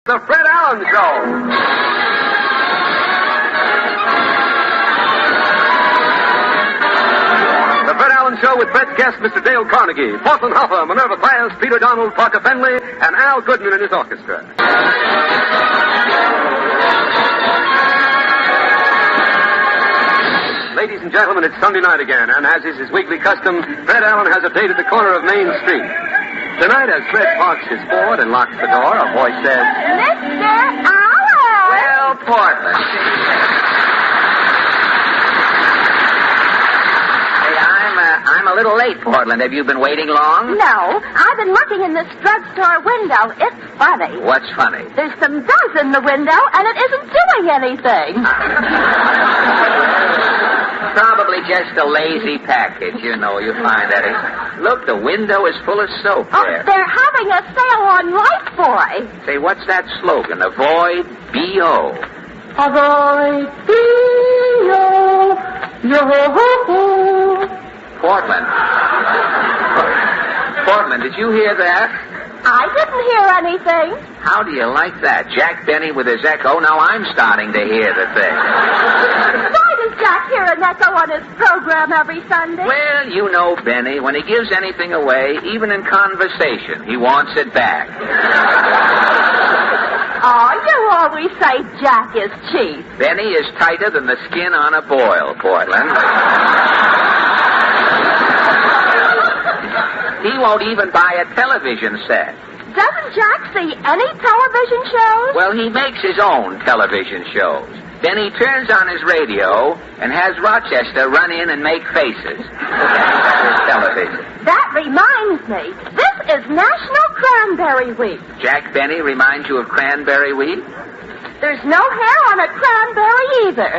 The Fred Allen Show. The Fred Allen Show with Fred's guest, Mr. Dale Carnegie, Portland Hoffa, Minerva Class, Peter Donald, Parker Fenley, and Al Goodman and his orchestra. Ladies and gentlemen, it's Sunday night again, and as is his weekly custom, Fred Allen has updated the corner of Main Street. Tonight, as Fred parks his Ford and locks the door, a voice says, Mr. Allen! Well, Portland. Hey, I'm a little late, Portland. Have you been waiting long? No, I've been looking in this drugstore window. It's funny. What's funny? There's some dust in the window, and it isn't doing anything. Probably just a lazy package. You know, you find that. Look, the window is full of soap there. They're having a sale on Lifebuoy. Say, what's that slogan? Avoid B.O. Avoid B.O. Yo-ho-ho. Portland. Portland, did you hear that? I didn't hear anything. How do you like that? Jack Benny with his echo. Now I'm starting to hear the thing. Why does Jack hear an echo on his program every Sunday? Well, you know Benny. When he gives anything away, even in conversation, he wants it back. Oh, you always say Jack is cheap. Benny is tighter than the skin on a boil, Portland. He won't even buy a television set. Doesn't Jack see any television shows? Well, he makes his own television shows. Then he turns on his radio and has Rochester run in and make faces. That's his television. That reminds me. This is National Cranberry Week. Jack Benny reminds you of Cranberry Week? There's no hair on a cranberry either.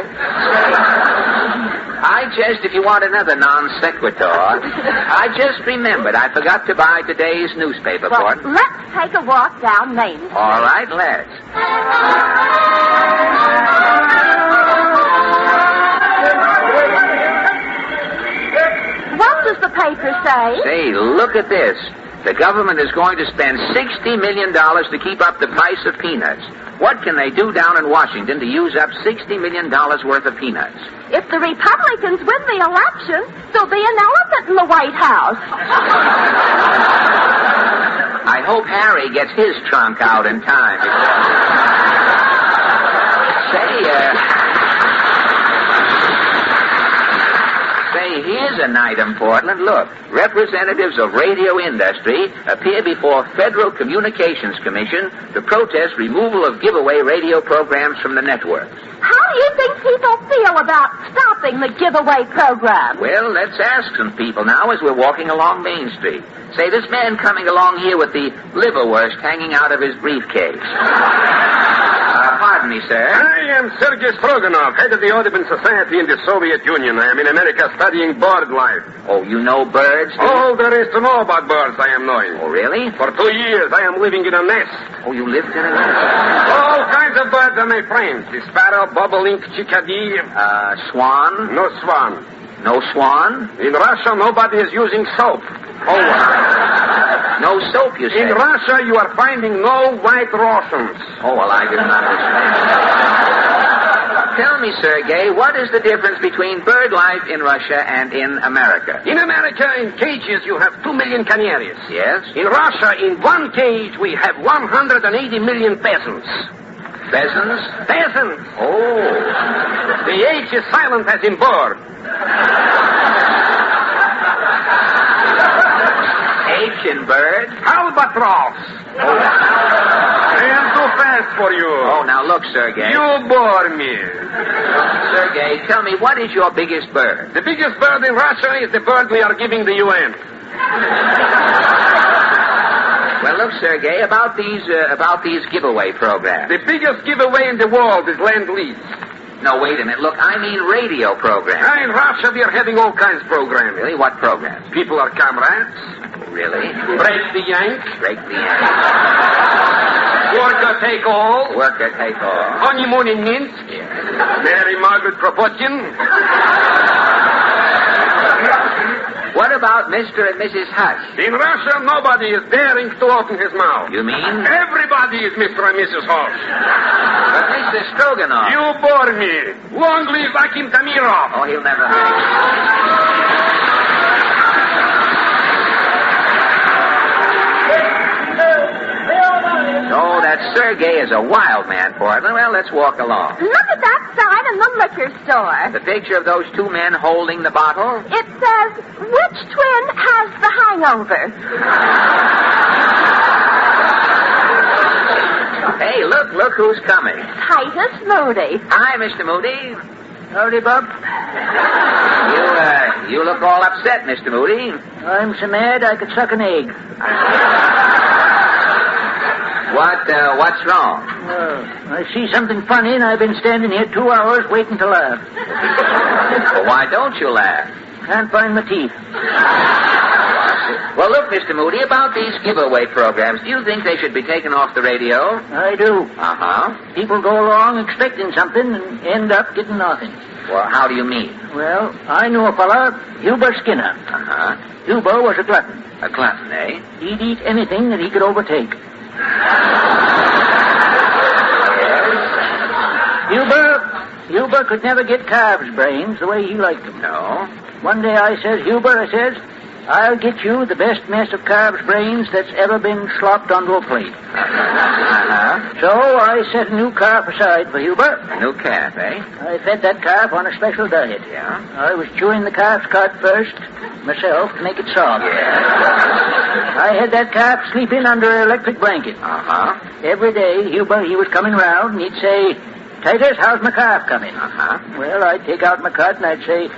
If you want another non sequitur, I just remembered I forgot to buy today's newspaper, Well, Portland. let's take a walk down Main Street. All right, let's. What does the paper say? Say, look at this. The government is going to spend $60 million to keep up the price of peanuts. What can they do down in Washington to use up $60 million worth of peanuts? If the Republicans win the election, there'll be an elephant in the White House. I hope Harry gets his trunk out in time. Say, here's an item, Portland. Look, representatives of radio industry appear before Federal Communications Commission to protest removal of giveaway radio programs from the networks. How do you think people feel about stopping the giveaway program? Well, let's ask some people now as we're walking along Main Street. Say, this man coming along here with the liverwurst hanging out of his briefcase. Pardon me, sir. I am Sergei Stroganov, head of the Audubon Society in the Soviet Union. I am in America studying bird life. Oh, you know birds? All there is to know about birds I am knowing. Oh, really? For 2 years I am living in a nest. Oh, you lived in a nest? All kinds of birds are my friends. The sparrow, bobolink, chickadee. Swan? No swan. No swan? In Russia, nobody is using soap. Oh, no soap, you say? In Russia, you are finding no white Russians. Oh, well, I didn't understand. Tell me, Sergei, what is the difference between bird life in Russia and in America? In America, in cages, you have 2 million canaries. Yes? In Russia, in one cage, we have 180 million peasants. Pheasants? Peasants! Oh. The H is silent as in bird. H in bird? Albatross! Oh. I am too fast for you. Oh, now look, Sergei. You bore me. Sergei, tell me, what is your biggest bird? The biggest bird in Russia is the bird we are giving the UN. Well, look, Sergei, about these giveaway programs. The biggest giveaway in the world is Land-Lease. No, wait a minute. Look, I mean radio programs. In Russia, we are having all kinds of programs. Really? What programs? People are comrades. Really? Break the yank. Break the yank. Worker take all. Worker take all. Honeymoon in Minsk. Yes. Mary Margaret Kropotkin. What about Mr. and Mrs. Hush? In Russia, nobody is daring to open his mouth. You mean? Everybody is Mr. and Mrs. Hush. But Mr. Stroganoff. You bore me. Long live Akim Tamirov. Oh, he'll never hurt. So that Sergei is a wild man, Portland. Well, let's walk along. Look at that sign in the liquor store. The picture of those two men holding the bottle? It says, which twin has the hangover? Hey, look who's coming. Titus Moody. Hi, Mr. Moody. Howdy, Bob. You look all upset, Mr. Moody. I'm so mad I could suck an egg. What's wrong? I see something funny, and I've been standing here 2 hours waiting to laugh. Well, why don't you laugh? Can't find my teeth. Well, look, Mr. Moody, about these giveaway programs, do you think they should be taken off the radio? I do. Uh-huh. People go along expecting something and end up getting nothing. Well, how do you mean? Well, I know a fella, Huber Skinner. Uh-huh. Huber was a glutton. A glutton, eh? He'd eat anything that he could overtake. Huber could never get calves' brains the way he liked them. No. One day I says, Huber, I'll get you the best mess of calves' brains that's ever been slopped onto a plate. Uh-huh. So I set a new calf aside for Huber. A new calf, eh? I fed that calf on a special diet. Yeah? I was chewing the calf's cud first, myself, to make it soft. Yeah. I had that calf sleeping under an electric blanket. Uh-huh. Every day, Huber, he was coming round, and he'd say, Titus, how's my calf coming? Uh-huh. Well, I'd take out my cud, and I'd say,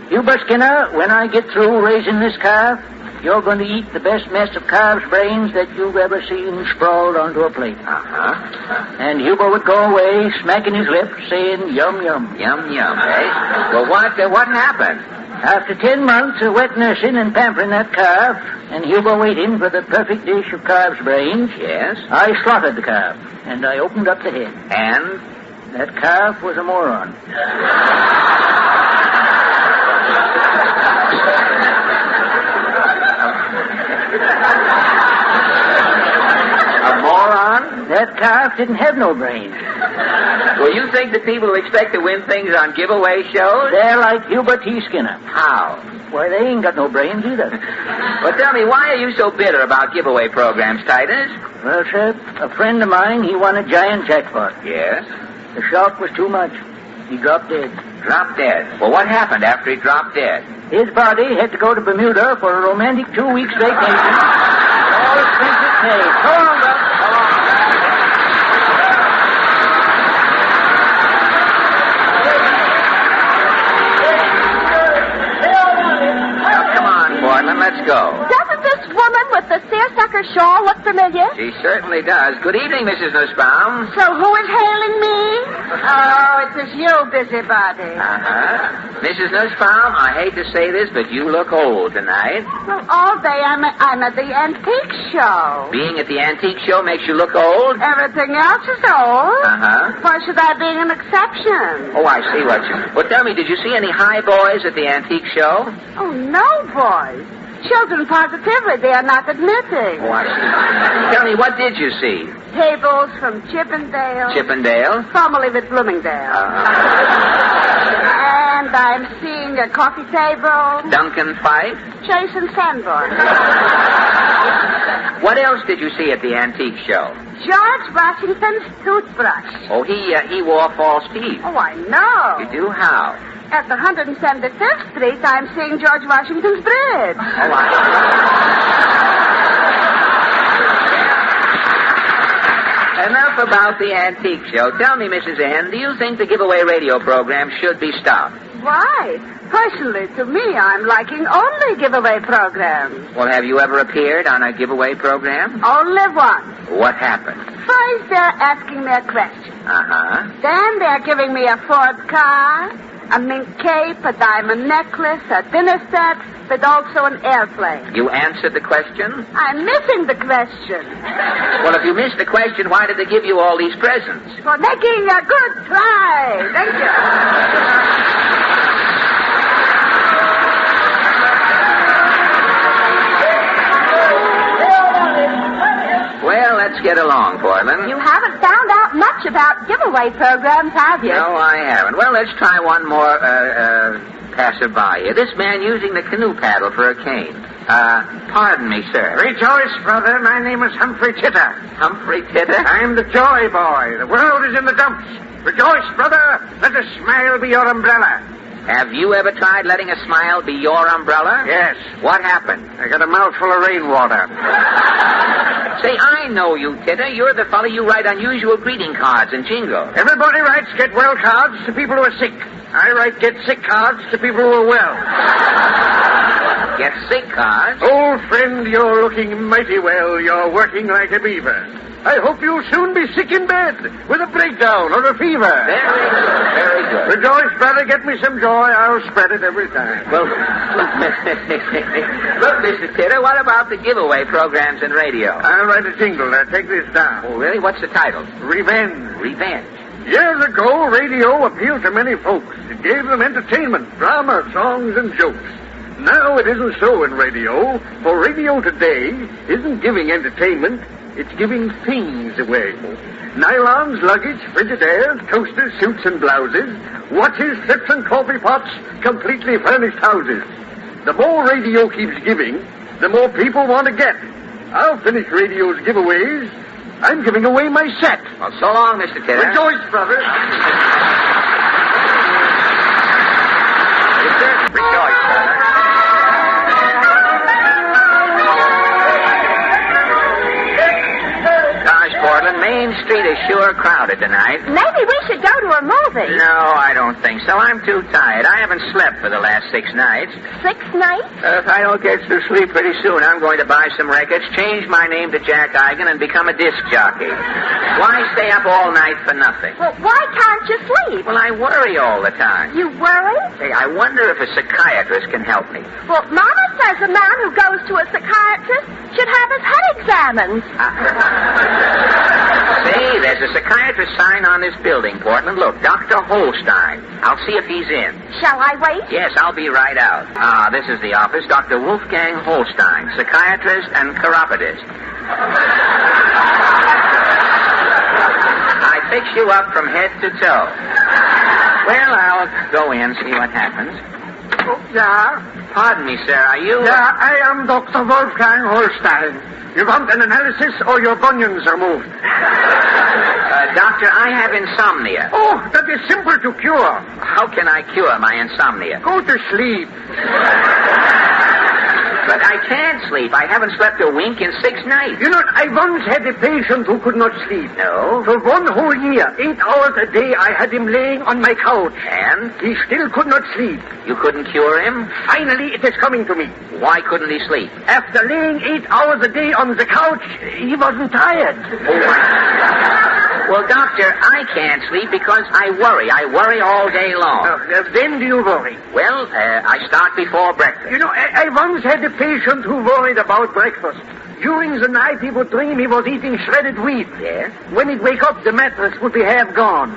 Huber Skinner, when I get through raising this calf, you're going to eat the best mess of calf's brains that you've ever seen sprawled onto a plate. Uh-huh. And Huber would go away, smacking his lips, saying, yum, yum. Yum, yum, eh? Well, what happened? After 10 months of wet nursing and pampering that calf, and Huber waiting for the perfect dish of calf's brains, Yes? I slaughtered the calf, and I opened up the head. And? That calf was a moron. A moron? That calf didn't have no brains. Well, you think the people who expect to win things on giveaway shows? They're like Huber T. Skinner. How? Why, they ain't got no brains either. Well, tell me, why are you so bitter about giveaway programs, Titus? Well, sir, a friend of mine, he won a giant jackpot. Yes? The shock was too much. He dropped dead. Dropped dead. Well, what happened after he dropped dead? His body had to go to Bermuda for a romantic 2 weeks vacation. All expenses paid. So long, Doc. So long. Now, come on, Portland, let's go. Doesn't this woman with the seersucker shawl look familiar? She certainly does. Good evening, Mrs. Nussbaum. So who is hailing me? Oh, it was you, busybody. Uh-huh. Mrs. Nussbaum, I hate to say this, but you look old tonight. Well, all day I'm at the antique show. Being at the antique show makes you look old? Everything else is old. Uh-huh. Why should I be an exception? Oh, I see what you... Well, tell me, did you see any high boys at the antique show? Oh, no, boys. Children positively they are not admitting. Oh, I see. Tell me, what did you see? Tables from Chippendale. Chippendale? Formerly with Bloomingdale. And I'm seeing a coffee table. Duncan Fife? Chase and Sanborn. What else did you see at the antique show? George Washington's toothbrush. Oh, he wore false teeth. Oh, I know. You do? How? At the 175th Street, I'm seeing George Washington's bridge. Oh, Enough about the antique show. Tell me, Mrs. N, do you think the giveaway radio program should be stopped? Why? Personally, to me, I'm liking only giveaway programs. Well, have you ever appeared on a giveaway program? Only once. What happened? First, they're asking me a question. Uh-huh. Then they're giving me a Ford car, a mink cape, a diamond necklace, a dinner set, but also an airplane. You answered the question? I'm missing the question. Well, if you missed the question, why did they give you all these presents? For making a good try. Thank you. let's get along, Portland. You haven't found out much about giveaway programs, have you? No, I haven't. Well, let's try one more passerby here. This man using the canoe paddle for a cane. Pardon me, sir. Rejoice, brother. My name is Humphrey Titter. Humphrey Titter? I'm the joy boy. The world is in the dumps. Rejoice, brother. Let a smile be your umbrella. Have you ever tried letting a smile be your umbrella? Yes. What happened? I got a mouthful of rainwater. Say, I know you, Titter. You're the fellow you write unusual greeting cards and jingles. Everybody writes get well cards to people who are sick. I write get sick cards to people who are well. Get sick cards? Old friend, you're looking mighty well. You're working like a beaver. I hope you'll soon be sick in bed with a breakdown or a fever. Very good, very good. Rejoice, brother. Get me some joy. I'll spread it every time. Well, look, Mr. Titter, what about the giveaway programs in radio? I'll write a jingle. Now, take this down. Oh, really? What's the title? Revenge. Revenge. Years ago, radio appealed to many folks. It gave them entertainment, drama, songs, and jokes. Now it isn't so in radio, for radio today isn't giving entertainment, it's giving things away. Nylons, luggage, Frigidaires, toasters, suits and blouses, watches, slips and coffee pots, completely furnished houses. The more radio keeps giving, the more people want to get. I'll finish radio's giveaways. I'm giving away my set. Well, so long, Mr. Titter. Rejoice, brother. Rejoice, brother. Gosh, Portland, Main Street is sure crowded tonight. Maybe we should go to a movie. No, I don't think so. I'm too tired. I haven't slept for the last 6 nights. 6 nights? If I don't get to sleep pretty soon, I'm going to buy some records, change my name to Jack Eigen, and become a disc jockey. Why stay up all night for nothing? Well, why can't you sleep? Well, I worry all the time. You worry? Hey, I wonder if a psychiatrist can help me. Well, Mama says a man who goes to a psychiatrist should have his head examined. Say, there's a psychiatrist sign on this building, Portland. Look, Dr. Holstein. I'll see if he's in. Shall I wait? Yes, I'll be right out. This is the office. Dr. Wolfgang Holstein, psychiatrist and chiropodist. I fix you up from head to toe. Well, I'll go in, see what happens. Oh, yeah? Pardon me, sir. Are you... Yeah, I am Dr. Wolfgang Holstein. You want an analysis or your bunions removed? Doctor, I have insomnia. Oh, that is simple to cure. How can I cure my insomnia? Go to sleep. But I can't sleep. I haven't slept a wink in 6 nights. You know, I once had a patient who could not sleep. No? For 1 whole year, 8 hours a day, I had him laying on my couch. And? He still could not sleep. You couldn't cure him? Finally, it is coming to me. Why couldn't he sleep? After laying 8 hours a day on the couch, he wasn't tired. Well, doctor, I can't sleep because I worry. I worry all day long. When do you worry? Well, I start before breakfast. You know, I once had a patient who worried about breakfast. During the night, he would dream he was eating shredded wheat. Yes? When he'd wake up, the mattress would be half gone.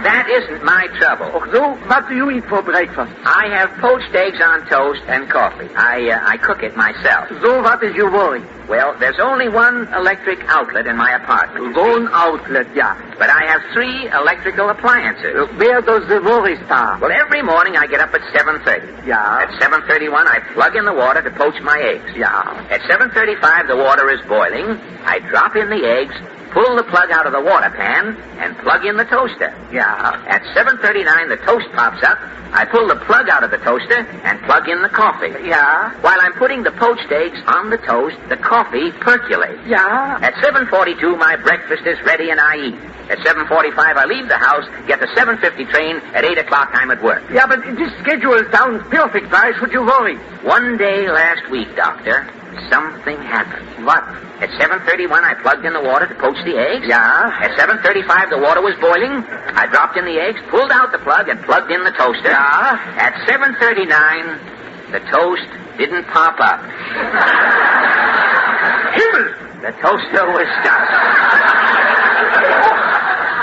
That isn't my trouble. Oh, so, what do you eat for breakfast? I have poached eggs on toast and coffee. I cook it myself. So, what is your worry? Well, there's only 1 electric outlet in my apartment. 1 outlet, yeah. But I have 3 electrical appliances. Where does the worry start? Well, every morning I get up at 7:30. Yeah. At 7:31, I plug in the water to poach my eggs. Yeah. At 7:35, the water is boiling. I drop in the eggs, pull the plug out of the water pan, and plug in the toaster. Yeah. At 7:39, the toast pops up. I pull the plug out of the toaster and plug in the coffee. Yeah. While I'm putting the poached eggs on the toast, the coffee percolates. Yeah. At 7:42, my breakfast is ready and I eat. At 7:45, I leave the house, get the 7:50 train. At 8 o'clock, I'm at work. Yeah, but this schedule sounds perfect. Why should you worry? One day last week, Doctor, something happened. What? At 7:31, I plugged in the water to poach the eggs. Yeah. At 7:35, the water was boiling. I dropped in the eggs, pulled out the plug, and plugged in the toaster. Yeah. At 7:39, the toast didn't pop up. Himmel! The toaster was stuck.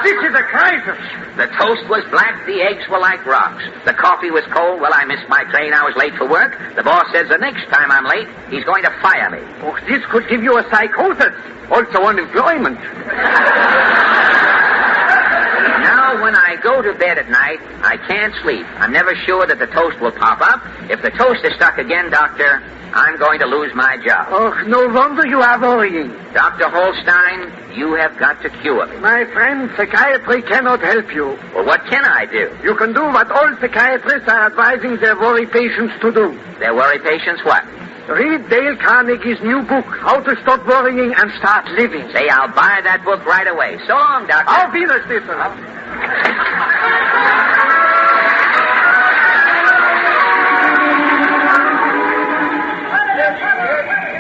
This is a crisis. The toast was black, the eggs were like rocks. The coffee was cold, well, I missed my train, I was late for work. The boss says the next time I'm late, he's going to fire me. Oh, this could give you a psychosis. Also unemployment. Now, when I go to bed at night, I can't sleep. I'm never sure that the toast will pop up. If the toast is stuck again, Doctor, I'm going to lose my job. Oh, no wonder you are worrying. Dr. Holstein, you have got to cure me. My friend, psychiatry cannot help you. Well, what can I do? You can do what all psychiatrists are advising their worry patients to do. Their worry patients what? Read Dale Carnegie's new book, How to Stop Worrying and Start Living. Say, I'll buy that book right away. So long, Doctor. Auf Wiedersehen.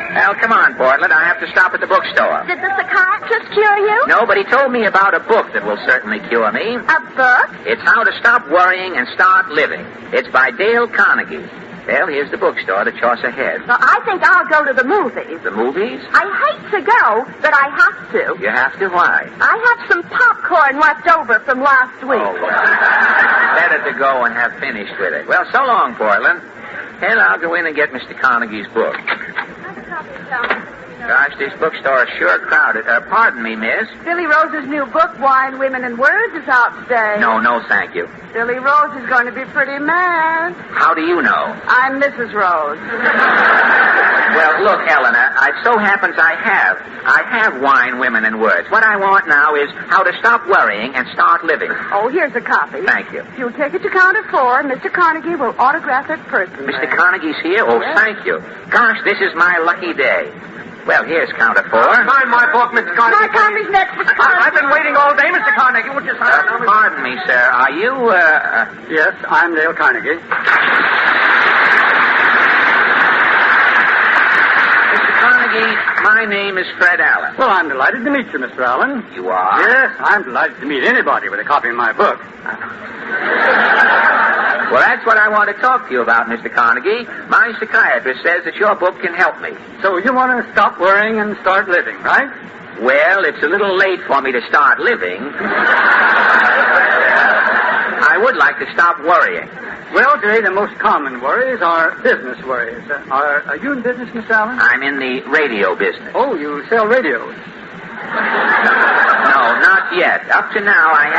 Well, come on, Portland. I have to stop at the bookstore. Did the psychiatrist cure you? No, but he told me about a book that will certainly cure me. A book? It's How to Stop Worrying and Start Living. It's by Dale Carnegie. Well, here's the bookstore to choice ahead. Well, I think I'll go to the movies. The movies? I hate to go, but I have to. You have to? Why? I have some popcorn left over from last week. Oh, well. Better to go and have finished with it. Well, so long, Portland. And I'll go in and get Mr. Carnegie's book. Gosh, this bookstore is sure crowded. Pardon me, miss. Billy Rose's new book, Wine, Women, and Words, is out today. No, thank you. Billy Rose is going to be pretty mad. How do you know? I'm Mrs. Rose. Well, look, Eleanor, it so happens I have Wine, Women, and Words. What I want now is How to Stop Worrying and Start Living. Oh, here's a copy. Thank you. If you'll take it to counter 4, Mr. Carnegie will autograph it personally. Mr. Carnegie's here? Oh, Yes. Thank you. Gosh, this is my lucky day. Well, here's counter 4. Sign my book, Mr. Carnegie. My copy's next, Mr. Carnegie. I've been waiting all day, Mr. Carnegie. Would you sign it? Pardon me, sir. Are you, Yes, I'm Dale Carnegie. Mr. Carnegie, my name is Fred Allen. Well, I'm delighted to meet you, Mr. Allen. You are? Yes, I'm delighted to meet anybody with a copy of my book. Well, that's what I want to talk to you about, Mr. Carnegie. My psychiatrist says that your book can help me. So you want to stop worrying and start living, right? Well, it's a little late for me to start living. I would like to stop worrying. Well, today the most common worries are business worries. Are you in business, Miss Allen? I'm in the radio business. Oh, you sell radios. No, not yet. Up to now, I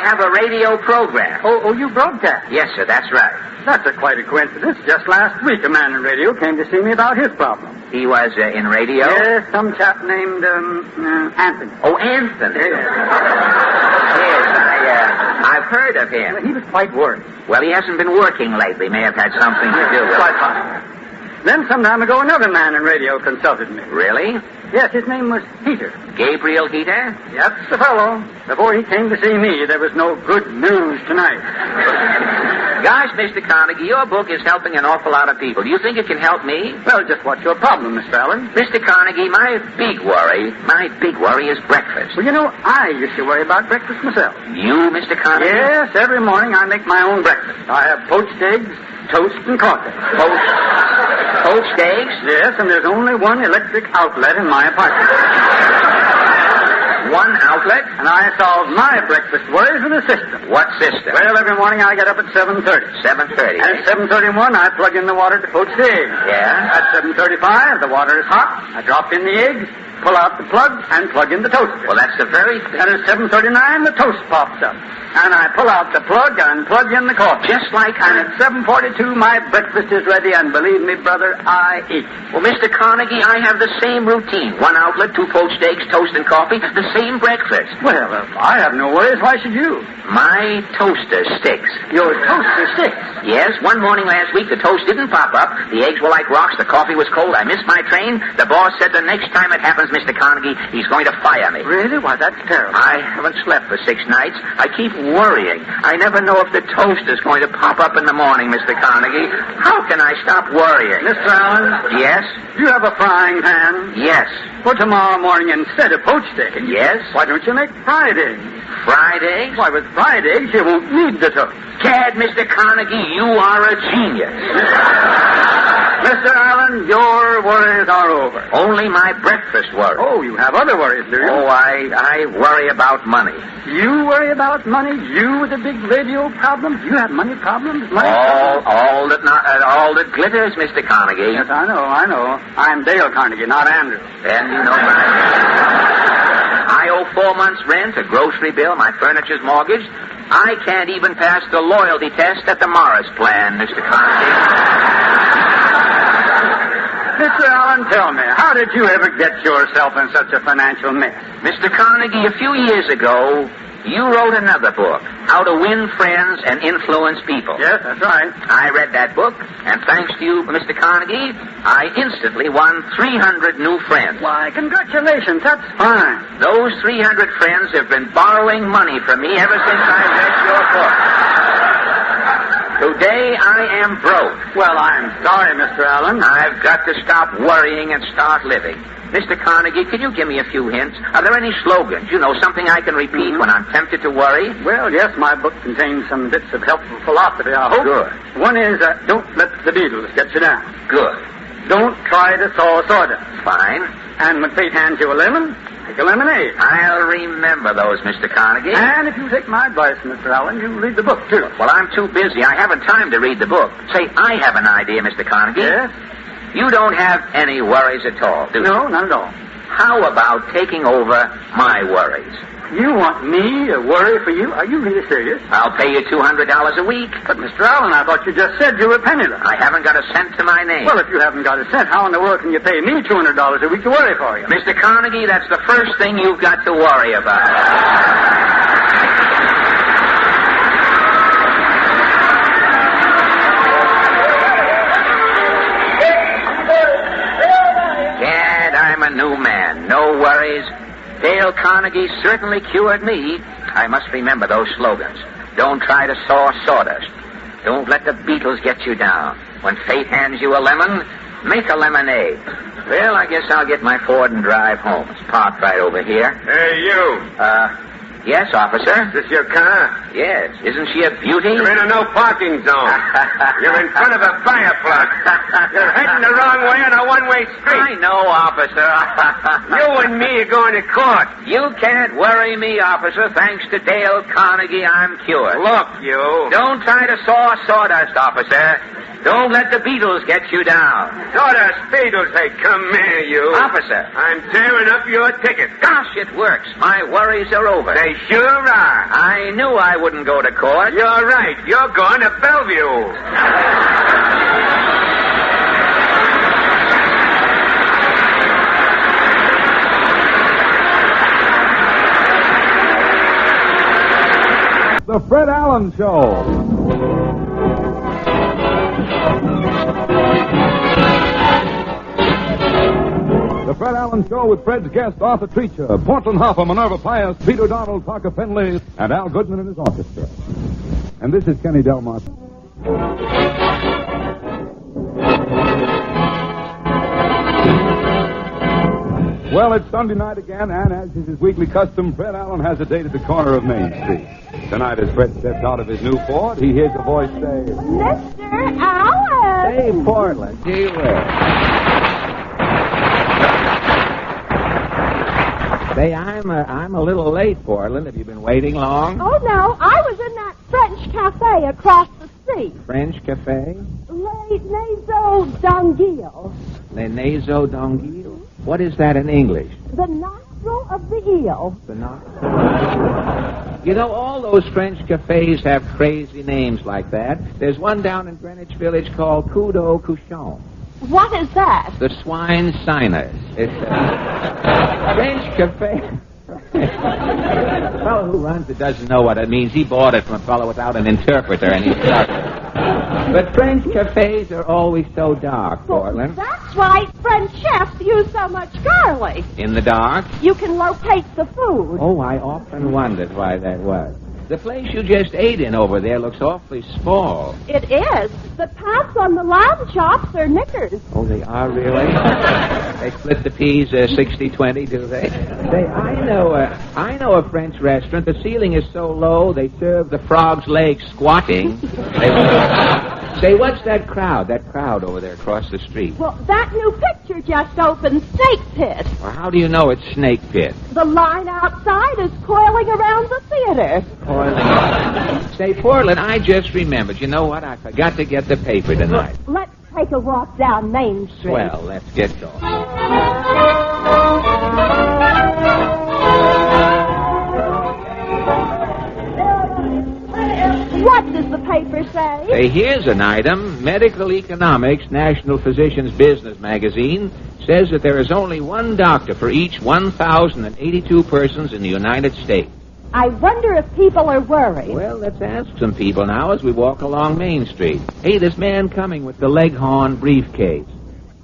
have a radio program. Oh, you broadcast. Yes, sir, that's right. That's quite a coincidence. Just last week, a man in radio came to see me about his problem. He was in radio? Yes, some chap named Anthony. Oh, Anthony. Yes. Yes, I've heard of him. He was quite worried. Well, he hasn't been working lately. May have had something to do with it. Quite fine. Then some time ago, another man in radio consulted me. Really? Yes, his name was Heater. Gabriel Heater? That's the fellow. Before he came to see me, there was no good news tonight. Gosh, Mr. Carnegie, your book is helping an awful lot of people. Do you think it can help me? Well, just what's your problem, Mr. Allen? Mr. Carnegie, my big worry is breakfast. Well, you know, I used to worry about breakfast myself. You, Mr. Carnegie? Yes, every morning I make my own breakfast. I have poached eggs, toast, and coffee. Poached eggs? Yes, and there's only one electric outlet in my apartment. One outlet? And I solve my breakfast worries with a system. What system? Well, every morning I get up at 7:30. 7:30. At 7:31, I plug in the water to poach the eggs. Yeah? At 7:35, the water is hot. I drop in the eggs, pull out the plug, and plug in the toaster. Well, that's the very... And at 7:39, the toast pops up. And I pull out the plug and plug in the coffee. Just like... And at 7:42, my breakfast is ready, and believe me, brother, I eat. Well, Mr. Carnegie, I have the same routine. One outlet, 2 poached eggs, toast, and coffee. The same breakfast. Well, if I have no worries, why should you? My toaster sticks. Your toaster sticks? Yes, one morning last week, the toast didn't pop up. The eggs were like rocks. The coffee was cold. I missed my train. The boss said the next time it happens, Mr. Carnegie, he's going to fire me. Really? Why, that's terrible. I haven't slept for 6 nights. I keep worrying. I never know if the toast is going to pop up in the morning, Mr. Carnegie. How can I stop worrying? Mr. Allen? Yes? You have a frying pan? Yes. For tomorrow morning, instead of poached eggs, Yes? why don't you make fried eggs? Fried eggs? Why, with fried eggs, you won't need the toast. Gad, Mr. Carnegie, you are a genius. Mr. Allen, your worries are over. Only my breakfast worry. Oh, you have other worries, do you? Oh, I worry about money. You worry about money? You with the big radio problems? You have money problems? All that glitters, Mr. Carnegie. Yes, I know. I'm Dale Carnegie, not Andrew. And you know I owe 4 months' rent, a grocery bill, my furniture's mortgaged. I can't even pass the loyalty test at the Morris plan, Mr. Carnegie. Mr. Allen, tell me, how did you ever get yourself in such a financial mess? Mr. Carnegie, a few years ago, you wrote another book, How to Win Friends and Influence People. Yes, that's right. I read that book, and thanks to you, Mr. Carnegie, I instantly won 300 new friends. Why, congratulations, that's fine. Those 300 friends have been borrowing money from me ever since I read your book. Today I am broke. Well, I'm sorry, Mr. Allen. I've got to stop worrying and start living. Mr. Carnegie, can you give me a few hints? Are there any slogans? You know, something I can repeat when I'm tempted to worry? Well, yes, my book contains some bits of helpful philosophy, I hope. Good. One is, don't let the Beatles get you down. Good. Don't try to saw sawdust. Fine. And when fate hands you a lemon, take a lemonade. I'll remember those, Mr. Carnegie. And if you take my advice, Mr. Allen, you read the book, too. Well, I'm too busy. I haven't time to read the book. Say, I have an idea, Mr. Carnegie. Yes? You don't have any worries at all, do you? No, not at all. How about taking over my worries? You want me to worry for you? Are you really serious? I'll pay you $200 a week. But, Mr. Allen, I thought you just said you were penniless. I haven't got a cent to my name. Well, if you haven't got a cent, how in the world can you pay me $200 a week to worry for you? Mr. Carnegie, that's the first thing you've got to worry about. Dad, I'm a new man. No worries. Dale Carnegie certainly cured me. I must remember those slogans. Don't try to saw sawdust. Don't let the Beatles get you down. When fate hands you a lemon, make a lemonade. Well, I guess I'll get my Ford and drive home. It's parked right over here. Hey, you. Yes, officer? Is this your car? Yes. Isn't she a beauty? You're in a no parking zone. You're in front of a fire plug. You're heading the wrong way on a one-way street. I know, officer. You and me are going to court. You can't worry me, officer. Thanks to Dale Carnegie, I'm cured. Look, you. Don't try to saw sawdust, officer. Don't let the Beatles get you down. Sawdust Beatles, hey, come here, you. Officer. I'm tearing up your ticket. Gosh, it works. My worries are over. They sure are. I knew I wouldn't go to court. You're right. You're going to Bellevue. The Fred Allen Show. The Fred Allen Show with Fred's guest, Arthur Treacher, Portland Hoffa, Minerva Pius, Pete O'Donnell, Parker Finley, and Al Goodman and his orchestra. And this is Kenny Delmont. Well, it's Sunday night again, and as is his weekly custom, Fred Allen has a date at the corner of Main Street. Tonight, as Fred steps out of his new Ford, he hears a voice say, Mr. Allen! Hey, Portland, gee whiz. Say, I'm a little late, Portland. Have you been waiting long? Oh, no, I was in that French cafe across the street. French cafe? Les Naso d'Anguille. Les Naso d'Anguille? What is that in English? The nostril of the eel. The nostril. You know, all those French cafes have crazy names like that. There's one down in Greenwich Village called Coup d'eau Couchon. What is that? The swine sinus. It's a French cafe. The fellow who runs it doesn't know what it means. He bought it from a fellow without an interpreter, and he stuck it. But French cafes are always so dark, Portland. That's right. French chefs use so much garlic. In the dark? You can locate the food. Oh, I often wondered why that was. The place you just ate in over there looks awfully small. It is. The pants on the lamb chops are knickers. Oh, they are really? They split the peas 60-20, do they? Say, I know a French restaurant. The ceiling is so low they serve the frog's legs squatting. Say, what's that crowd over there across the street? Well, that new picture just opened, Snake Pit. Well, how do you know it's Snake Pit? The line outside is coiling around the theater. Say, Portland, I just remembered. You know what? I forgot to get the paper tonight. Let's take a walk down Main Street. Well, let's get going. What does the paper say? Hey, here's an item. Medical Economics, National Physicians Business Magazine, says that there is only one doctor for each 1,082 persons in the United States. I wonder if people are worried. Well, let's ask some people now as we walk along Main Street. Hey, this man coming with the Leghorn briefcase.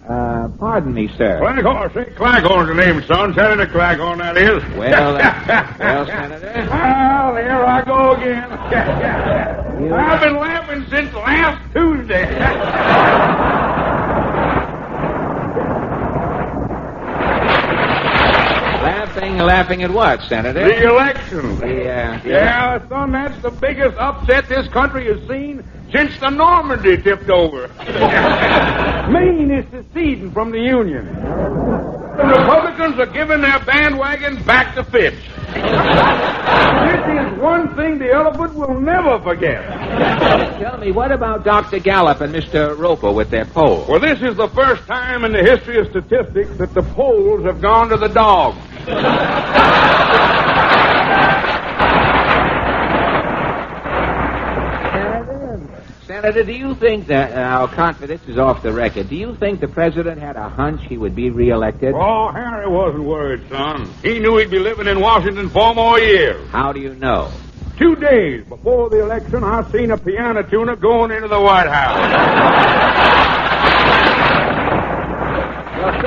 Pardon me, sir. Claghorn, say Claghorn's the name, son. Senator Claghorn, that is. Well, Senator. Well, here I go again. I've been laughing since last Tuesday. Laughing at what, Senator? The election. Yeah, son, that's the biggest upset this country has seen since the Normandy tipped over. Maine is seceding from the Union. The Republicans are giving their bandwagon back to Fitch. This is one thing the elephant will never forget. Tell me, what about Dr. Gallup and Mr. Roper with their polls? Well, this is the first time in the history of statistics that the polls have gone to the dogs. Senator, do you think that, this is off the record, do you think the president had a hunch he would be reelected? Oh, Harry wasn't worried, son. He knew he'd be living in Washington 4 more years. How do you know? 2 days before the election, I seen a piano tuner going into the White House. Well,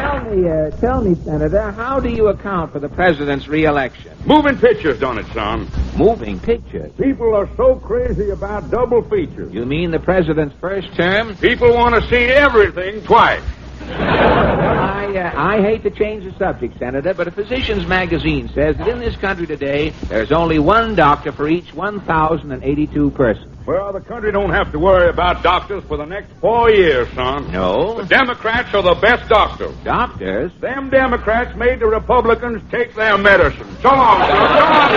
tell me, Senator, how do you account for the president's reelection? Moving pictures done it, son. Moving pictures? People are so crazy about double features. You mean the president's first term? People want to see everything twice. I hate to change the subject, Senator, but a physician's magazine says that in this country today, there's only one doctor for each 1,082 persons. Well, the country don't have to worry about doctors for the next 4 years, son. No? The Democrats are the best doctors. Doctors? Them Democrats made the Republicans take their medicine. So long, son. So long.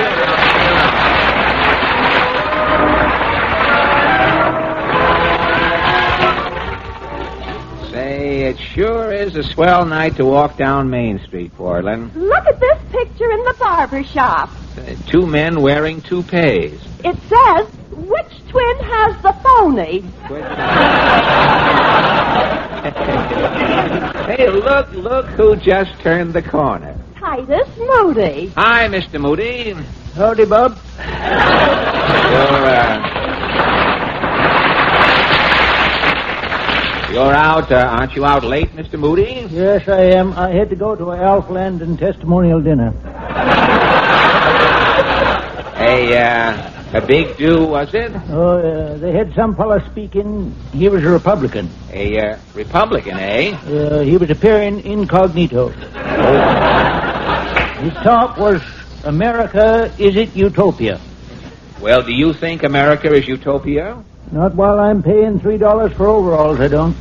Say, it sure is a swell night to walk down Main Street, Portland. Look at this picture in the barber shop. 2 men wearing toupees. It says, which twin has the phony? Hey, look who just turned the corner. Titus Moody. Hi, Mr. Moody. Howdy, Bob. You're out, aren't you out late, Mr. Moody? Yes, I am. I had to go to a Alf Landon testimonial dinner. A big do, was it? Oh, they had some fella speaking. He was a Republican. A Republican, eh? He was appearing incognito. His talk was, America, is it utopia? Well, do you think America is utopia? Not while I'm paying $3 for overalls, I don't.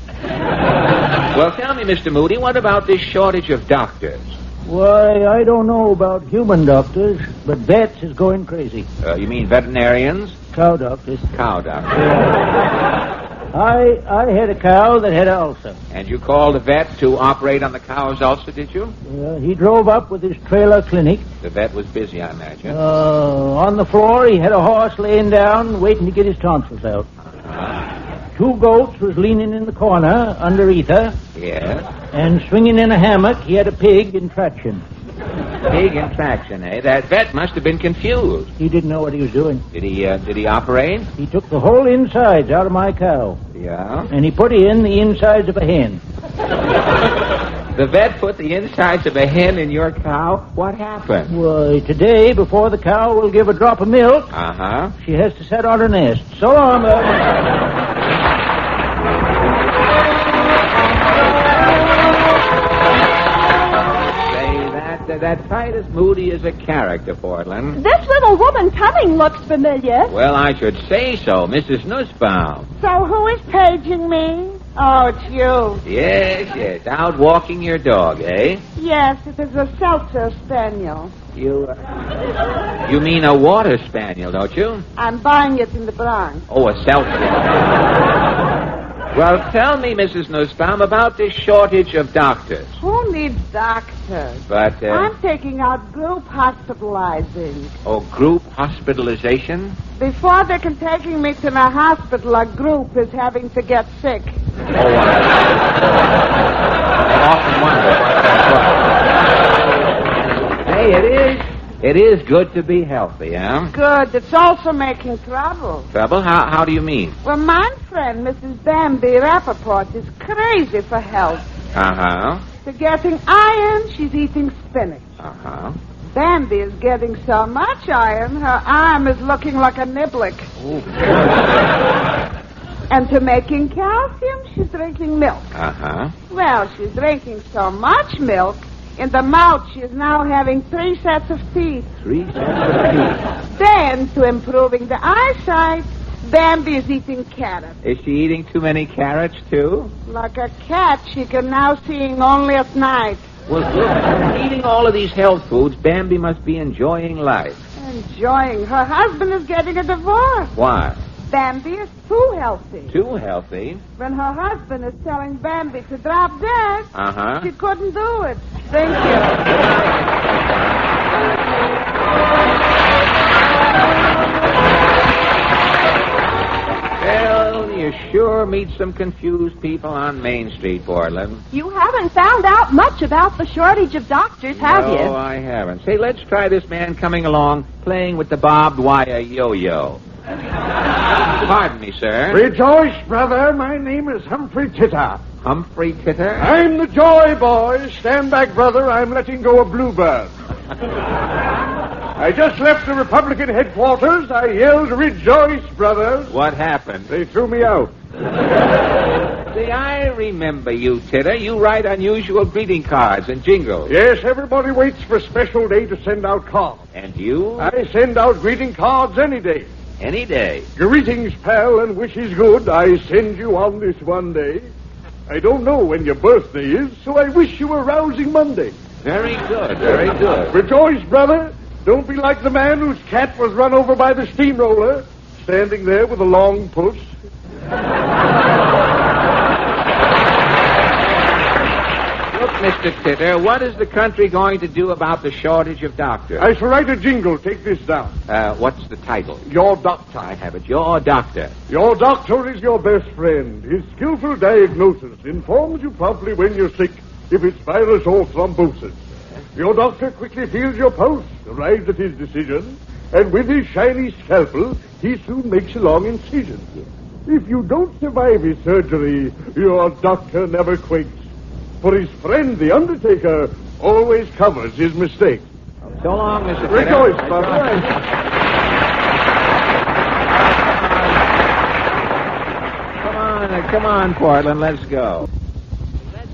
Well, tell me, Mr. Moody, what about this shortage of doctors? Why, I don't know about human doctors, but vets is going crazy. You mean veterinarians? Cow doctors. Cow doctors. I had a cow that had an ulcer. And you called a vet to operate on the cow's ulcer, did you? He drove up with his trailer clinic. The vet was busy, I imagine. On the floor, he had a horse laying down, waiting to get his tonsils out. 2 goats was leaning in the corner underneath her. Yes. And swinging in a hammock, he had a pig in traction. Pig in traction, eh? That vet must have been confused. He didn't know what he was doing. Did he operate? He took the whole insides out of my cow. Yeah? And he put in the insides of a hen. The vet put the insides of a hen in your cow? What happened? Why, today, before the cow will give a drop of milk, she has to set on her nest. So long, that Titus Moody is a character, Portland. This little woman coming looks familiar. Well, I should say so, Mrs. Nussbaum. So who is paging me? Oh, it's you. Yes, out walking your dog, eh? Yes, it is a Seltzer Spaniel. You mean a water spaniel, don't you? I'm buying it in the Bronx. Oh, a seltzer. Well, tell me, Mrs. Nussbaum, about this shortage of doctors. Who needs doctors? But, I'm taking out group hospitalizing. Oh, group hospitalization? Before they can take me to the hospital, a group is having to get sick. Oh, I often wonder what that's like. Hey, it is good to be healthy, huh? Good. It's also making trouble. Trouble? How do you mean? Well, my friend, Mrs. Bambi Rappaport, is crazy for health. Uh-huh. To getting iron, she's eating spinach. Uh-huh. Bambi is getting so much iron, her arm is looking like a niblick. Oh. And to making calcium, she's drinking milk. Uh-huh. Well, she's drinking so much milk, in the mouth she is now having 3 sets of teeth. 3 sets of teeth? Then, to improving the eyesight, Bambi is eating carrots. Is she eating too many carrots, too? Like a cat, she can now seeing only at night. Well, look, eating all of these health foods, Bambi must be enjoying life. Enjoying. Her husband is getting a divorce. Why? Bambi is too healthy. Too healthy? When her husband is telling Bambi to drop dead, Uh-huh. she couldn't do it. Thank you. Well, you sure meet some confused people on Main Street, Portland. You haven't found out much about the shortage of doctors, have you? No, I haven't. Say, let's try this man coming along playing with the barbed wire yo-yo. Pardon me, sir. Rejoice, brother. My name is Humphrey Titter. Humphrey Titter? I'm the Joy Boy. Stand back, brother. I'm letting go of Bluebird. I just left the Republican headquarters. I yelled, rejoice, brothers. What happened? They threw me out. See, I remember you, Titter. You write unusual greeting cards and jingles. Yes, everybody waits for a special day to send out cards. And you? I send out greeting cards any day. Any day. Greetings, pal, and wishes good. I send you on this one day. I don't know when your birthday is, so I wish you a rousing Monday. Very good, very good. Rejoice, brother. Don't be like the man whose cat was run over by the steamroller, standing there with a long puss. Look, Mr. Titter, what is the country going to do about the shortage of doctors? I shall write a jingle. Take this down. What's the title? Your doctor. I have it. Your doctor. Your doctor is your best friend. His skillful diagnosis informs you promptly when you're sick, if it's virus or thrombosis. Your doctor quickly feels your pulse, arrives at his decision, and with his shiny scalpel, he soon makes a long incision. If you don't survive his surgery, your doctor never quakes. For his friend, the undertaker, always covers his mistakes. So long, Mr. Titter. Rejoice, brother. Come on, Portland, let's go.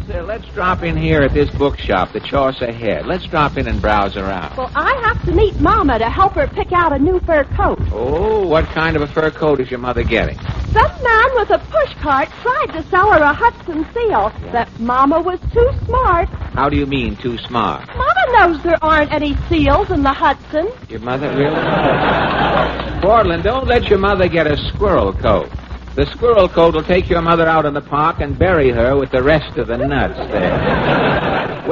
Let's drop in here at this bookshop, the Chaucer Head. Let's drop in and browse around. Well, I have to meet Mama to help her pick out a new fur coat. Oh, what kind of a fur coat is your mother getting? Some man with a pushcart tried to sell her a Hudson seal, but Mama was too smart. How do you mean, too smart? Mama knows there aren't any seals in the Hudson. Your mother really? Portland, don't let your mother get a squirrel coat. The squirrel coat will take your mother out in the park and bury her with the rest of the nuts there.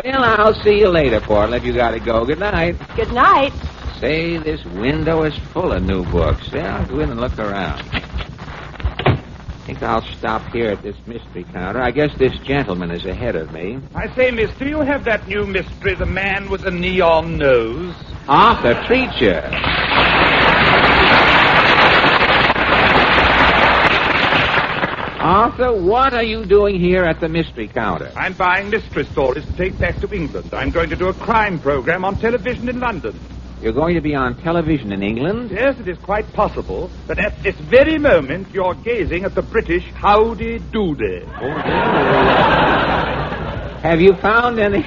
Well, I'll see you later, Portland. You gotta go. Good night. Good night. Say, this window is full of new books. Yeah, I'll go in and look around. I think I'll stop here at this mystery counter. I guess this gentleman is ahead of me. I say, mister, you have that new mystery, the man with the neon nose? Arthur Treacher. Arthur, what are you doing here at the mystery counter? I'm buying mystery stories to take back to England. I'm going to do a crime program on television in London. You're going to be on television in England? Yes, it is quite possible that at this very moment you're gazing at the British Howdy Doody. Have you found any...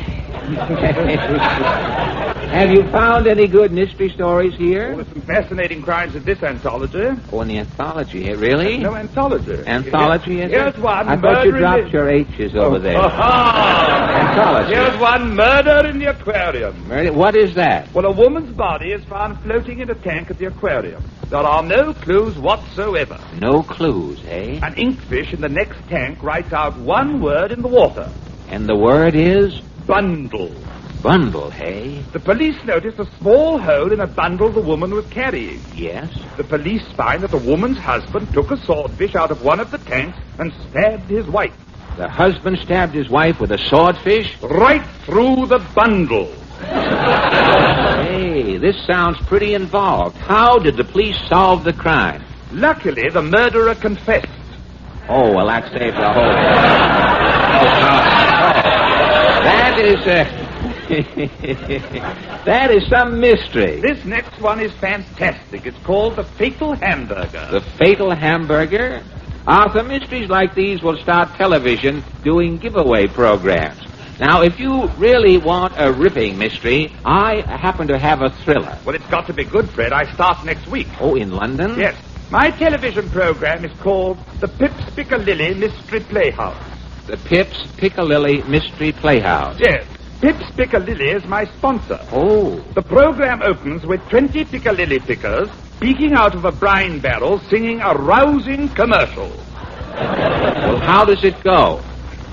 Have you found any good mystery stories here? There's some fascinating crimes in this anthology. Oh, in the anthology, really? No, anthology. Anthology, is Here's it? one. I thought you Murder dropped in your H's over there. Anthology. Here's one. Murder in the aquarium. What is that? Well, a woman's body is found floating in a tank at the aquarium. There are no clues whatsoever. No clues, eh? An inkfish in the next tank writes out one word in the water. And the word is? Bundle. Bundle, hey? The police noticed a small hole in a bundle the woman was carrying. Yes? The police find that the woman's husband took a swordfish out of one of the tanks and stabbed his wife. The husband stabbed his wife with a swordfish? Right through the bundle. Hey, this sounds pretty involved. How did the police solve the crime? Luckily, the murderer confessed. Oh, well, that saved the whole thing. That is some mystery. This next one is fantastic. It's called The Fatal Hamburger. The Fatal Hamburger? Arthur, mysteries like these will start television doing giveaway programs. Now, if you really want a ripping mystery, I happen to have a thriller. Well, it's got to be good, Fred. I start next week. Oh, in London? Yes. My television program is called The Pips Piccadilly Mystery Playhouse. The Pips Piccadilly Mystery Playhouse. Yes. Pips Piccadilly is my sponsor. Oh. The program opens with 20 Piccadilly pickers peeking out of a brine barrel singing a rousing commercial. Well, how does it go?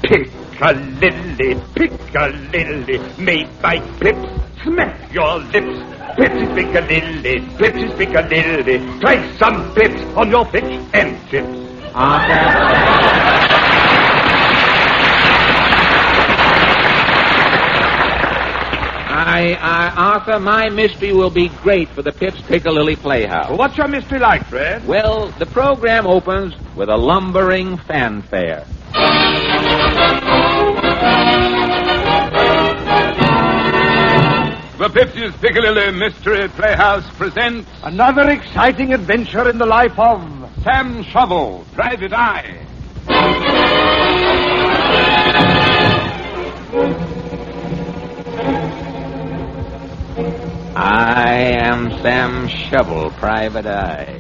Piccadilly, Piccadilly, made by Pips. Smack your lips. Pips is Piccadilly, Pips is Piccadilly. Try some Pips on your fish and chips. Arthur, my mystery will be great for the Pips Piccadilly Playhouse. Well, what's your mystery like, Fred? Well, the program opens with a lumbering fanfare. The Pips Piccadilly Mystery Playhouse presents Another exciting adventure in the life of Sam Shovel, Private Eye. I am Sam Shovel, Private Eye.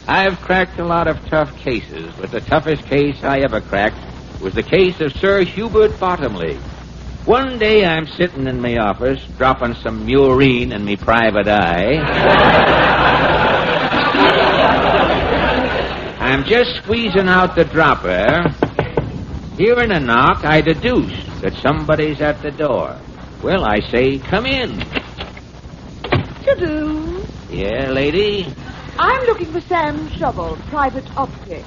I've cracked a lot of tough cases, but the toughest case I ever cracked was the case of Sir Hubert Bottomley. One day I'm sitting in my office, dropping some murine in me private eye. I'm just squeezing out the dropper. Hearing a knock, I deduce that somebody's at the door. Well, I say, come in. To-do. Yeah, lady? I'm looking for Sam Shovel, private optic.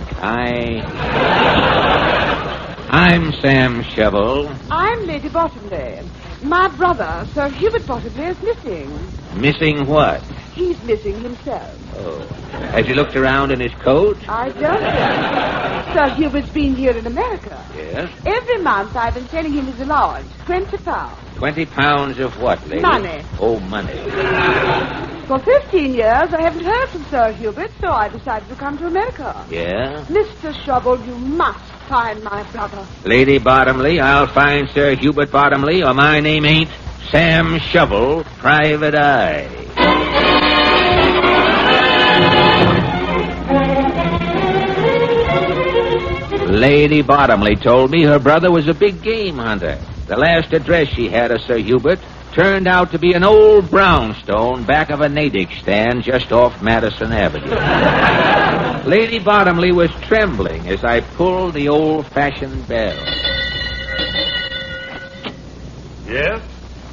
I'm Sam Shovel. I'm Lady Bottomley. My brother, Sir Hubert Bottomley, is missing. Missing what? He's missing himself. Oh. Has he looked around in his coat? I don't know. Sir Hubert's been here in America. Yes. Every month I've been sending him his allowance, 20 pounds. 20 pounds of what, lady? Money. Oh, money. For 15 years I haven't heard from Sir Hubert, so I decided to come to America. Yeah? Mr. Shovel, you must find my brother. Lady Bottomley, I'll find Sir Hubert Bottomley, or my name ain't Sam Shovel, Private Eye. Lady Bottomley told me her brother was a big game hunter. The last address she had of Sir Hubert turned out to be an old brownstone back of a Natick stand just off Madison Avenue. Lady Bottomley was trembling as I pulled the old-fashioned bell. Yes?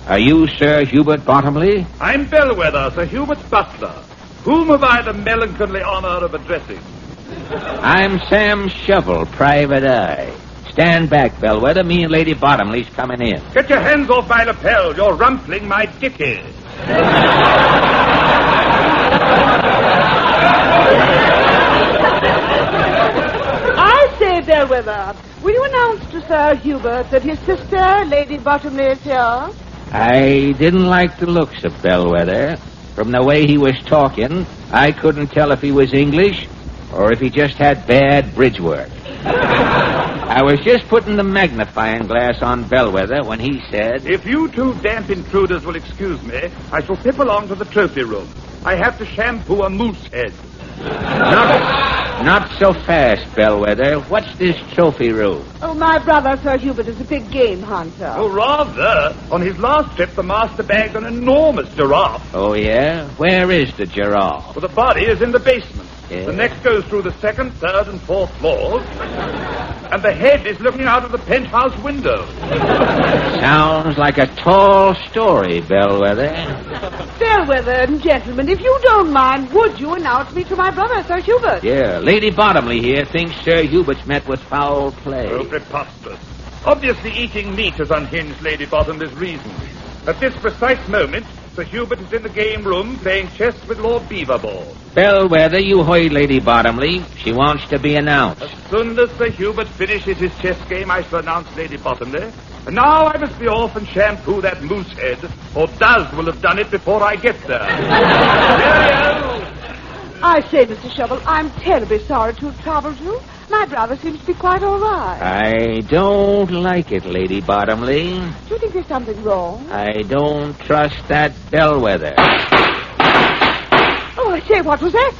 Are you Sir Hubert Bottomley? I'm Bellwether, Sir Hubert's butler. Whom have I the melancholy honor of addressing? I'm Sam Shovel, Private Eye. Stand back, Bellwether. Me and Lady Bottomley's coming in. Get your hands off my lapel. You're rumpling my dicky. I say, Bellwether, will you announce to Sir Hubert that his sister, Lady Bottomley, is here? I didn't like the looks of Bellwether. From the way he was talking, I couldn't tell if he was English or if he just had bad bridge work. I was just putting the magnifying glass on Bellwether when he said... If you two damp intruders will excuse me, I shall slip along to the trophy room. I have to shampoo a moose head. Not so fast, Bellwether. What's this trophy room? Oh, my brother, Sir Hubert, is a big game hunter. Oh, rather. On his last trip, the master bagged an enormous giraffe. Oh, yeah? Where is the giraffe? Well, the body is in the basement. Yeah. The neck goes through the second, third, and fourth floors. And the head is looking out of the penthouse window. Sounds like a tall story, Bellwether. Bellwether and gentlemen, if you don't mind, would you announce me to my brother, Sir Hubert? Yeah, Lady Bottomley here thinks Sir Hubert's met with foul play. Oh, preposterous. Obviously, eating meat has unhinged Lady Bottomley's reason. At this precise moment, Sir Hubert is in the game room playing chess with Lord Beaverball. Bellwether, you heard Lady Bottomley. She wants to be announced. As soon as Sir Hubert finishes his chess game, I shall announce Lady Bottomley. And now I must be off and shampoo that moose head, or Daz will have done it before I get there. Cheerio! I say, Mr. Shovel, I'm terribly sorry to have troubled you. My brother seems to be quite all right. I don't like it, Lady Bottomley. Do you think there's something wrong? I don't trust that Bellwether. Oh, I say, what was that?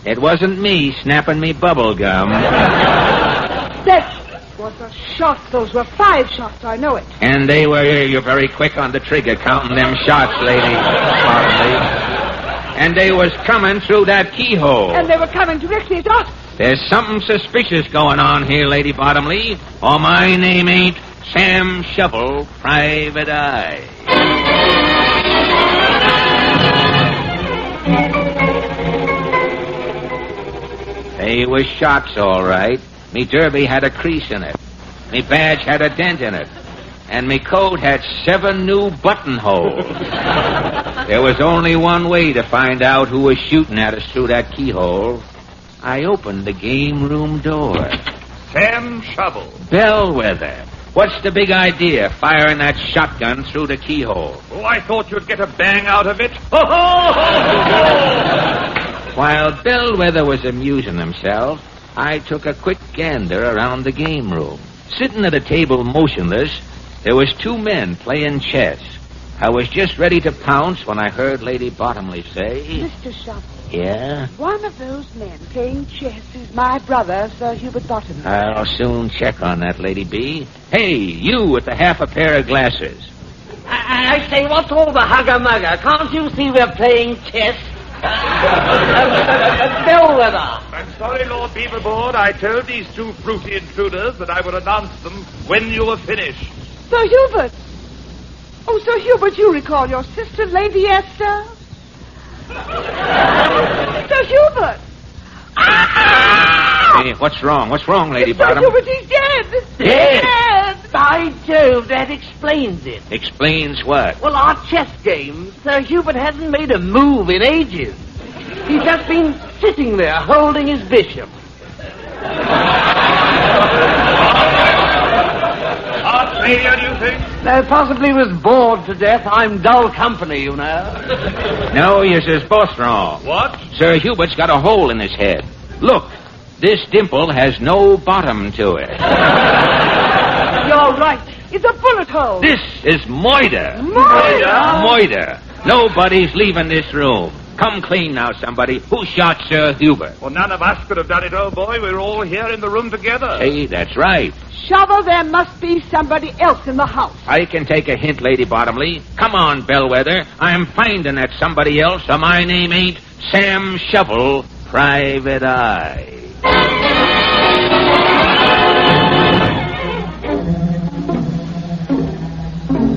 It wasn't me snapping me bubble gum. That was a shot. Those were 5 shots, I know it. And you're very quick on the trigger counting them shots, Lady Bottomley. And they was coming through that keyhole. And they were coming directly at us. There's something suspicious going on here, Lady Bottomley, or my name ain't Sam Shovel, Private Eye. They was shots, all right. Me derby had a crease in it. Me badge had a dent in it. And me coat had 7 new buttonholes. There was only one way to find out who was shooting at us through that keyhole. I opened the game room door. Sam Shovel. Bellwether. What's the big idea, firing that shotgun through the keyhole? Oh, I thought you'd get a bang out of it. Ho, ho, ho, ho. While Bellwether was amusing himself, I took a quick gander around the game room. Sitting at a table motionless, there was 2 men playing chess. I was just ready to pounce when I heard Lady Bottomley say... Mr. Shovel. Yeah? One of those men playing chess is my brother, Sir Hubert Bottomley. I'll soon check on that, Lady B. Hey, you with the half a pair of glasses. I say, what's all the hugger-mugger? Can't you see we're playing chess? Bellwether. I'm sorry, Lord Beaverball. I told these 2 fruity intruders that I would announce them when you were finished. Sir Hubert! Oh, Sir Hubert, you recall your sister, Lady Esther? Sir Hubert! Hey, what's wrong? What's wrong, Lady Sir Bottom? Hubert, he's dead! Dead? By Jove, that explains it. Explains what? Well, our chess game, Sir Hubert hasn't made a move in ages. He's just been sitting there holding his bishop. Heart failure, do you think? No, possibly was bored to death. I'm dull company, you know. No, yes, is both wrong. What? Sir Hubert's got a hole in his head. Look, this dimple has no bottom to it. You're right. It's a bullet hole. This is moiter. Moiter? Moiter. Nobody's leaving this room. Come clean now, somebody. Who shot Sir Hubert? Well, none of us could have done it, old boy. We're all here in the room together. Hey, that's right. Shovel, there must be somebody else in the house. I can take a hint, Lady Bottomley. Come on, Bellwether. I'm finding that somebody else, or my name ain't Sam Shovel, Private Eye.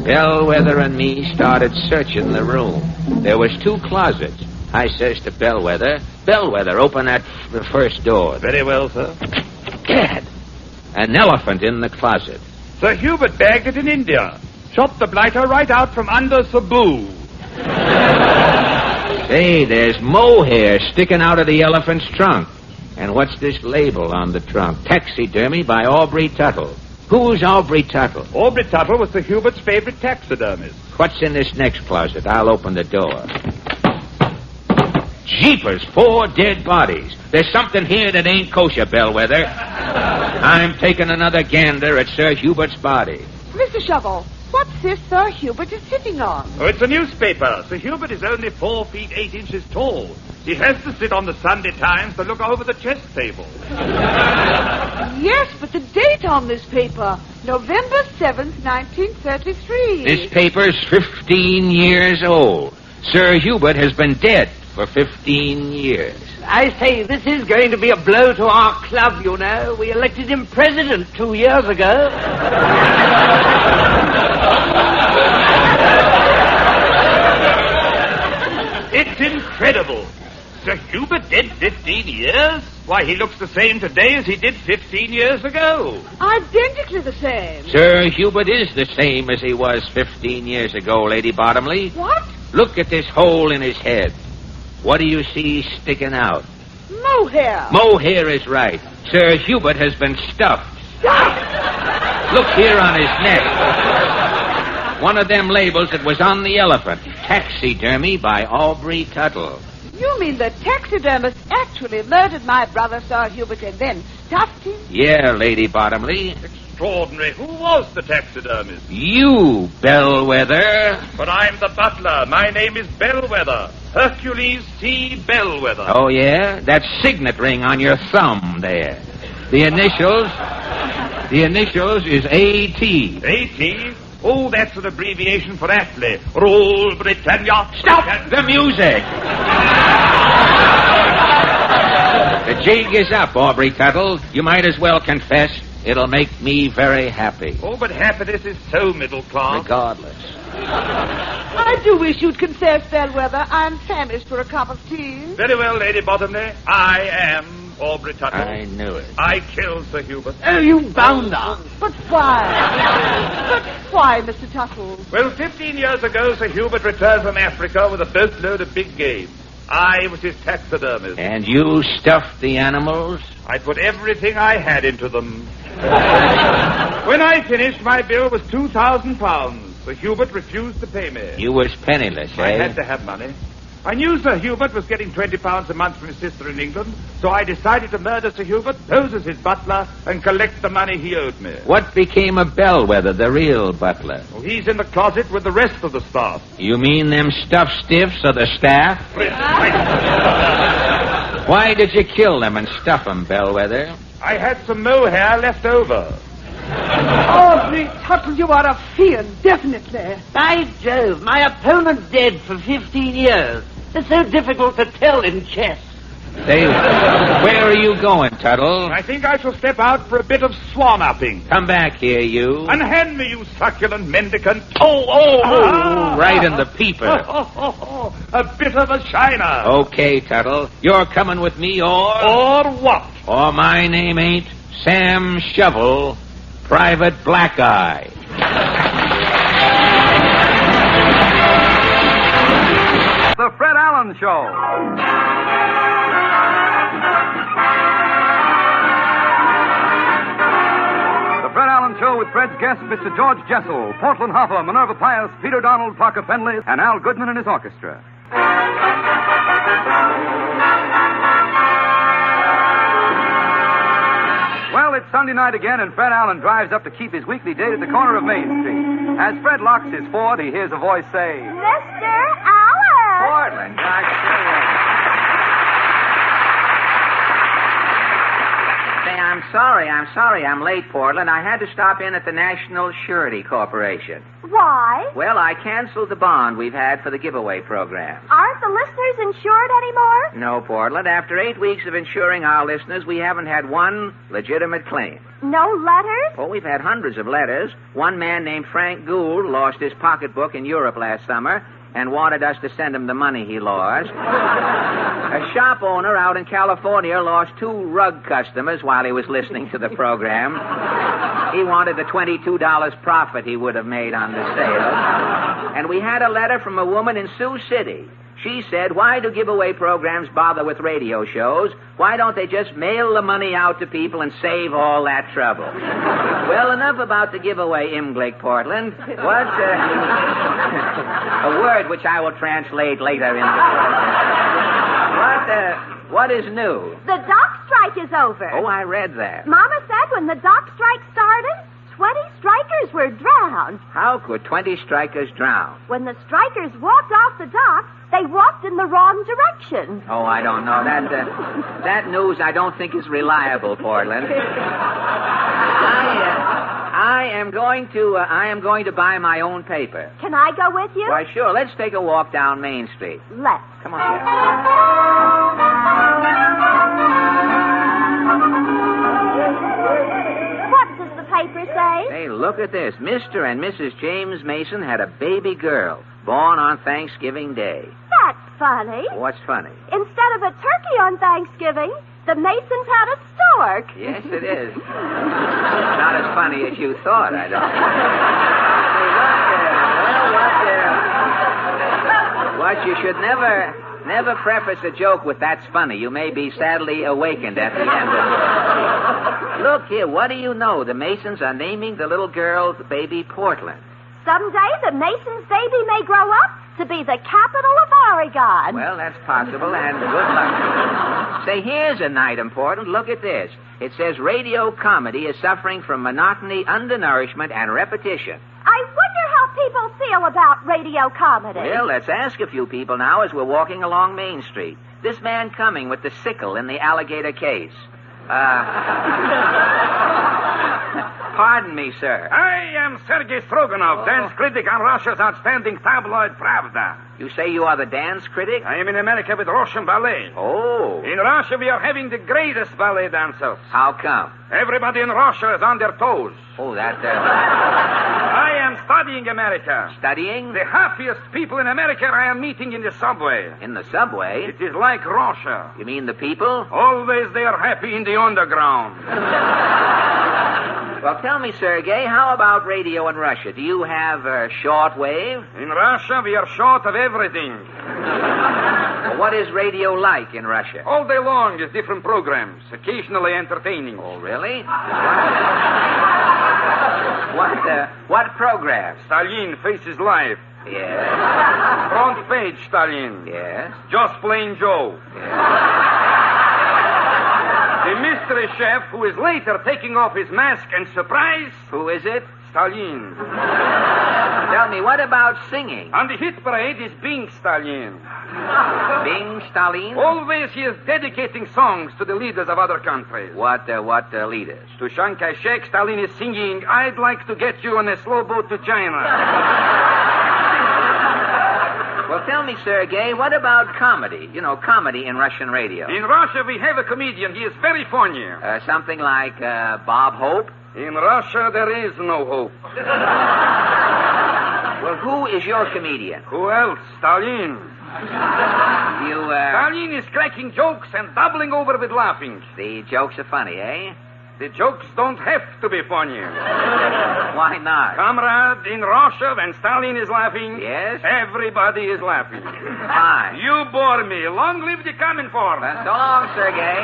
Bellwether and me started searching the room. There was 2 closets. I says to Bellwether, Bellwether, open that first door. Very well, sir. Gad! An elephant in the closet. Sir Hubert bagged it in India. Shot the blighter right out from under Cebu. Say, there's mohair sticking out of the elephant's trunk. And what's this label on the trunk? Taxidermy by Aubrey Tuttle. Who's Aubrey Tuttle? Aubrey Tuttle was Sir Hubert's favorite taxidermist. What's in this next closet? I'll open the door. Jeepers, 4 dead bodies. There's something here that ain't kosher, Bellwether. I'm taking another gander at Sir Hubert's body. Mr. Shovel, what's this Sir Hubert is sitting on? Oh, it's a newspaper. Sir Hubert is only 4 feet 8 inches tall. He has to sit on the Sunday Times to look over the chess table. Yes, but the date on this paper, November 7th, 1933. This paper's 15 years old. Sir Hubert has been dead for 15 years. I say, this is going to be a blow to our club, you know. We elected him president 2 years ago. It's incredible. Sir Hubert dead 15 years? Why, he looks the same today as he did 15 years ago. Identically the same. Sir Hubert is the same as he was 15 years ago, Lady Bottomley. What? Look at this hole in his head. What do you see sticking out? Mohair. Mohair is right. Sir Hubert has been stuffed. Stuffed? Look here on his neck. One of them labels that was on the elephant. Taxidermy by Aubrey Tuttle. You mean the taxidermist actually murdered my brother, Sir Hubert, and then stuffed him? Yeah, Lady Bottomley. Extraordinary. Who was the taxidermist? You, Bellwether. But I'm the butler. My name is Bellwether. Hercules C. Bellwether. Oh, yeah? That signet ring on your thumb there. The initials is A.T. A.T.? Oh, that's an abbreviation for Athley. Rule Britannia. Stop the music! The jig is up, Aubrey Tuttle. You might as well confess. It'll make me very happy. Oh, but happiness is so middle class. Regardless. I do wish you'd confess, Bellwether. I'm famished for a cup of tea. Very well, Lady Bottomley. I am Aubrey Tuttle. I knew it. I killed Sir Hubert. Oh, you bounder. But why? But why, Mr. Tuttle? Well, 15 years ago, Sir Hubert returned from Africa with a boatload of big game. I was his taxidermist. And you stuffed the animals? I put everything I had into them. When I finished, my bill was £2,000. Sir Hubert refused to pay me. You was penniless, eh? I had to have money. I knew Sir Hubert was getting £20 a month from his sister in England, so I decided to murder Sir Hubert, pose as his butler, and collect the money he owed me. What became of Bellwether, the real butler? Oh, he's in the closet with the rest of the staff. You mean them stuffed stiffs of the staff? Why did you kill them and stuff them, Bellwether? I had some mohair left over. Aubrey Tuttle, you are a fiend, definitely. By Jove, my opponent dead for 15 years. It's so difficult to tell in chess. Where are you going, Tuttle? I think I shall step out for a bit of swan-upping. Come back here, you. Unhand me, you succulent mendicant. Oh, right in the peeper. A bit of a shiner. Okay, Tuttle. You're coming with me, or what? Or my name ain't Sam Shovel, Private Black Eye. The Fred Allen Show. The Fred Allen Show with Fred's guests, Mr. George Jessel, Portland Hopper, Minerva Pius, Peter Donald, Parker Fenley, and Al Goodman and his orchestra. Well, it's Sunday night again, and Fred Allen drives up to keep his weekly date at the corner of Main Street. As Fred locks his Ford, he hears a voice say, Mr. Allen! Portland, I say. Say, I'm sorry I'm late, Portland. I had to stop in at the National Surety Corporation. Why? Well, I canceled the bond we've had for the giveaway program. Aren't the listeners insured anymore? No, Portland. After 8 weeks of insuring our listeners, we haven't had one legitimate claim. No letters? Oh, we've had hundreds of letters. One man named Frank Gould lost his pocketbook in Europe last summer and wanted us to send him the money he lost. A shop owner out in California lost 2 rug customers while he was listening to the program. He wanted the $22 profit he would have made on the sale. And we had a letter from a woman in Sioux City. She said, why do giveaway programs bother with radio shows? Why don't they just mail the money out to people and save all that trouble? Well, enough about the giveaway, Imglick, Portland. What's a word which I will translate later in the program. What is new? The ducks strike is over. Oh, I read that. Mama said when the dock strike started, 20 strikers were drowned. How could 20 strikers drown? When the strikers walked off the dock, they walked in the wrong direction. Oh, I don't know. That news I don't think is reliable, Portland. I am going to buy my own paper. Can I go with you? Why, sure. Let's take a walk down Main Street. Let's. Come on. What does the paper say? Hey, look at this. Mr. and Mrs. James Mason had a baby girl born on Thanksgiving Day. That's funny. What's funny? Instead of a turkey on Thanksgiving, the Masons had a stork. Yes, it is. Not as funny as you thought, I don't. What you should never preface a joke with "that's funny." You may be sadly awakened at the end of it. Look here, what do you know? The Masons are naming the little girl's baby Portland. Someday the Masons' baby may grow up to be the capital of Oregon. Well, that's possible, and good luck. Say, here's an item, Portland. Look at this. It says radio comedy is suffering from monotony, undernourishment, and repetition. I wonder how people feel about radio comedy. Well, let's ask a few people now as we're walking along Main Street. This man coming with the sickle in the alligator case. Pardon me, sir. I am Sergei Stroganov, dance critic on Russia's outstanding tabloid Pravda. You say you are the dance critic? I am in America with Russian ballet. Oh. In Russia, we are having the greatest ballet dancers. How come? Everybody in Russia is on their toes. Oh, that... I am studying America. Studying? The happiest people in America I am meeting in the subway. In the subway? It is like Russia. You mean the people? Always they are happy in the underground. Well, tell me, Sergei, how about radio in Russia? Do you have shortwave? In Russia, we are short of everything. Well, what is radio like in Russia? All day long is different programs, occasionally entertaining. Oh, really? What program? Stalin Faces Live. Yes. Front Page Stalin. Yes. Just Plain Joe. Yes. The mystery chef who is later taking off his mask and surprise. Who is it? Stalin. Tell me, what about singing? On the hit parade is Bing Stalin. Bing Stalin? Always he is dedicating songs to the leaders of other countries. What leaders? To Chiang Kai-shek, Stalin is singing, "I'd like to get you on a slow boat to China." Well, tell me, Sergei, what about comedy? You know, comedy in Russian radio. In Russia, we have a comedian. He is very funny. Something like Bob Hope? In Russia, there is no hope. Well, who is your comedian? Who else? Stalin. Stalin is cracking jokes and doubling over with laughing. The jokes are funny, eh? The jokes don't have to be funny. Why not? Comrade, in Russia, when Stalin is laughing, yes, everybody is laughing. Fine. You bore me. Long live the Cominform. So long, Sergei.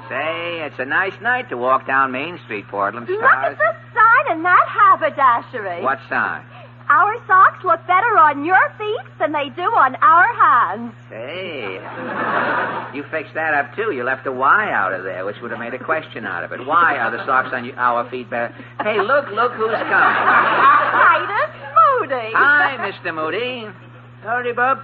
Say, it's a nice night to walk down Main Street, Portland. Look at the sign in that haberdashery. What sign? Our socks look better on your feet than they do on our hands. Hey, you fixed that up, too. You left a Y out of there, which would have made a question out of it. Why are the socks on our feet better? Hey, look who's coming. Titus Moody. Hi, Mr. Moody. Howdy, Bob.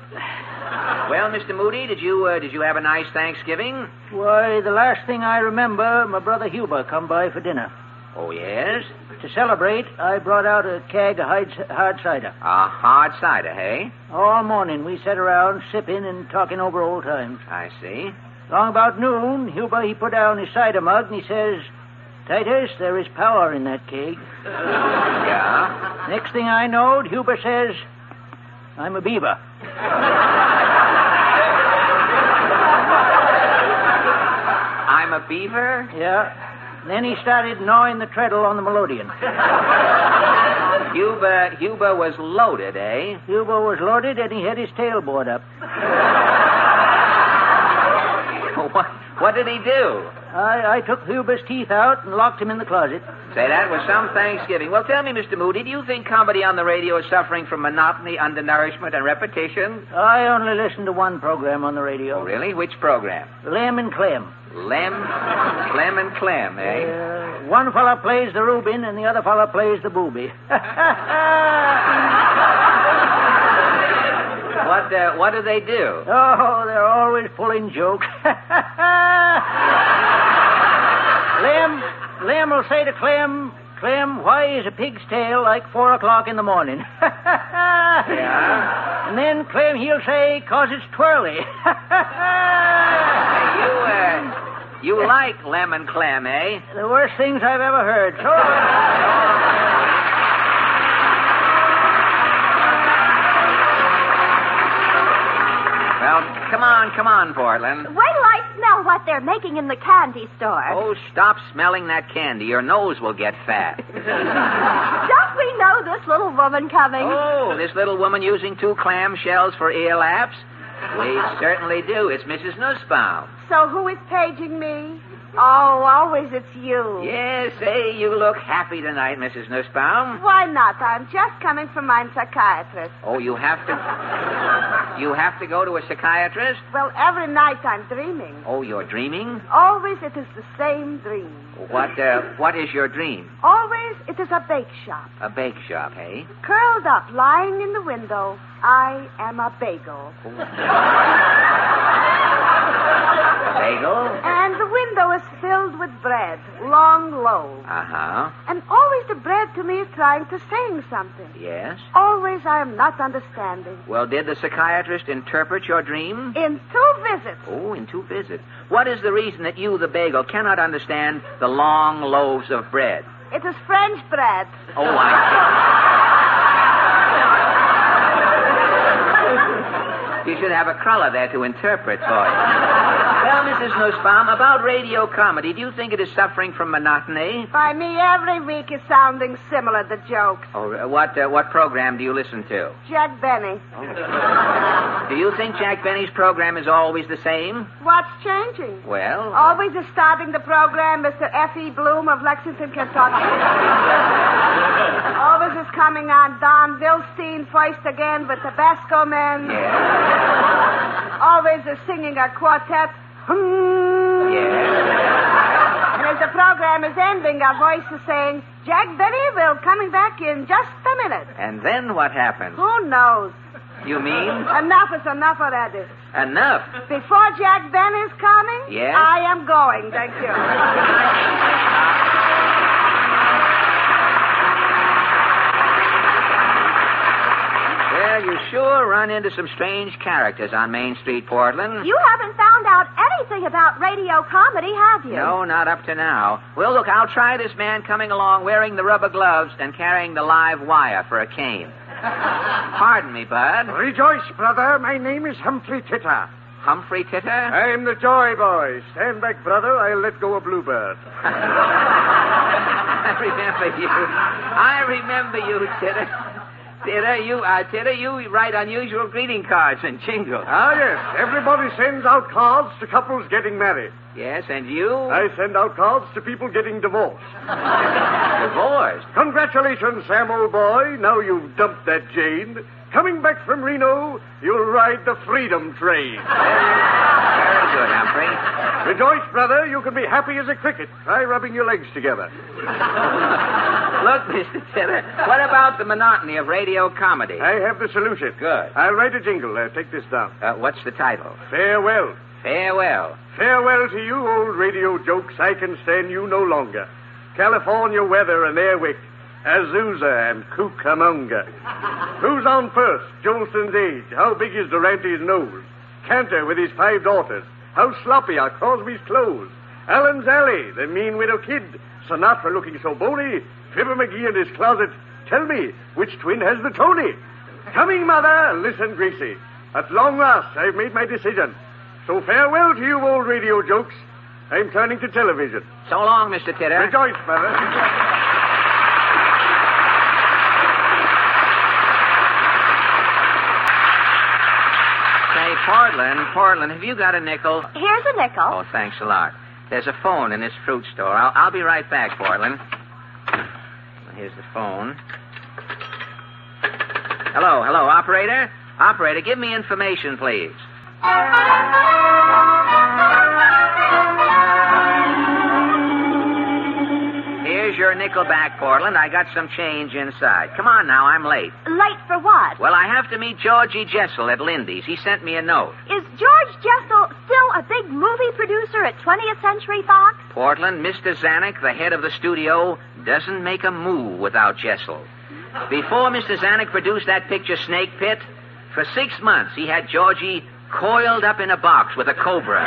Well, Mr. Moody, did you have a nice Thanksgiving? Why, the last thing I remember, my brother Huber come by for dinner. Oh, yes? To celebrate, I brought out a keg of hard cider. A hard cider, hey? All morning we sat around sipping and talking over old times. I see. Long about noon, Huber, he put down his cider mug and he says, "Titus, there is power in that keg." Yeah? Next thing I knowed, Huber says, "I'm a beaver." I'm a beaver? Yeah. Then he started gnawing the treadle on the melodeon. Huber was loaded, eh? Huber was loaded and he had his tailboard up. What What did he do? I took Huber's teeth out and locked him in the closet. Say, that was some Thanksgiving. Well, tell me, Mr. Moody, do you think comedy on the radio is suffering from monotony, undernourishment, and repetition? I only listen to one program on the radio. Oh, really? Which program? Lem and Clem. Clem and Clem, eh? One fella plays the Reuben and the other fella plays the booby. What do they do? Oh, they're always pulling jokes. Lem will say to Clem, Clem, why is a pig's tail like 4 o'clock in the morning? Yeah? And then Clem, he'll say, 'cause it's twirly. You like Lem and Clem, eh? The worst things I've ever heard. So... Well, come on, Portland. Wait till I smell what they're making in the candy store. Oh, stop smelling that candy. Your nose will get fat. Don't we know this little woman coming? Oh, this little woman using 2 clam shells for ear laps? We certainly do. It's Mrs. Nussbaum. So who is paging me? Oh, always it's you. Yes, say, you look happy tonight, Mrs. Nussbaum. Why not? I'm just coming from my psychiatrist. Oh, you have to go to a psychiatrist? Well, every night I'm dreaming. Oh, you're dreaming? Always it is the same dream. What is your dream? Always it is a bake shop. A bake shop, eh? Curled up, lying in the window, I am a bagel. Bagel? And the window is filled with bread, long loaves. Uh-huh. And always the bread to me is trying to say something. Yes? Always I am not understanding. Well, did the psychiatrist interpret your dream? In 2 visits. Oh, in 2 visits. What is the reason that you, the bagel, cannot understand the long loaves of bread? It is French bread. Oh, I see. You should have a cruller there to interpret for you. Well, Mrs. Nussbaum, about radio comedy, do you think it is suffering from monotony? By me, every week is sounding similar, the jokes. Oh, what program do you listen to? Jack Benny. Do you think Jack Benny's program is always the same? What's changing? Well... Always is starting the program Mr. F.E. Bloom of Lexington, Kentucky. Always is coming on Don Vilstein first again with Tabasco Men. Yeah. Always is singing a quartet. Yeah. And as the program is ending, our voice is saying, Jack Benny will coming back in just a minute. And then what happens? Who knows? You mean? Enough is enough already. Enough? Before Jack Benny is coming, yes? I am going. Thank you. Well, you sure run into some strange characters on Main Street, Portland. You haven't found out anything about radio comedy, have you? No, not up to now. Well, look, I'll try this man coming along wearing the rubber gloves and carrying the live wire for a cane. Pardon me, Bud. Rejoice, brother. My name is Humphrey Titter. Humphrey Titter? I'm the Joy Boy. Stand back, brother. I'll let go a bluebird. I remember you, Titter. Titter, you write unusual greeting cards and jingles. Ah, yes. Everybody sends out cards to couples getting married. Yes, and you? I send out cards to people getting divorced. Divorced? Congratulations, Sam, old boy. Now you've dumped that Jane. Coming back from Reno, you'll ride the Freedom Train. Very good, Humphrey. Rejoice, brother. You can be happy as a cricket. Try rubbing your legs together. Look, Mr. Titter, what about the monotony of radio comedy? I have the solution. Good. I'll write a jingle. Take this down. What's the title? Farewell. Farewell. Farewell to you, old radio jokes. I can stand you no longer. California weather and Airwick, Azusa and Cucamonga. Who's on first? Jolson's age. How big is Durante's nose? Cantor with his 5 daughters. How sloppy are Crosby's clothes? Allen's Alley, the mean widow kid. Sinatra looking so bony. Fibber McGee in his closet. Tell me, which twin has the Tony? Coming, mother. Listen, Gracie. At long last, I've made my decision. So farewell to you, old radio jokes. I'm turning to television. So long, Mr. Titter. Rejoice, brother. Say, Portland. Portland, have you got a nickel? Here's a nickel. Oh, thanks a lot. There's a phone in this fruit store. I'll be right back, Portland. Here's the phone. Hello, operator? Operator, give me information, please. Here's your nickel back, Portland. I got some change inside. Come on now, I'm late. Late for what? Well, I have to meet Georgie Jessel at Lindy's. He sent me a note. Is George Jessel still a big movie producer at 20th Century Fox? Portland, Mr. Zanuck, the head of the studio, doesn't make a move without Jessel. Before Mr. Zanuck produced that picture, Snake Pit, for 6 months he had Georgie coiled up in a box with a cobra.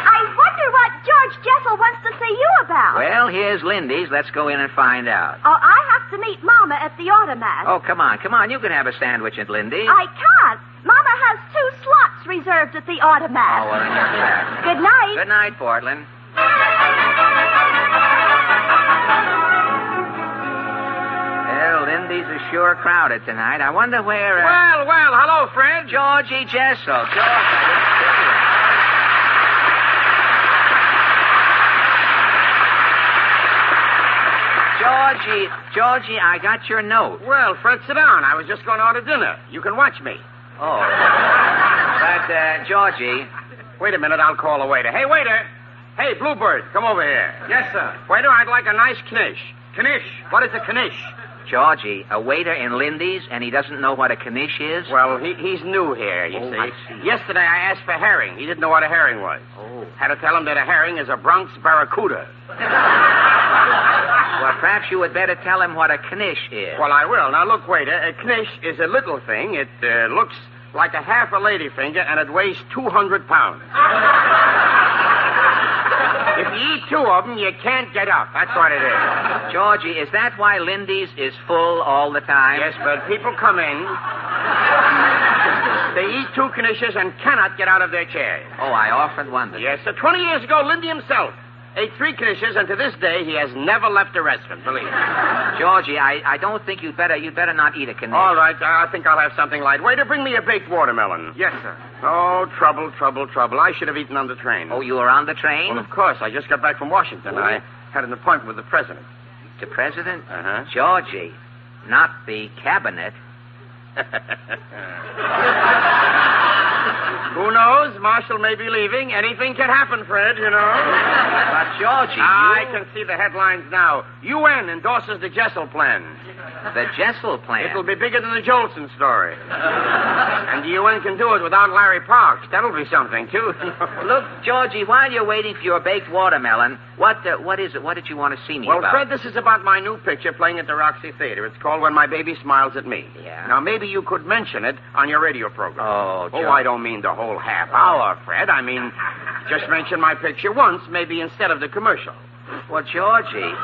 I wonder what George Jessel wants to see you about. Well, here's Lindy's. Let's go in and find out. Oh, I have to meet Mama at the automat. Oh, come on. You can have a sandwich at Lindy's. I can't. Mama has 2 slots reserved at the automat. Oh, well, then you're back. Good night. Good night, Portland. Well, Lindy's is sure crowded tonight. I wonder where... Well, hello, Fred. Georgie Jessel. Georgie, I got your note. Well, Fred, sit down. I was just going out to dinner. You can watch me. Oh. But, Georgie... Wait a minute, I'll call the waiter. Hey, waiter. Hey, Bluebird, come over here. Yes, sir. Waiter, I'd like a nice knish. Knish? What is a knish? Georgie, a waiter in Lindy's, and he doesn't know what a knish is? Well, he's new here, you see. I see. Yesterday I asked for herring. He didn't know what a herring was. Oh. Had to tell him that a herring is a Bronx barracuda. Well, perhaps you would better tell him what a knish is. Well, I will. Now, look, waiter, a knish is a little thing. It looks like a half a ladyfinger, and it weighs 200 pounds. If you eat 2 of them, you can't get up. That's what it is. Georgie, is that why Lindy's is full all the time? Yes, but people come in. They eat 2 knishes and cannot get out of their chairs. Oh, I often wondered. Yes, sir. 20 years ago, Lindy himself ate 3 knishes, and to this day, he has never left a restaurant, believe me. Georgie, I don't think you'd better not eat a knish. All right, I think I'll have something light. Waiter, bring me a baked watermelon. Yes, sir. Oh, trouble. I should have eaten on the train. Oh, you were on the train? Well, of course. I just got back from Washington. Oh. I had an appointment with the president. The president? Uh-huh. Georgie, not the cabinet. Who knows? Marshall may be leaving. Anything can happen, Fred, you know. But, Georgie, I can see the headlines now. UN endorses the Jessel plan. The Jessel plan? It'll be bigger than the Jolson story. And the UN can do it without Larry Parks. That'll be something, too. Look, Georgie, while you're waiting for your baked watermelon, what is it? What did you want to see me about? Well, Fred, this is about my new picture playing at the Roxy Theater. It's called When My Baby Smiles at Me. Yeah? Now, maybe you could mention it on your radio program. Oh, George. I don't mean the whole half hour, Fred. I mean, just mention my picture once, maybe instead of the commercial. Well, Georgie,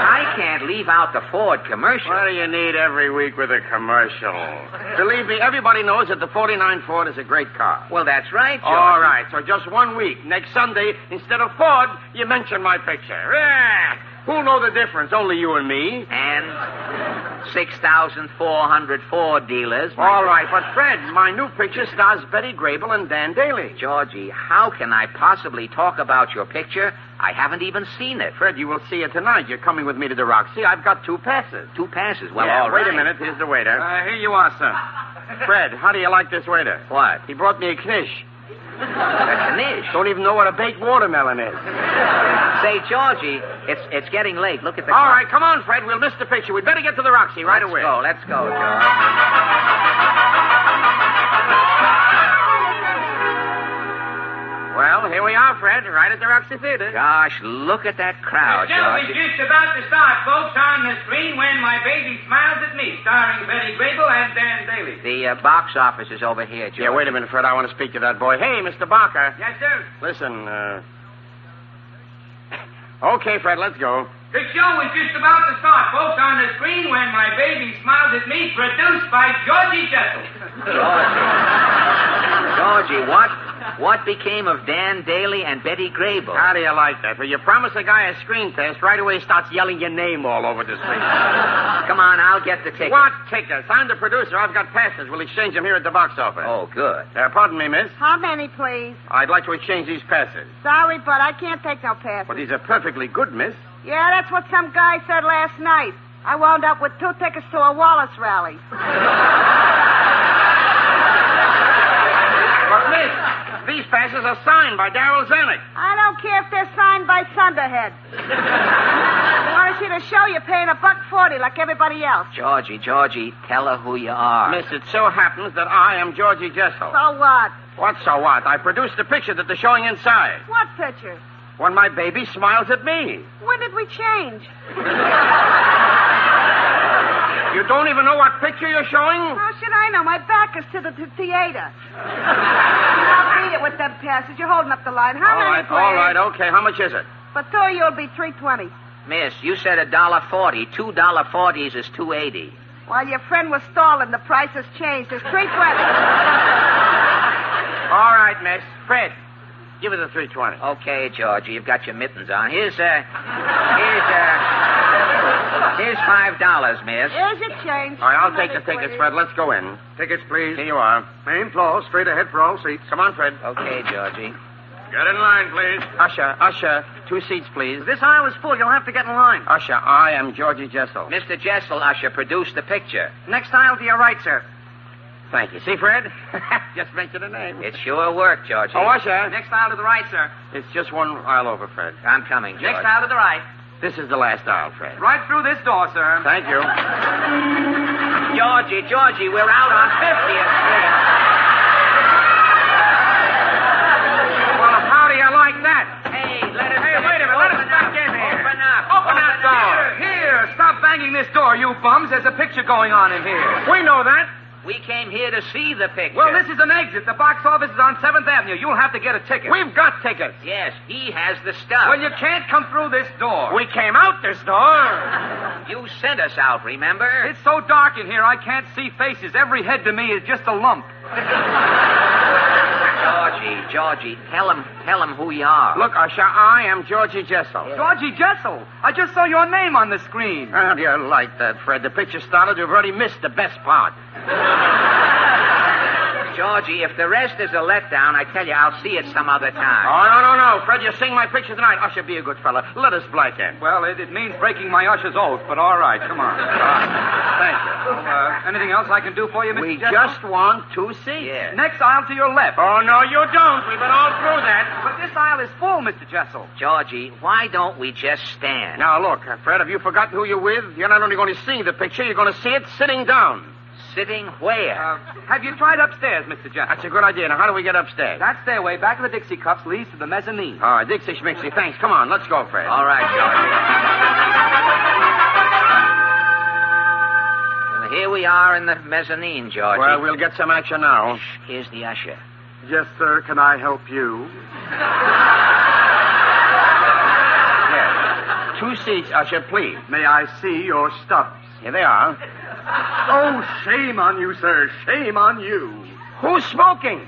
I can't leave out the Ford commercial. What do you need every week with a commercial? Believe me, everybody knows that the 49 Ford is a great car. Well, that's right, George. All right, so just 1 week. Next Sunday, instead of Ford, you mention my picture. Who'll know the difference? Only you and me. And 6,400 Ford dealers. All right, but Fred, my new picture stars Betty Grable and Dan Daly. Georgie, how can I possibly talk about your picture? I haven't even seen it. Fred, you will see it tonight. You're coming with me to the Roxy. I've got 2 passes. 2 passes? Well, yeah, all right. Wait a minute. Here's the waiter. Here you are, sir. Fred, how do you like this waiter? What? He brought me a knish. A knish? Don't even know what a baked watermelon is. Say, Georgie, it's getting late. Look at the All clock. right, come on, Fred. We'll miss the picture. We'd better get to the Roxy right away. Let's go, George. Well, here we are, Fred, right at the Roxy Theater. Gosh, look at that crowd, The show is Georgie. just about to start, folks. On the screen, When My Baby Smiles at Me, starring Betty Grable and Dan Daly. The box office is over here, George. Yeah, wait a minute, Fred. I want to speak to that boy. Hey, Mr. Barker. Yes, sir. Listen, Okay, Fred, let's go. The show is just about to start, folks. On the screen, When My Baby Smiles at Me, produced by Georgie Jessel. Georgie, what? What became of Dan Daly and Betty Grable? How do you like that? When you promise a guy a screen test, right away he starts yelling your name all over the screen. Come on, I'll get the tickets. What tickets? I'm the producer. I've got passes. We'll exchange them here at the box office. Oh, good. Pardon me, miss. How many, please? I'd like to exchange these passes. Sorry, but I can't take no passes. But these are perfectly good, miss. Yeah, that's what some guy said last night. I wound up with 2 tickets to a Wallace rally. But, miss, these passes are signed by Darrell Zanuck. I don't care if they're signed by Thunderhead. I want to see the show. You're paying $1.40 like everybody else. Georgie, tell her who you are. Miss, it so happens that I am Georgie Jessel. So what? What so what? I produced the picture that they're showing inside. What picture? When my baby smiles at me. When did we change? You don't even know what picture you're showing? How should I know? My back is to the theater. I'll beat it with them passes. You're holding up the line. How many, please? All right, okay. How much is it? For 2 you'll be $3.20. Miss, you said $1.40. $2.40s is $2.80. While your friend was stalling, the price has changed. It's $3.20. All right, miss. Fred, give her the $3.20. Okay, Georgie, you've got your mittens on. Here's $5, miss. Here's your change. All right, I'll take the tickets, Fred. Let's go in. Tickets, please. Here you are. Main floor, straight ahead for all seats. Come on, Fred. Okay, Georgie. Get in line, please. Usher, 2 seats, please. This aisle is full. You'll have to get in line. Usher, I am Georgie Jessel. Mr. Jessel, Usher, produce the picture. Next aisle to your right, sir. Thank you. See, Fred? Just mention a name. It sure worked, Georgie. Oh, Usher. Next aisle to the right, sir. It's just one aisle over, Fred. I'm coming, George. Next aisle to the right. This is the last aisle, Fred. Right through this door, sir. Thank you. Georgie, we're out on 50th Street. Well, how do you like that? Hey, wait a minute. Let us back in here. Open that door. Here, stop banging this door, you bums. There's a picture going on in here. We know that. We came here to see the picture. Well, this is an exit. The box office is on 7th Avenue. You'll have to get a ticket. We've got tickets. Yes, he has the stuff. Well, you can't come through this door. We came out this door. You sent us out, remember? It's so dark in here, I can't see faces. Every head to me is just a lump. Georgie, tell him who you are. Look, Usher, I am Georgie Jessel. Georgie Jessel. I just saw your name on the screen. How do you like that, Fred? The picture started. You've already missed the best part. Georgie, if the rest is a letdown, I tell you, I'll see it some other time. Oh, no. Fred, you sing my picture tonight. Usher, be a good fella. Let us black in. Well, it means breaking my usher's oath, but all right, come on. Thank you. Anything else I can do for you, Mr. We Jessel? just want 2 seats. Yeah. Next aisle to your left. Oh, no, you don't. We've been all through that. But this aisle is full, Mr. Jessel. Georgie, why don't we just stand? Now, look, Fred, have you forgotten who you're with? You're not only going to see the picture, you're going to see it sitting down. Sitting where? Have you tried upstairs, Mr. Jessel? That's a good idea. Now, how do we get upstairs? That stairway back of the Dixie Cups leads to the mezzanine. All right, Dixie Schmixie, thanks. Come on, let's go, Fred. All right, Georgie. Well, here we are in the mezzanine, Georgie. Well, we'll get some action now. Here's the usher. Yes, sir. Can I help you? Yes. 2 seats, Usher, please. May I see your stuffs? Here they are. Oh, shame on you, sir. Shame on you. Who's smoking?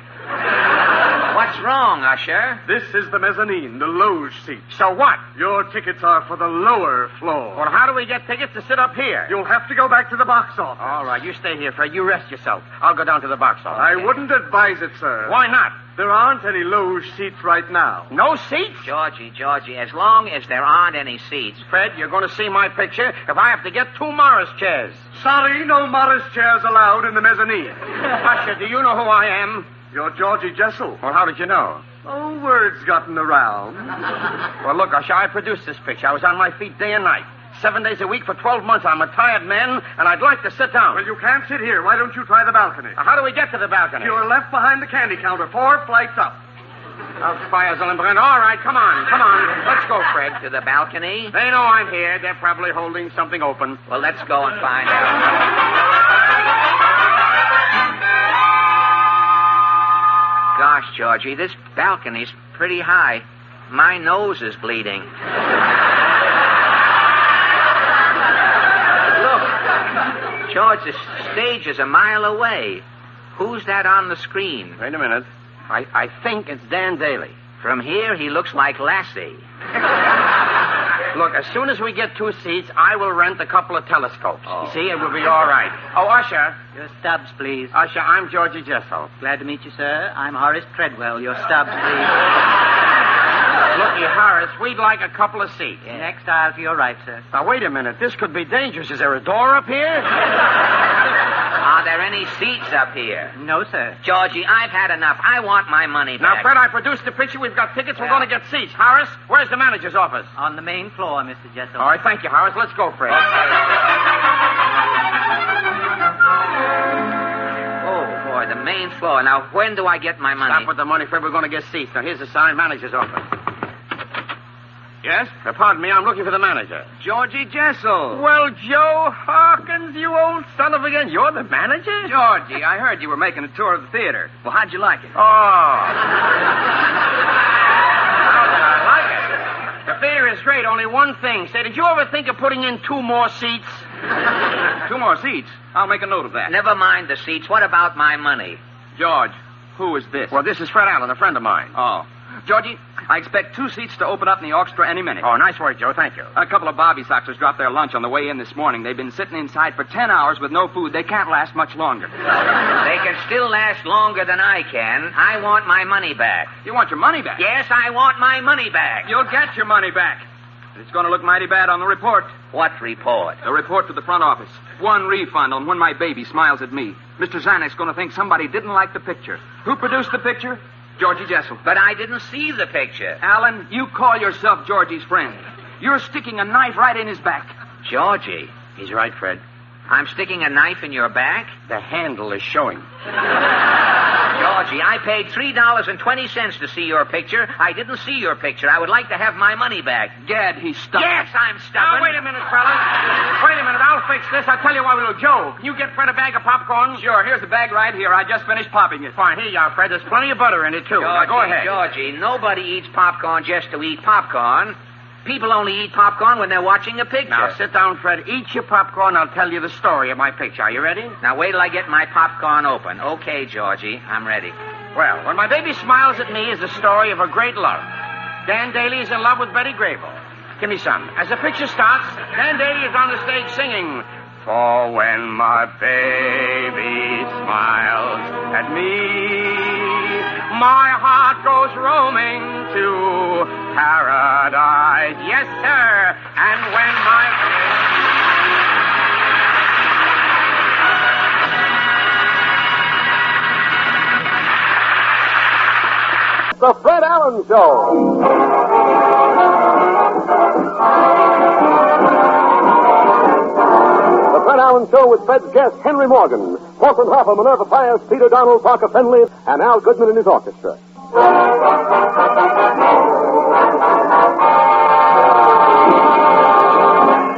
What's wrong, Usher? This is the mezzanine, the loge seat. So what? Your tickets are for the lower floor. Well, how do we get tickets to sit up here? You'll have to go back to the box office. All right, you stay here, Fred. You rest yourself. I'll go down to the box office. I wouldn't advise it, sir. Why not? There aren't any loge seats right now. No seats? Georgie, as long as there aren't any seats. Fred, you're going to see my picture if I have to get 2 Morris chairs. Sorry, no Morris chairs allowed in the mezzanine. Usher, do you know who I am? You're Georgie Jessel. Well, how did you know? Oh, word's gotten around. Well, look, Usher, I produced this picture. I was on my feet day and night. 7 days a week for 12 months. I'm a tired man, and I'd like to sit down. Well, you can't sit here. Why don't you try the balcony? How do we get to the balcony? You're left behind the candy counter, 4 flights up. All right, come on. Let's go, Fred. To the balcony? They know I'm here. They're probably holding something open. Well, let's go and find out. Gosh, Georgie, this balcony's pretty high. My nose is bleeding. Look, George, the stage is a mile away. Who's that on the screen? Wait a minute. I think it's Dan Daly. From here, he looks like Lassie. Look, as soon as we get 2 seats, I will rent a couple of telescopes. You see, it will be all right. Oh, Usher. Your stubs, please. Usher, I'm Georgie Jessel. Glad to meet you, sir. I'm Horace Treadwell. Your stubs, please. Looky, Horace, we'd like a couple of seats. Yeah. Next aisle to your right, sir. Now, wait a minute. This could be dangerous. Is there a door up here? Are there any seats up here? No, sir. Georgie, I've had enough. I want my money back. Now, Fred, I produced the picture. We've got tickets. We're going to get seats. Horace, where's the manager's office? On the main floor, Mr. Jessel. All right, thank you, Horace. Let's go, Fred. Oh, boy, the main floor. Now, when do I get my money? Stop with the money, Fred. We're going to get seats. Now, here's the sign, manager's office. Yes? Pardon me, I'm looking for the manager. Georgie Jessel. Well, Joe Hawkins, you old son of a gun. You're the manager? Georgie, I heard you were making a tour of the theater. Well, how'd you like it? Oh. How did I like it? The theater is great. Only one thing. Say, did you ever think of putting in 2 more seats? 2 more seats? I'll make a note of that. Never mind the seats. What about my money? George, who is this? Well, this is Fred Allen, a friend of mine. Oh. Georgie, I expect 2 seats to open up in the orchestra any minute. Oh, nice work, Joe. Thank you. A couple of Bobby Soxers dropped their lunch on the way in this morning. They've been sitting inside for 10 hours with no food. They can't last much longer. They can still last longer than I can. I want my money back. You want your money back? Yes, I want my money back. You'll get your money back. It's going to look mighty bad on the report. What report? The report to the front office. 1 refund on When My Baby Smiles at Me. Mr. Zanek's going to think somebody didn't like the picture. Who produced the picture? Georgie Jessel. But I didn't see the picture. Alan, you call yourself Georgie's friend. You're sticking a knife right in his back. Georgie? He's right, Fred. I'm sticking a knife in your back? The handle is showing. Georgie, I paid $3.20 to see your picture. I didn't see your picture. I would like to have my money back. Gad, he's stubborn. Yes, I'm stubborn. Now, wait a minute, fellas. Wait a minute. I'll fix this. I'll tell you what we'll do. Joe, can you get Fred a bag of popcorn? Sure. Here's the bag right here. I just finished popping it. Fine. Here you are, Fred. There's plenty of butter in it, too. Now, go ahead. Georgie, nobody eats popcorn just to eat popcorn. People only eat popcorn when they're watching a picture. Now, sit down, Fred. Eat your popcorn. I'll tell you the story of my picture. Are you ready? Now, wait till I get my popcorn open. Okay, Georgie. I'm ready. Well, When My Baby Smiles at Me is the story of a great love. Dan Daly is in love with Betty Grable. Give me some. As the picture starts, Dan Daly is on the stage singing, "For when my baby smiles at me, my heart goes roaming to paradise." Yes, sir. And when my... The Fred Allen Show. The Fred Allen Show with Fred's guest, Henry Morgan, Fulton Hopper, Minerva Pius, Peter Donald, Parker Fenley, and Al Goodman in his orchestra.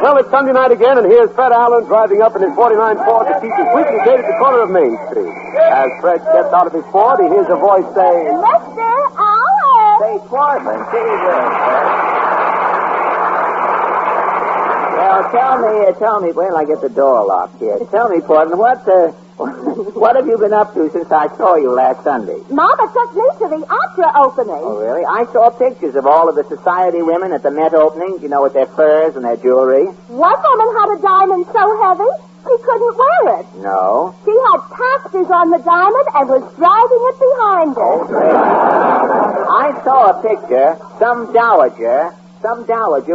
Well, it's Sunday night again, and here's Fred Allen driving up in his 49 Ford to keep his weekly gate at the corner of Main Street. As Fred steps out of his Ford, he hears a voice say, Mr. Allen! Say, Portland, Well, tell me, wait till I get the door locked here. Tell me, Portland, what have you been up to since I saw you last Sunday? Mama took me to the opera opening. Oh, really? I saw pictures of all of the society women at the Met openings, you know, with their furs and their jewelry. One woman had a diamond so heavy, she couldn't wear it. No. She had taxes on the diamond and was dragging it behind her. Oh, great. I saw a picture, some dowager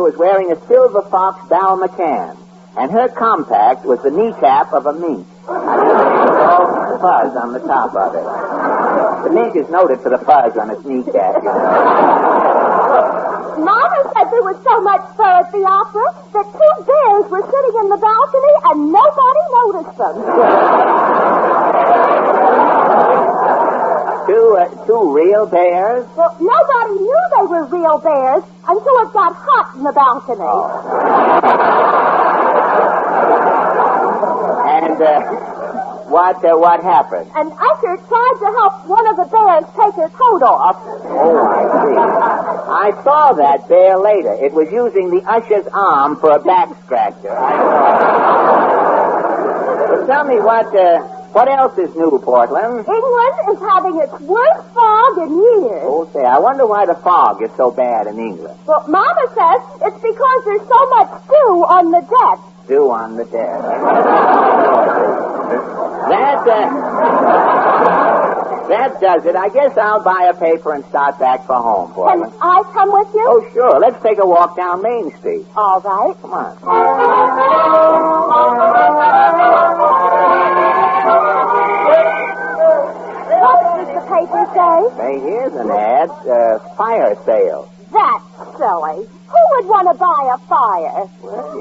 was wearing a Silver Fox Bal McCann, and her compact was the kneecap of a mink. All fuzz on the top of it. The mink is noted for the fuzz on its kneecap, you know. Mama said there was so much fur at the opera that 2 bears were sitting in the balcony and nobody noticed them. Two real bears? Well, nobody knew they were real bears until it got hot in the balcony. And, what happened? An usher tried to help one of the bears take her coat off. Oh, I see. I saw that bear later. It was using the usher's arm for a back scratcher. But tell me What else is new, Portland? England is having its worst fog in years. Oh, say, I wonder why the fog is so bad in England. Well, Mama says it's because there's so much dew on the deck. Dew on the deck. That does it. I guess I'll buy a paper and start back for home, Can Portland. I come with you? Oh, sure. Let's take a walk down Main Street. All right. Come on. What does the paper say? Hey, here's an ad. Fire sale. That's silly. Who would want to buy a fire? Well,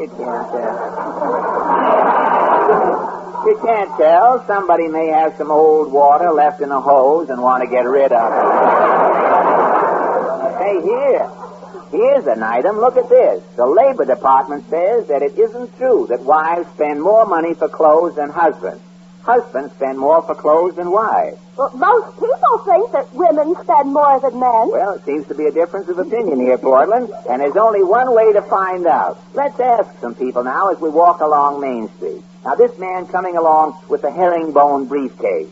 you can't tell. Somebody may have some old water left in a hose and want to get rid of it. Hey, here's an item. Look at this. The Labor Department says that it isn't true that wives spend more money for clothes than husbands. Husbands spend more for clothes than wives. Well, most people think that women spend more than men. Well, it seems to be a difference of opinion here, Portland, and there's only one way to find out. Let's ask some people now as we walk along Main Street. Now, this man coming along with the herringbone briefcase.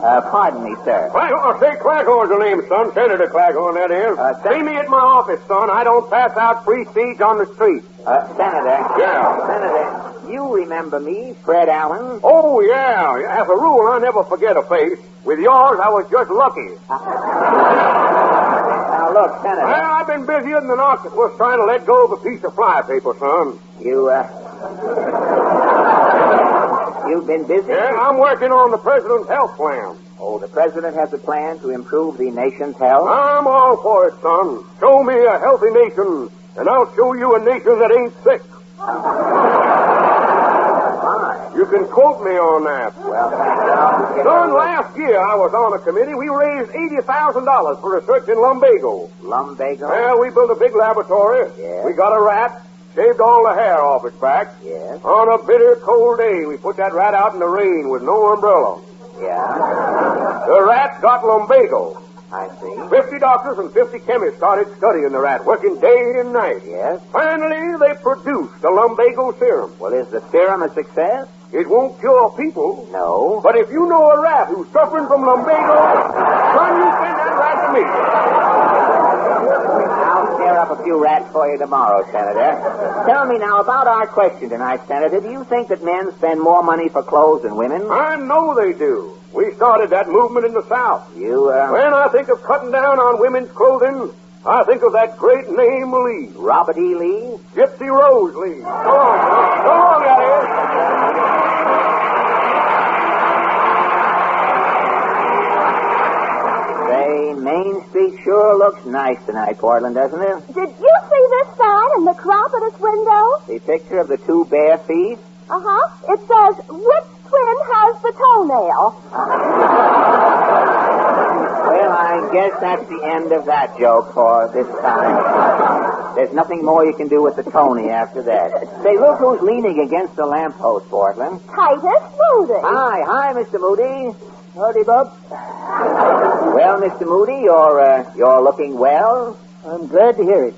Pardon me, sir. Claghorn's the name, son. Senator Claghorn, that is. See me at my office, son. I don't pass out free seeds on the street. Senator. Yeah. Senator, you remember me, Fred Allen? Oh, yeah. As a rule, I never forget a face. With yours, I was just lucky. Now, look, Senator. Well, I've been busier than an octopus trying to let go of a piece of flypaper, son. You've been busy? Yeah, I'm working on the president's health plan. Oh, the president has a plan to improve the nation's health? I'm all for it, son. Show me a healthy nation, and I'll show you a nation that ain't sick. You can quote me on that. Well, thank you. Son, last year I was on a committee. We raised $80,000 for research in lumbago. Lumbago? Well, we built a big laboratory. Yes. We got a rat. Shaved all the hair off its back. Yes. On a bitter cold day, we put that rat out in the rain with no umbrella. Yeah. The rat got lumbago. I see. 50 doctors and 50 chemists started studying the rat, working day and night. Yes. Finally, they produced the lumbago serum. Well, is the serum a success? It won't cure people. No. But if you know a rat who's suffering from lumbago, son, you send that rat to me. I'll scare up a few rats for you tomorrow, Senator. Tell me now about our question tonight, Senator. Do you think that men spend more money for clothes than women? I know they do. We started that movement in the South. When I think of cutting down on women's clothing, I think of that great name Lee. Robert E. Lee? Gypsy Rose Lee. Go on, that is. Main Street sure looks nice tonight, Portland, doesn't it? Did you see this sign in the Cropolis window? The picture of the two bare feet? Uh-huh. It says, which twin has the toenail? Well, I guess that's the end of that joke for this time. There's nothing more you can do with the Tony after that. Say, look who's leaning against the lamppost, Portland. Titus Moody. Hi, Mr. Moody. Howdy, Bob. Well, Mr. Moody, you're looking well. I'm glad to hear it.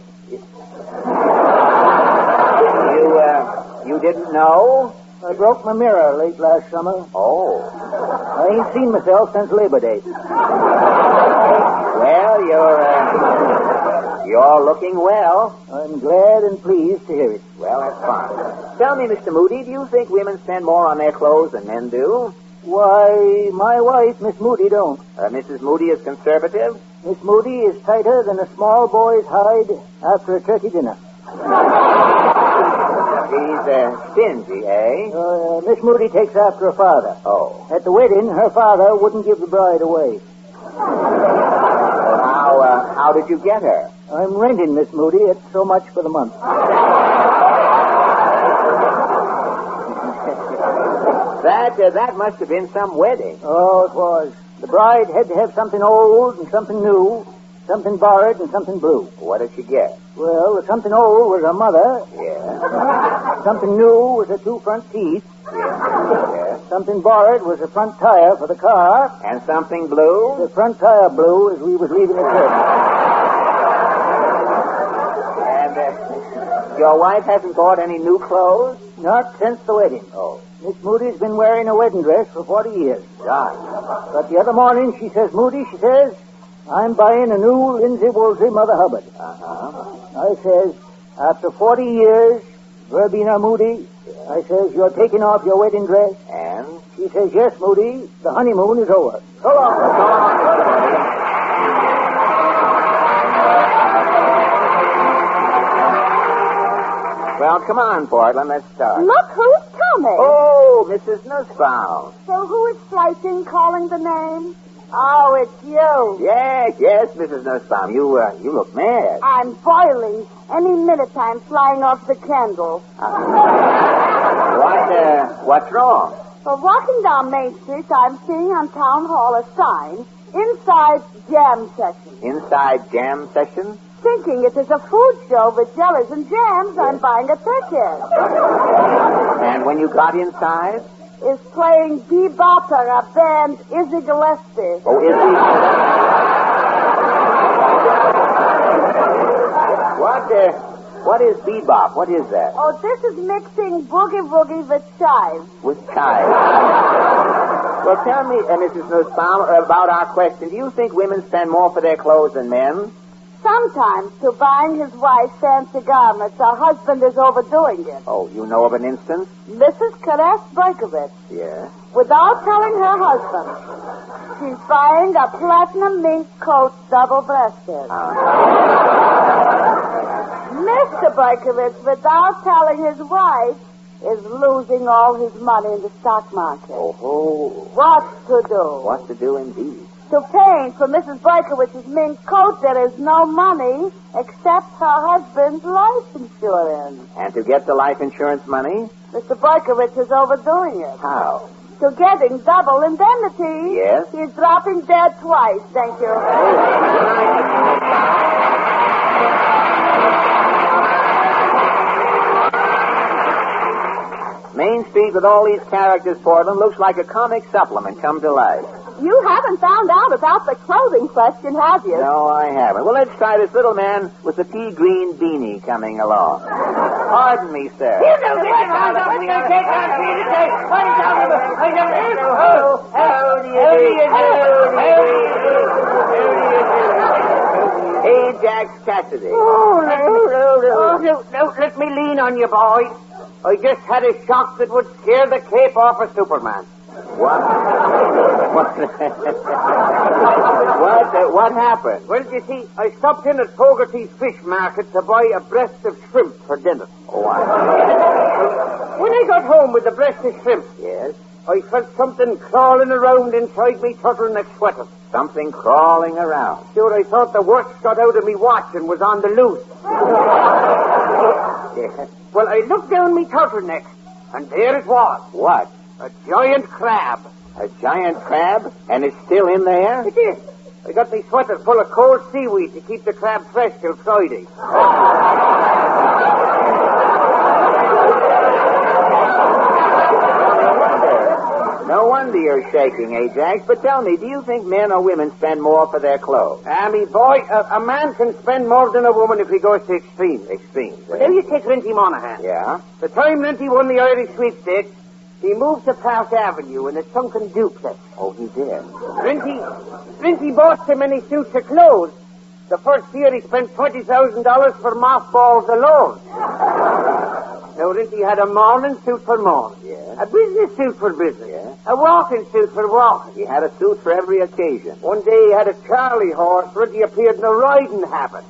You didn't know? I broke my mirror late last summer. Oh. I ain't seen myself since Labor Day. Well, you're looking well. I'm glad and pleased to hear it. Well, that's fine. Tell me, Mr. Moody, do you think women spend more on their clothes than men do? Why, my wife, Miss Moody, don't. Mrs. Moody is conservative? Miss Moody is tighter than a small boy's hide after a turkey dinner. She's stingy, eh? Miss Moody takes after her father. Oh. At the wedding, her father wouldn't give the bride away. Well, how did you get her? I'm renting Miss Moody at so much for the month. That must have been some wedding. Oh, it was. The bride had to have something old and something new, something borrowed and something blue. What did she get? Well, something old was her mother. Yeah. Something new was her two front teeth. Yeah. Something borrowed was the front tire for the car. And something blue? The front tire blew as we was leaving the church. And your wife hasn't bought any new clothes? Not since the wedding. Oh. Miss Moody's been wearing a wedding dress for 40 years. Gosh. But the other morning, she says, Moody, she says, I'm buying a new Lindsay Woolsey Mother Hubbard. I says, after 40 years, Verbena Moody, I says, you're taking off your wedding dress? And? She says, yes, Moody, the honeymoon is over. So long. Well, come on, Portland, let's start. Look who's coming. Oh, Mrs. Nussbaum. So who is Fleisching calling the name? Oh, it's you. Yes, Mrs. Nussbaum. You look mad. I'm boiling. Any minute I'm flying off the candle. What's wrong? Well, walking down Main Street, I'm seeing on Town Hall a sign, Inside Jam Session. Inside Jam Session? Thinking it is a food show with jellies and jams, I'm buying a ticket. And when you got inside? Is playing Bebopper, a band, Izzy Gillespie. Oh, Izzy? What is bebop? What is that? Oh, this is mixing boogie-woogie with chive. With chive. Well, tell me, Mrs. Nussbaum, about our question. Do you think women spend more for their clothes than men? Sometimes, to buying his wife fancy garments, her husband is overdoing it. Oh, you know of an instance? Mrs. Karesh Berkovich. Yeah. Without telling her husband, she's buying a platinum mink coat double-breasted. Mr. Berkovich, without telling his wife, is losing all his money in the stock market. Oh. What to do? What to do indeed. To pay for Mrs. Berkovich's mink coat, there is no money except her husband's life insurance. And to get the life insurance money? Mr. Berkovich is overdoing it. How? To getting double indemnity. Yes? He's dropping dead twice, thank you. Main Street with all these characters, Portland, looks like a comic supplement come to life. You haven't found out about the clothing question, have you? No, I haven't. Well, let's try this little man with the pea green beanie coming along. Pardon me, sir. Ajax Cassidy. Don't let me lean on you, boy. I just had a shock that would scare the cape off of Superman. What? What happened? Well, you see, I stopped in at Fogarty's fish market to buy a breast of shrimp for dinner. Oh, when I got home with the breast of shrimp, yes, I felt something crawling around inside me turtleneck sweater. Something crawling around? Sure, I thought the worst got out of me watch and was on the loose. Yes. Well, I looked down me turtleneck, and there it was. What? A giant crab. A giant crab? And it's still in there? It is. I got my sweater full of cold seaweed to keep the crab fresh till Friday. No wonder you're shaking, Ajax. But tell me, do you think men or women spend more for their clothes? Me boy, a man can spend more than a woman if he goes to extremes. Extremes, Well, now you take Rinty Monaghan. Yeah? The time Rinty won the Irish sweepstakes, he moved to Park Avenue in a sunken duplex. Oh, he did? Rinty bought so many suits of clothes. The first year he spent $20,000 for mothballs alone. Now, Rinty had a morning suit for morning. Yes. A business suit for business. Yes. A walking suit for walking. He had a suit for every occasion. One day he had a Charlie horse. Rinty appeared in a riding habit.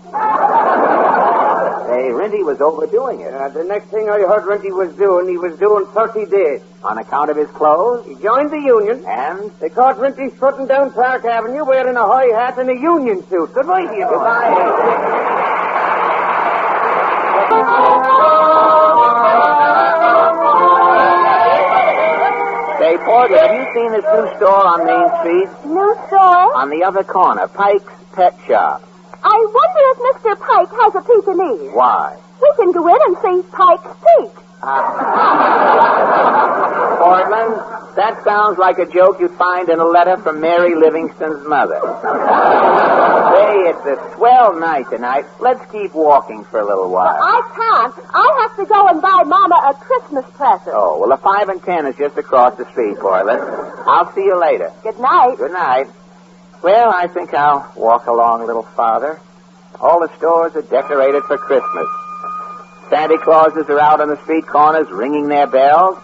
Hey, Rinty was overdoing it. The next thing I heard Rinty was doing, he was doing 30 days. On account of his clothes? He joined the union. And? They caught Rinty strutting down Park Avenue wearing a high hat and a union suit. Goodbye to you. Goodbye. Say, Porter, have you seen this new store on Main Street? New store? On the other corner, Pike's Pet Shop. I wonder if Mr. Pike has a Pekingese. Why? We can go in and see Pike's Peak. Portland, that sounds like a joke you'd find in a letter from Mary Livingston's mother. Say, it's a swell night tonight. Let's keep walking for a little while. I can't. I have have to go and buy Mama a Christmas present. Oh, well, the 5 and 10 is just across the street, Portland. I'll see you later. Good night. Good night. Well, I think I'll walk along a little farther. All the stores are decorated for Christmas. Santa Clauses are out on the street corners ringing their bells.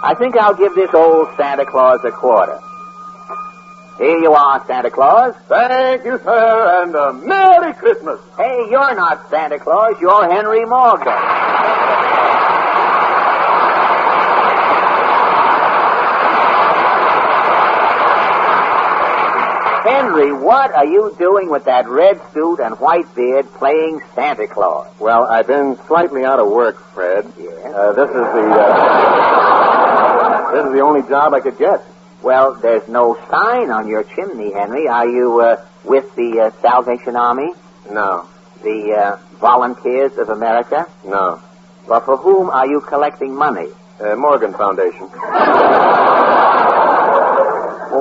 I think I'll give this old Santa Claus a quarter. Here you are, Santa Claus. Thank you, sir, and a Merry Christmas. Hey, you're not Santa Claus. You're Henry Morgan. Henry, what are you doing with that red suit and white beard playing Santa Claus? Well, I've been slightly out of work, Fred. Yeah? This is the only job I could get. Well, there's no sign on your chimney, Henry. Are you with the Salvation Army? No. The Volunteers of America? No. Well, for whom are you collecting money? Morgan Foundation.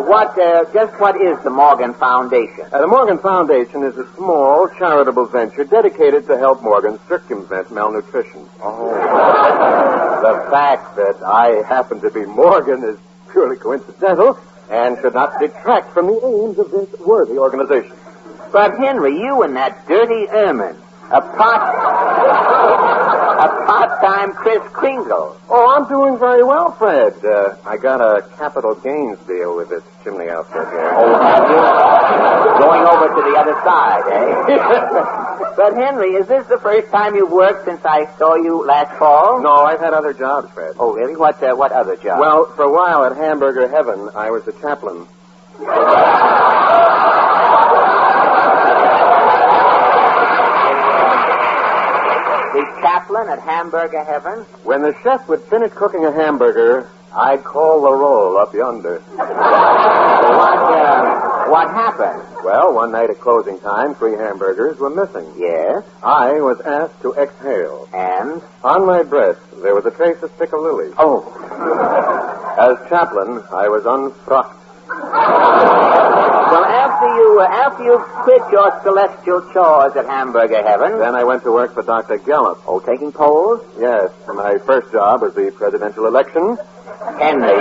Well, just what is the Morgan Foundation? The Morgan Foundation is a small charitable venture dedicated to help Morgan circumvent malnutrition. Oh. The fact that I happen to be Morgan is purely coincidental and should not detract from the aims of this worthy organization. But, Henry, you and that dirty ermine, a part-time Kris Kringle. Oh, I'm doing very well, Fred. I got a capital gains deal with this chimney outfit here. Oh, have you? Going over to the other side, eh? But, Henry, is this the first time you've worked since I saw you last fall? No, I've had other jobs, Fred. Oh, really? What other jobs? Well, for a while at Hamburger Heaven, I was the chaplain. The chaplain at Hamburger Heaven? When the chef would finish cooking a hamburger, I'd call the roll up yonder. What happened? Well, one night at closing time, 3 hamburgers were missing. Yes? I was asked to exhale. And? On my breast, there was a trace of piccalilli. Oh. As chaplain, I was unfrocked. Well, after you quit your celestial chores at Hamburger Heaven... Then I went to work for Dr. Gallup. Oh, taking polls? Yes. My first job was the presidential election. Henry,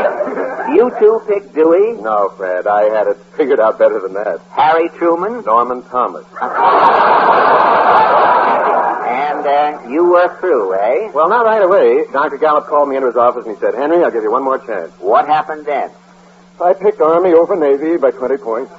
you two pick Dewey? No, Fred. I had it figured out better than that. Harry Truman? Norman Thomas. And you were through, eh? Well, not right away. Dr. Gallup called me into his office and he said, Henry, I'll give you one more chance. What happened then? I picked Army over Navy by 20 points.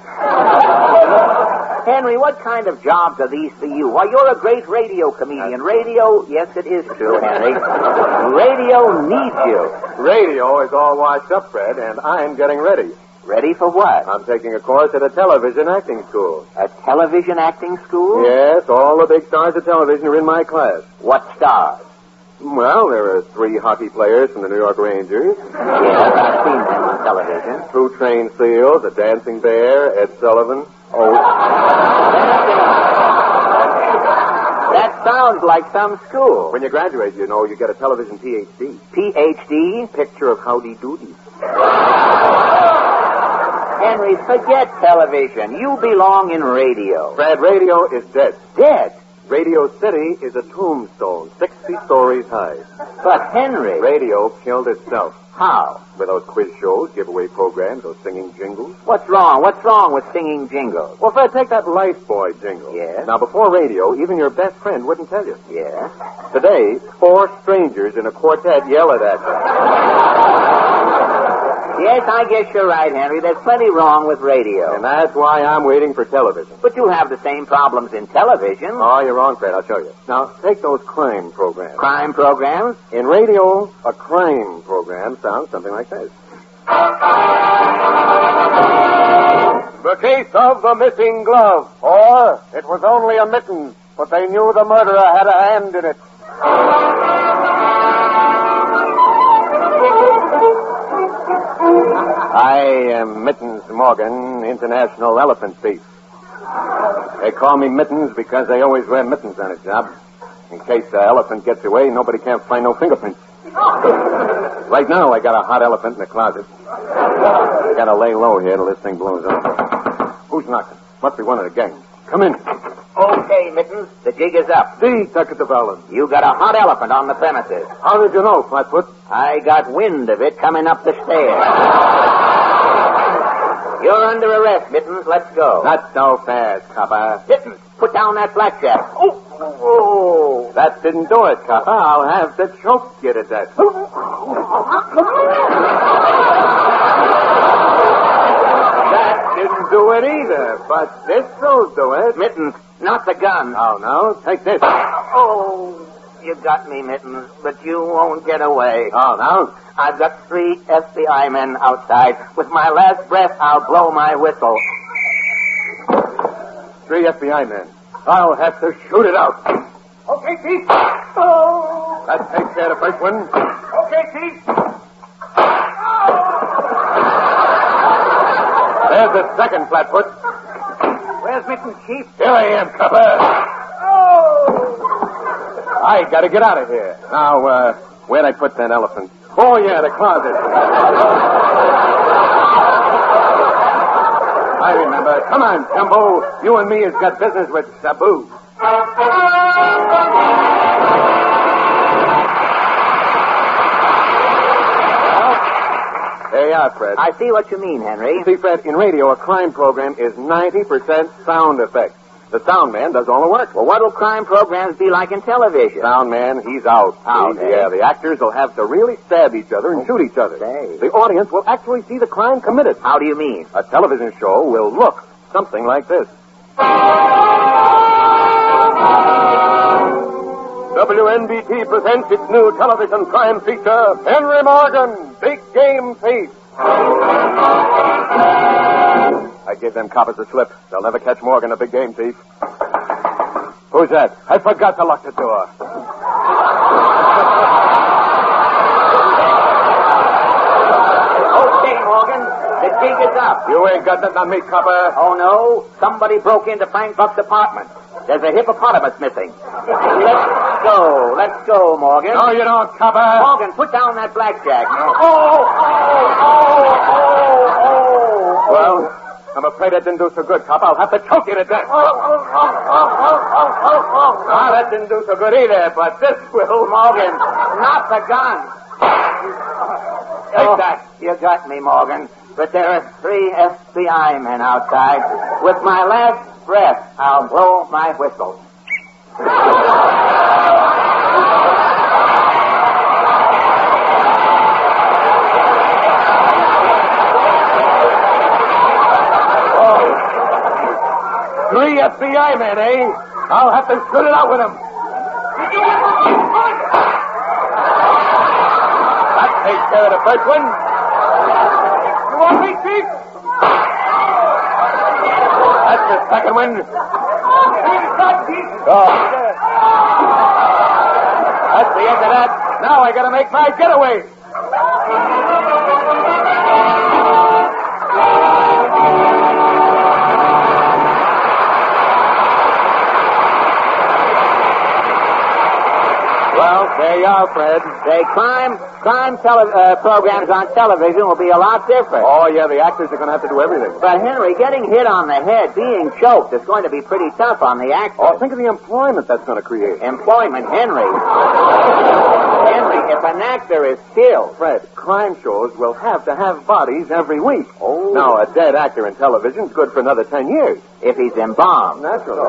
Henry, what kind of jobs are these for you? Why, you're a great radio comedian. Radio, yes, it is true, Henry. Radio needs you. Radio is all washed up, Fred, and I'm getting ready. Ready for what? I'm taking a course at a television acting school. A television acting school? Yes, all the big stars of television are in my class. What stars? Well, there are 3 hockey players from the New York Rangers. Yes, I've seen them on television. 2 trained seals, a dancing bear, Ed Sullivan. Oh. That sounds like some school. When you graduate, you know, you get a television Ph.D. Ph.D.? Picture of Howdy Doody. Henry, forget television. You belong in radio. Fred, radio is dead. Dead? Radio City is a tombstone, 60 stories high. But, Henry... Radio killed itself. How? With those quiz shows, giveaway programs, those singing jingles. What's wrong? What's wrong with singing jingles? Well, Fred, take that Life Boy jingle. Yes? Now, before radio, even your best friend wouldn't tell you. Yes? Today, 4 strangers in a quartet yell at you. Yes, I guess you're right, Henry. There's plenty wrong with radio. And that's why I'm waiting for television. But you have the same problems in television. Oh, you're wrong, Fred. I'll show you. Now, take those crime programs. Crime programs? In radio, a crime program sounds something like this. The case of the missing glove. Or, it was only a mitten, but they knew the murderer had a hand in it. I am Mittens Morgan, international elephant thief. They call me Mittens because they always wear mittens on a job. In case the elephant gets away, nobody can't find no fingerprints. Right now, I got a hot elephant in the closet. I gotta lay low here till this thing blows up. Who's knocking? Must be one of the gang. Come in. Okay, Mittens, the jig is up. Detective Allen. You got a hot elephant on the premises. How did you know, Flatfoot? I got wind of it coming up the stairs. You're under arrest, Mittens. Let's go. Not so fast, copper. Mittens, put down that blackjack. Oh, that didn't do it, copper. I'll have to choke you to death. That didn't do it either, but this will do it. Mittens, not the gun. Oh, no? Take this. Oh, you got me, Mittens, but you won't get away. Oh, no? I've got 3 FBI men outside. With my last breath, I'll blow my whistle. 3 FBI men. I'll have to shoot it out. Okay, Chief. Oh. That takes care of the first one. Okay, Chief. There's the second, Flatfoot. Where's Mittens, Chief? Here I am, copper. Oh. I gotta get out of here. Now, where'd I put that elephant? Oh, yeah, the closet. I remember. Come on, Jumbo. You and me has got business with Sabu. There you are, Fred. I see what you mean, Henry. See, Fred, in radio, a crime program is 90% sound effects. The sound man does all the work. Well, what'll crime programs be like in television? Sound man, he's out. Out, eh? Yeah, the actors will have to really stab each other and shoot each other. Say. The audience will actually see the crime committed. How do you mean? A television show will look something like this. WNBT presents its new television crime feature, Henry Morgan, Big Game Thief. I gave them coppers a slip. They'll never catch Morgan, a big game thief. Who's that? I forgot to lock the door. Okay, Morgan. The jig is up. You ain't got nothing on me, copper. Oh, no? Somebody broke into Frank Buck's apartment. There's a hippopotamus missing. Let's go, Morgan. No, you don't, copper. Morgan, put down that blackjack. Well, I'm afraid that didn't do so good, copper. I'll have to choke you to death. That didn't do so good either, but this will. Morgan, not the gun. Take that. You got me, Morgan. But there are 3 FBI men outside. With my last breath, I'll blow my whistle. Three FBI men, eh? I'll have to shoot it out with them. That takes care of the first one. You want me, Chief? That's the second one. Oh, that's the end of that. Now I gotta make my getaway. Well, there you are, Fred. Say, crime programs on television will be a lot different. Oh, yeah, the actors are going to have to do everything. But, Henry, getting hit on the head, being choked, is going to be pretty tough on the actors. Oh, think of the employment that's going to create. Employment, Henry. Henry, if an actor is killed... Fred, crime shows will have to have bodies every week. Oh. Now, a dead actor in television's good for another 10 years. If he's embalmed. Naturally.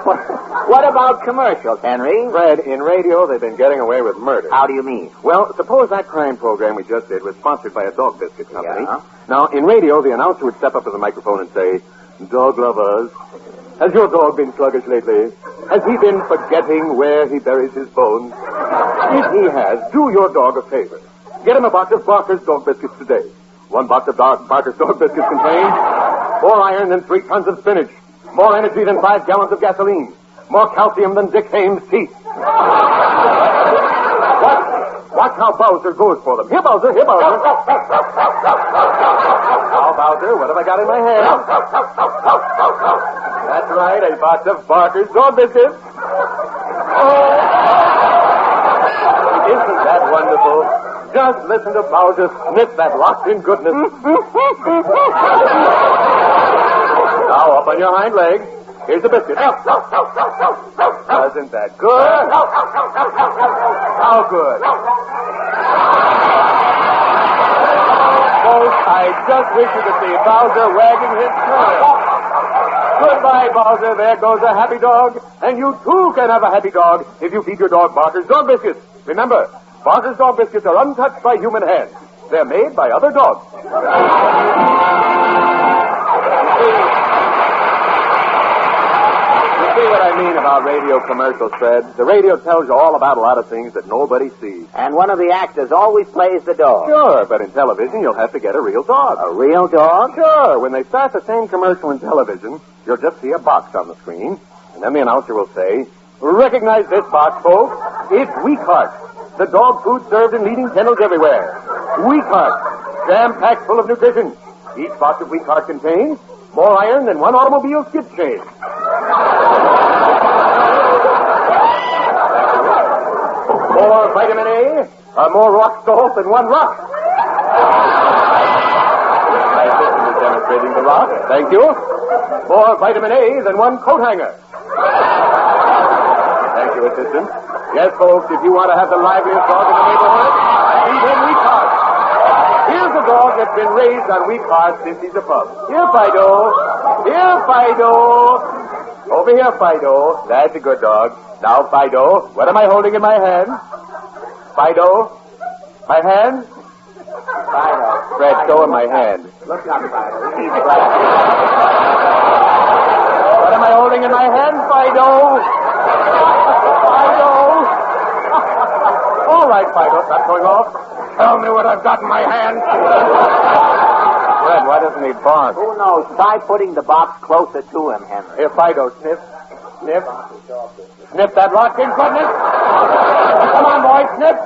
What about commercials, Henry? Fred, in radio, they've been getting away with murder. How do you mean? Well, suppose that crime program we just did was sponsored by a dog biscuit company. Yeah. Now, in radio, the announcer would step up to the microphone and say, "Dog lovers, has your dog been sluggish lately? Has he been forgetting where he buries his bones? If he has, do your dog a favor. Get him a box of Barker's dog biscuits today. 1 box of Barker's dog biscuits contains more iron than 3 tons of spinach, more energy than 5 gallons of gasoline, more calcium than Dick Haymes' teeth. Watch how Bowser goes for them. Here, Bowser, here, Bowser. Now, Bowser, what have I got in my hand? That's right, a box of Barker's dog biscuits. Isn't that wonderful? Just listen to Bowser sniff that locked-in goodness. Now, Now, up on your hind leg. Here's the biscuit. Wasn't that good? How good? Folks, I just wish you could see Bowser wagging his tail. Goodbye, Bowser. There goes a happy dog. And you, too, can have a happy dog if you feed your dog Barker's Dog Biscuits. Remember, Barker's Dog Biscuits are untouched by human hands. They're made by other dogs. You see what I mean about radio commercials, Fred? The radio tells you all about a lot of things that nobody sees. And one of the actors always plays the dog. Sure, but in television, you'll have to get a real dog. A real dog? Sure. When they start the same commercial in television, you'll just see a box on the screen, and then the announcer will say, "Recognize this box, folks. It's Weekhart, the dog food served in leading kennels everywhere. Weekhart, jam-packed full of nutrition. Each box of Weekhart contains more iron than one automobile skid chain. More vitamin A, or more rock salt than one rock." My assistant is demonstrating the rock. Thank you. More vitamin A than one coat hanger. Thank you, assistant. Yes, folks, if you want to have the liveliest dog in the neighborhood, feed him Weekhart. Here's a dog that's been raised on Weekhart since he's a pup. Here, Fido. Here, Fido. Over here, Fido. That's a good dog. Now, Fido, what am I holding in my hand? Fido? My hand? Fido. Fred, show him my hand. Look up, Fido. He's black. What am I holding in my hand, Fido? Fido? All right, Fido, stop going off. Tell me what I've got in my hand. Fred, why doesn't he bark? Who knows? Try putting the box closer to him, Henry. Here, Fido, sniff. Sniff. Sniff that rock in, goodness. Come on, boy, sniff.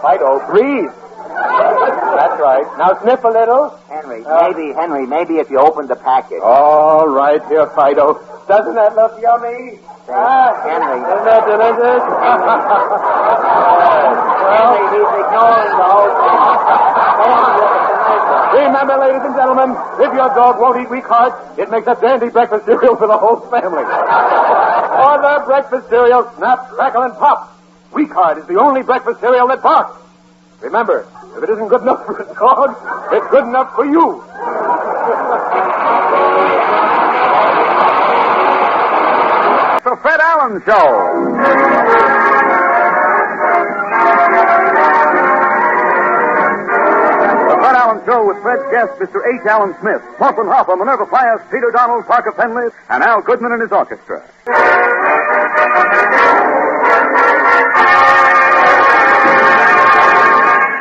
Fido, breathe. That's right. Now sniff a little. Henry, maybe if you opened the package. All right, here, Fido. Doesn't that look yummy? Henry. Isn't that delicious? Henry, he's ignoring the whole thing. Go on, look at the nice one. Remember, ladies and gentlemen, if your dog won't eat Weekhart, it makes a dandy breakfast cereal for the whole family. Or the breakfast cereal, Snap, Crackle, and Pop. Weekhart is the only breakfast cereal that barks. Remember, if it isn't good enough for a dog, it's good enough for you. The Fred Allen Show. The Fred Allen Show with Fred's guest, Mr. H. Allen Smith, Morton Hopper, Minerva Pius, Peter Donald, Parker Penley, and Al Goodman and his orchestra.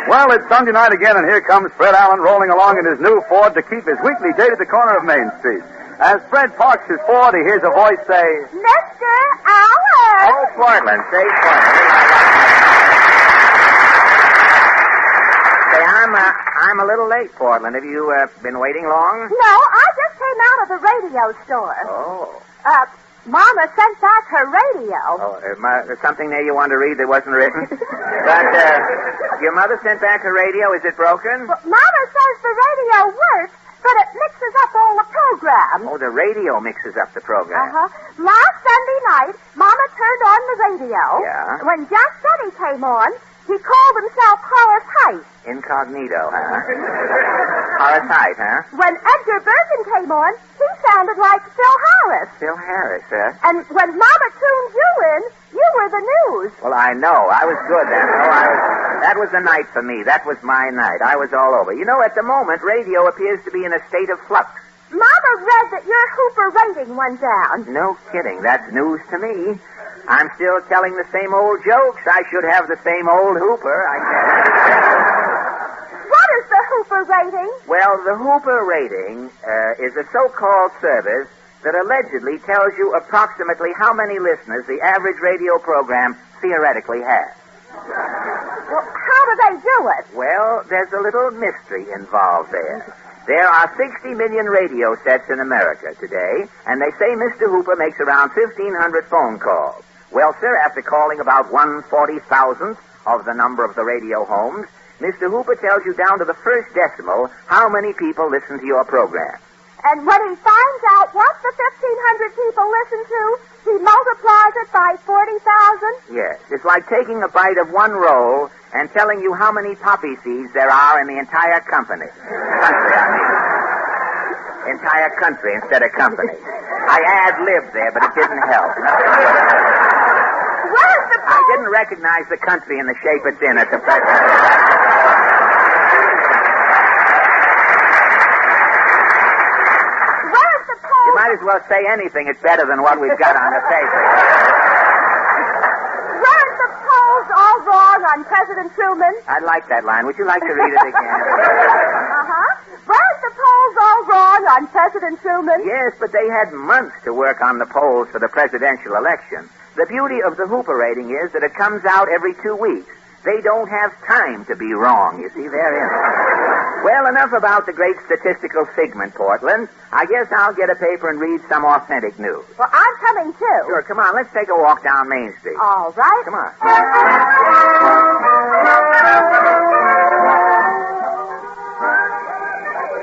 Well, it's Sunday night again, and here comes Fred Allen rolling along in his new Ford to keep his weekly date at the corner of Main Street. As Fred parks his Ford, he hears a voice say, Mr. Allen! Oh, Portland, say Portland. Say, I'm a little late, Portland. Have you been waiting long? No, I just came out of the radio store. Oh. Mama sent back her radio. Oh, there's something there you want to read that wasn't written? But, your mother sent back her radio. Is it broken? Well, Mama says the radio works, but it mixes up all the programs. Oh, the radio mixes up the program. Uh-huh. Last Sunday night, Mama turned on the radio. Yeah? When Jack Benny came on, he called himself Horace Height. Incognito, huh? Horace Height, huh? When Edgar Bergen came on, he sounded like Phil Harris. Phil Harris, huh? And when Mama tuned you in, you were the news. Well, I know. I was good then. That was the night for me. That was my night. I was all over. You know, at the moment, radio appears to be in a state of flux. Mama read that your Hooper rating went down. No kidding. That's news to me. I'm still telling the same old jokes. I should have the same old Hooper, I guess. What is the Hooper rating? Well, the Hooper rating is a so-called service that allegedly tells you approximately how many listeners the average radio program theoretically has. Well, how do they do it? Well, there's a little mystery involved there. There are 60 million radio sets in America today, and they say Mr. Hooper makes around 1,500 phone calls. Well, sir, after calling about 1/40,000th of the number of the radio homes, Mr. Hooper tells you down to the first decimal how many people listen to your program. And when he finds out what the 1,500 people listen to, he multiplies it by 40,000? Yes. It's like taking a bite of one roll and telling you how many poppy seeds there are in the entire company. Entire country instead of company. I ad-libbed there, but it didn't help. Where's the I didn't recognize the country in the shape it's in at the present. Where's the poll? You might as well say anything. It's better than what we've got on the paper. Weren't the polls all wrong on President Truman? I'd like that line. Would you like to read it again? Weren't the polls all wrong on President Truman? Yes, but they had months to work on the polls for the presidential election. The beauty of the Hooper rating is that it comes out every 2 weeks. They don't have time to be wrong. You see, they're in it. Well, enough about the great statistical figment, Portland. I guess I'll get a paper and read some authentic news. Well, I'm coming, too. Sure, come on. Let's take a walk down Main Street. All right. Come on.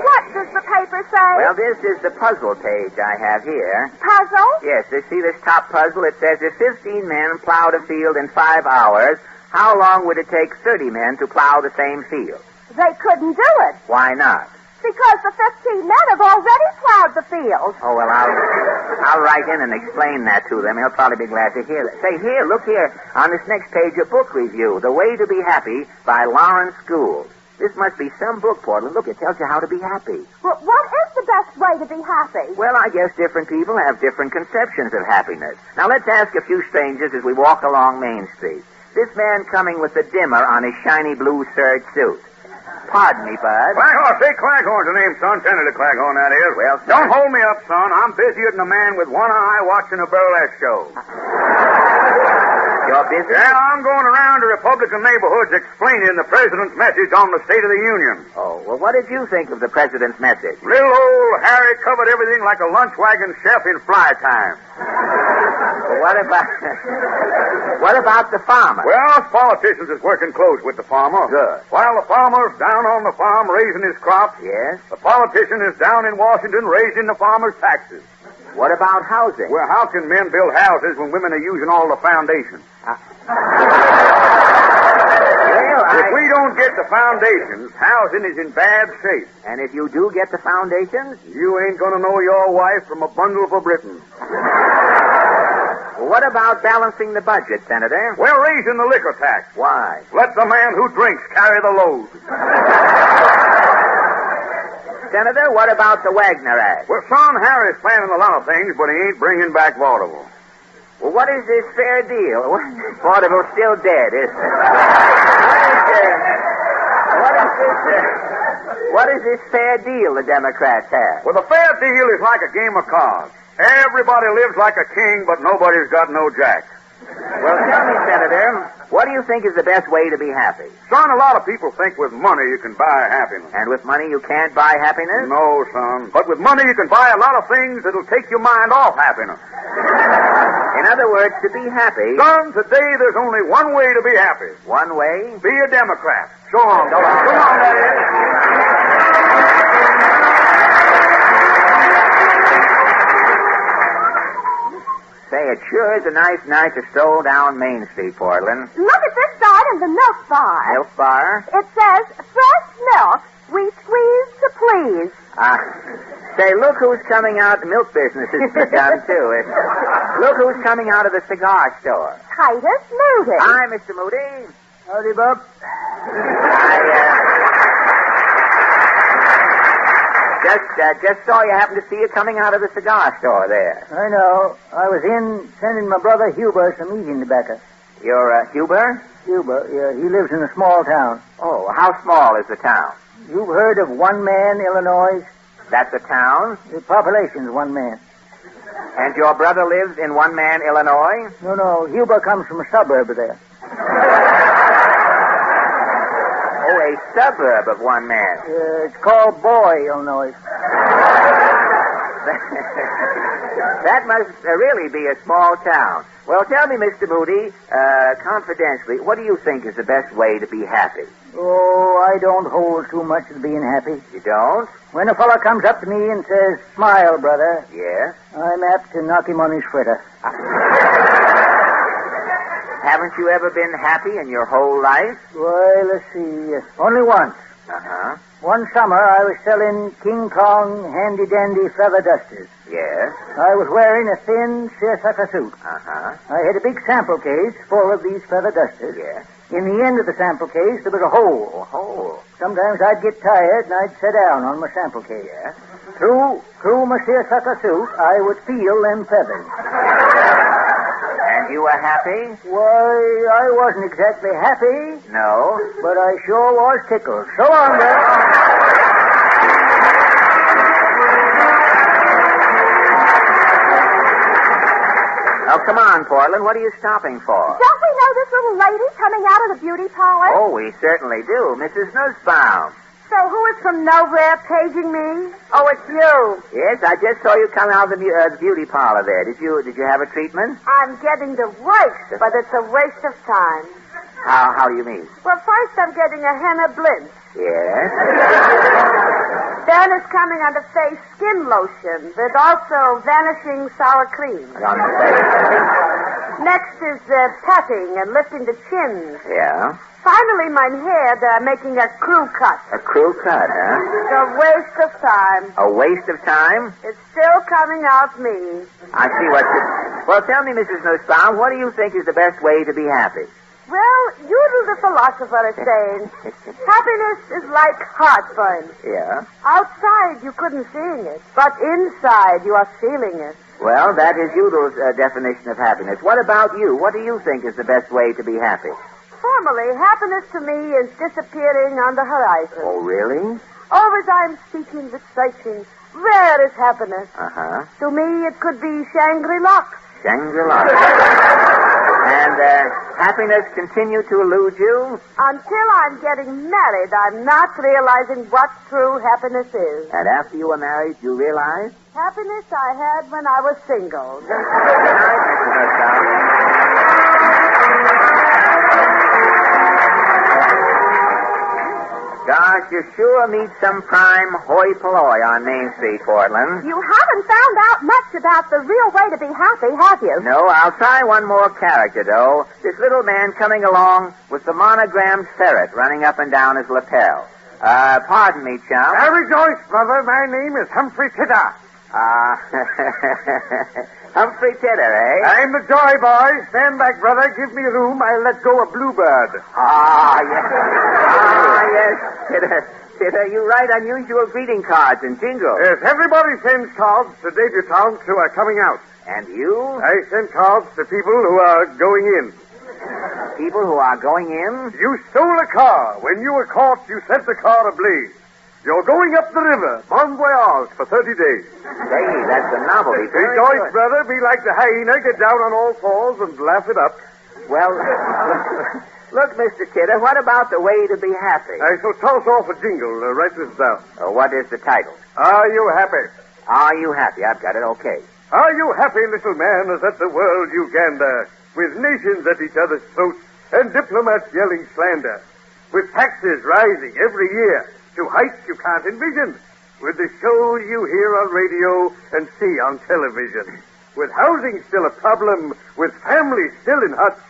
What does the paper say? Well, this is the puzzle page I have here. Puzzle? Yes, you see this top puzzle? It says if 15 men plowed a field in 5 hours, how long would it take 30 men to plow the same field? They couldn't do it. Why not? Because the 15 men have already plowed the field. Oh, well, I'll write in and explain that to them. They'll probably be glad to hear that. Say, here, look here. On this next page, a book review, The Way to Be Happy by Lawrence Gould. This must be some book, Portland. Look, it tells you how to be happy. Well, what is the best way to be happy? Well, I guess different people have different conceptions of happiness. Now, let's ask a few strangers as we walk along Main Street. This man coming with the dimmer on his shiny blue serge suit. Pardon me, Bud. Claghorn, say Claghorn's the name, son. Senator Claghorn, that is. Well, son. Don't hold me up, son. I'm busier than a man with one eye watching a burlesque show. You're busy? Yeah, I'm going around to Republican neighborhoods explaining the president's message on the State of the Union. Oh, well, what did you think of the president's message? Little old Harry covered everything like a lunch wagon chef in fly time. Well, what about the farmer? Well, us politicians is working close with the farmer. Good. While the farmer's down on the farm raising his crops, yes, the politician is down in Washington raising the farmer's taxes. What about housing? Well, how can men build houses when women are using all the foundations? If we don't get the foundations, housing is in bad shape. And if you do get the foundations? You ain't gonna know your wife from a bundle for Britain. Well, what about balancing the budget, Senator? Well, raising the liquor tax. Why? Let the man who drinks carry the load. Senator, what about the Wagner Act? Well, son, Harry's planning a lot of things, but he ain't bringing back vaudeville. Well, what is this fair deal? Vaudeville's still dead, isn't it? What is this fair deal the Democrats have? Well, the fair deal is like a game of cards. Everybody lives like a king, but nobody's got no jack. Well, tell me, Senator, what do you think is the best way to be happy? Son, a lot of people think with money you can buy happiness. And with money you can't buy happiness? No, son. But with money you can buy a lot of things that'll take your mind off happiness. In other words, to be happy... Son, today there's only one way to be happy. One way? Be a Democrat. So long. So long, that is. Say, it sure is a nice night to stroll down Main Street, Portland. Look at this sign in the milk bar. Milk bar? It says, fresh milk, we squeeze to please. Say, look who's coming out. The milk business is begun, too. Look who's coming out of the cigar store. Titus Moody. Hi, Mr. Moody. Howdy, Bob. Just saw you happened to see you coming out of the cigar store there. I know. I was in sending my brother Huber some eating tobacco. Your Huber? Huber, yeah. He lives in a small town. Oh, how small is the town? You've heard of One Man, Illinois? That's a town? The population's 1 man. And your brother lives in One Man, Illinois? No. Huber comes from a suburb of there. Oh, a suburb of One Man. It's called Boy, Illinois. That must really be a small town. Well, tell me, Mr. Moody, confidentially, what do you think is the best way to be happy? Oh, I don't hold too much of being happy. You don't? When a fella comes up to me and says, "Smile, brother," Yes? I'm apt to knock him on his fritter. Haven't you ever been happy in your whole life? Why, let's see. Only once. Uh-huh. One summer, I was selling King Kong handy-dandy feather dusters. Yes? I was wearing a thin seersucker suit. Uh-huh. I had a big sample case full of these feather dusters. Yes? In the end of the sample case, there was a hole. A hole? Sometimes I'd get tired and I'd sit down on my sample case. Yes? Through my seersucker suit, I would feel them feathers. And you were happy? Why, I wasn't exactly happy, No? but I sure was tickled. So long, brother. Oh, come on, Portland. What are you stopping for? Don't we know this little lady coming out of the beauty parlor? Oh, we certainly do. Mrs. Nussbaum. So who is from nowhere paging me? Oh, it's you. Yes, I just saw you come out of the beauty parlor there. Did you have a treatment? I'm getting the worst, but it's a waste of time. How do you mean? Well, first I'm getting a henna blitz. Yes? Then it's coming on the face skin lotion with also vanishing sour cream. On the face. Next is patting and lifting the chins. Yeah? Finally, my hair, they're making a crew cut. A crew cut, huh? It's a waste of time. A waste of time? It's still coming out me. I see what you... Well, tell me, Mrs. Nussbaum, what do you think is the best way to be happy? Well, Udall the philosopher is saying, happiness is like heartburn. Yeah? Outside, you couldn't see it, but inside, you are feeling it. Well, that is Udall's definition of happiness. What about you? What do you think is the best way to be happy? Formally, happiness to me is disappearing on the horizon. Oh, really? Always I'm seeking the searching. Where is happiness? Uh-huh. To me, it could be Shangri-La. Shangri-La. And happiness continue to elude you? Until I'm getting married, I'm not realizing what true happiness is. And after you were married, you realized? Happiness I had when I was single. Good night, Mrs. Nussbaum. Gosh, you sure meet some prime hoi polloi on Main Street, Portland. You haven't found out much about the real way to be happy, have you? No, I'll try one more character, though. This little man coming along with the monogrammed ferret running up and down his lapel. Pardon me, chum. I rejoice, brother. My name is Humphrey Titter. Humphrey Titter, eh? I'm the joy boy. Stand back, brother. Give me room. I'll let go a bluebird. Yes, Titter. Titter, you write unusual greeting cards and jingles. Yes, everybody sends cards to debutantes who are coming out. And you? I send cards to people who are going in. People who are going in? You stole a car. When you were caught, you set the car ablaze. You're going up the river, bon voyage, for 30 days. Say, that's a novelty. Rejoice, brother. Be like the hyena. Get down on all fours and laugh it up. Well, look, Mr. Titter, what about the way to be happy? I shall toss off a jingle. Write this down. What is the title? Are you happy? Are you happy? I've got it, okay. Are you happy, little man, as at the world you gander, with nations at each other's throats and diplomats yelling slander, with taxes rising every year to heights you can't envision, with the shows you hear on radio and see on television, with housing still a problem, with families still in huts?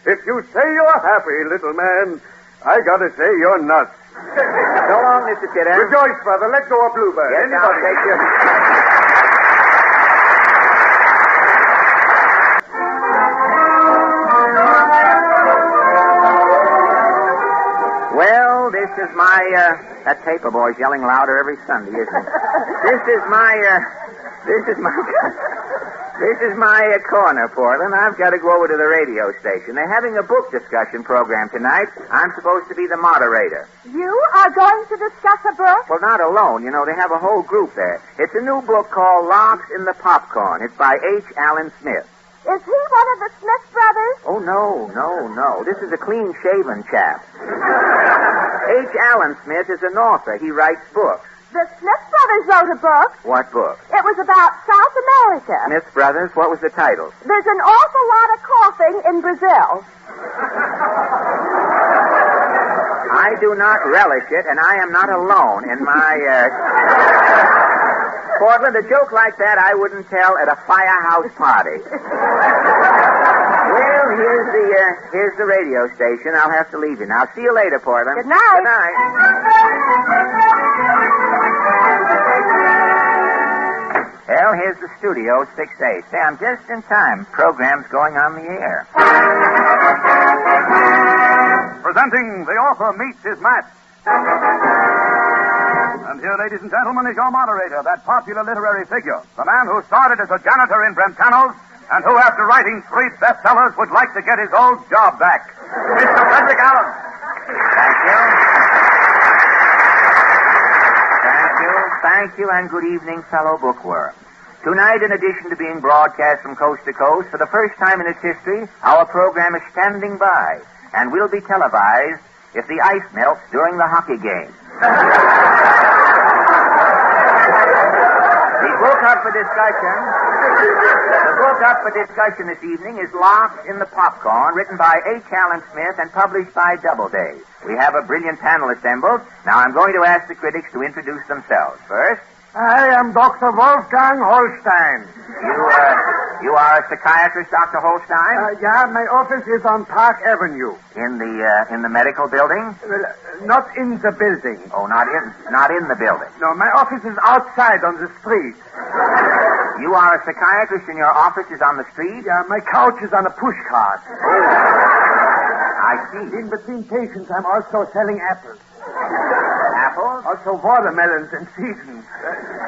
If you say you're happy, little man, I gotta say you're nuts. So long, Mr. Titter. Rejoice, brother. Let go of Bluebird. Yes, Anybody? I'll take you. Well, this is my, that paper boy's yelling louder every Sunday, isn't it? This is my corner, Portland. I've got to go over to the radio station. They're having a book discussion program tonight. I'm supposed to be the moderator. You are going to discuss a book? Well, not alone. You know, they have a whole group there. It's a new book called Larks in the Popcorn. It's by H. Allen Smith. Is he one of the Smith brothers? Oh, no. This is a clean-shaven chap. H. Allen Smith is an author. He writes books. The Smith brothers wrote a book. What book? It was about South America. Smith Brothers? What was the title? There's an awful lot of coughing in Brazil. I I do not relish it, and I am not alone in my, Portland, a joke like that I wouldn't tell at a firehouse party. Well, here's the radio station. I'll have to leave you now. See you later, Portland. Good night. Good night. Well, here's the studio, 6-8. Say, I'm just in time. Program's going on the air. Presenting The Author Meets His Match. And here, ladies and gentlemen, is your moderator, that popular literary figure, the man who started as a janitor in Brentano's and who, after writing 3 bestsellers, would like to get his old job back. Mr. Frederick Allen. Thank you. Thank you, and good evening, fellow bookworms. Tonight, in addition to being broadcast from coast to coast, for the first time in its history, our program is standing by and will be televised if the ice melts during the hockey game. The book up for discussion this evening is Locked in the Popcorn, written by H. Allen Smith and published by Doubleday. We have a brilliant panel assembled. Now I'm going to ask the critics to introduce themselves. First, I am Dr. Wolfgang Holstein. You are a psychiatrist, Dr. Holstein? Yeah, my office is on Park Avenue. In the medical building? Well, not in the building. Oh, not in the building. No, my office is outside on the street. You are a psychiatrist and your office is on the street? Yeah, my couch is on a push cart. I see. In between patients, I'm also selling apples. Apples? Also watermelons and seasons.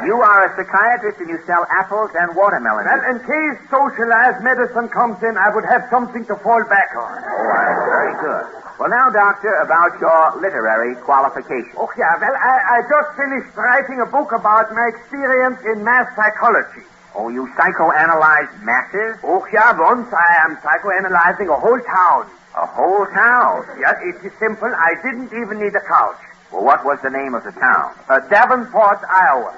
You are a psychiatrist and you sell apples and watermelons. Well, in case socialized medicine comes in, I would have something to fall back on. Oh, very good. Well, now, Doctor, about your literary qualifications. Oh, yeah, well, I just finished writing a book about my experience in mass psychology. Oh, you psychoanalyzed masses? Oh, yeah, once I am psychoanalyzing a whole town. A whole town? Yes, it is simple. I didn't even need a couch. Well, what was the name of the town? Davenport, Iowa.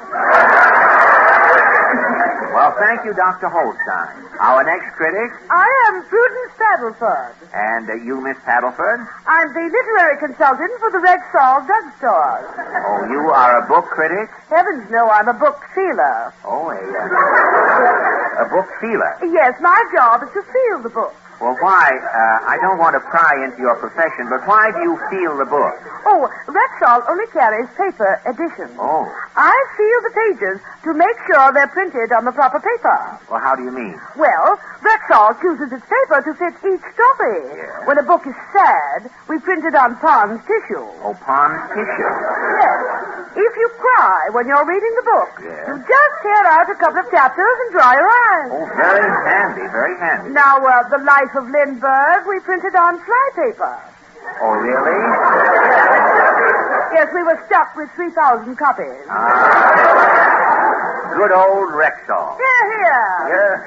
Well, thank you, Dr. Holstein. Our next critic. I am Prudence Paddleford. And you, Miss Paddleford? I'm the literary consultant for the Rexall drugstore. Oh, you are a book critic? Heavens, no, I'm a book feeler. Oh, a book feeler? Yes, my job is to feel the book. Well, why? I don't want to pry into your profession, but why do you feel the book? Oh, Rexall only carries paper editions. Oh. I feel the pages to make sure they're printed on the proper paper. Well, how do you mean? Well, Rexall chooses its paper to fit each story. Yeah. When a book is sad, we print it on Pond's tissue. Oh, Pond's tissue? Yes. If you cry when you're reading the book, yeah, you just tear out a couple of chapters and dry your eyes. Oh, very handy, very handy. Now, the Life of Lindbergh, we printed on flypaper. Oh, really? Yes, we were stuck with 3,000 copies. Good old Rexall. Here. Yeah.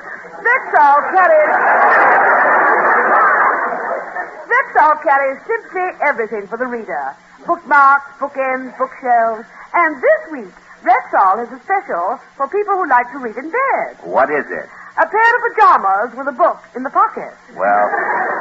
Rexall carries simply everything for the reader. Bookmarks, bookends, bookshelves. And this week, Rexall has a special for people who like to read in bed. What is it? A pair of pajamas with a book in the pocket. Well,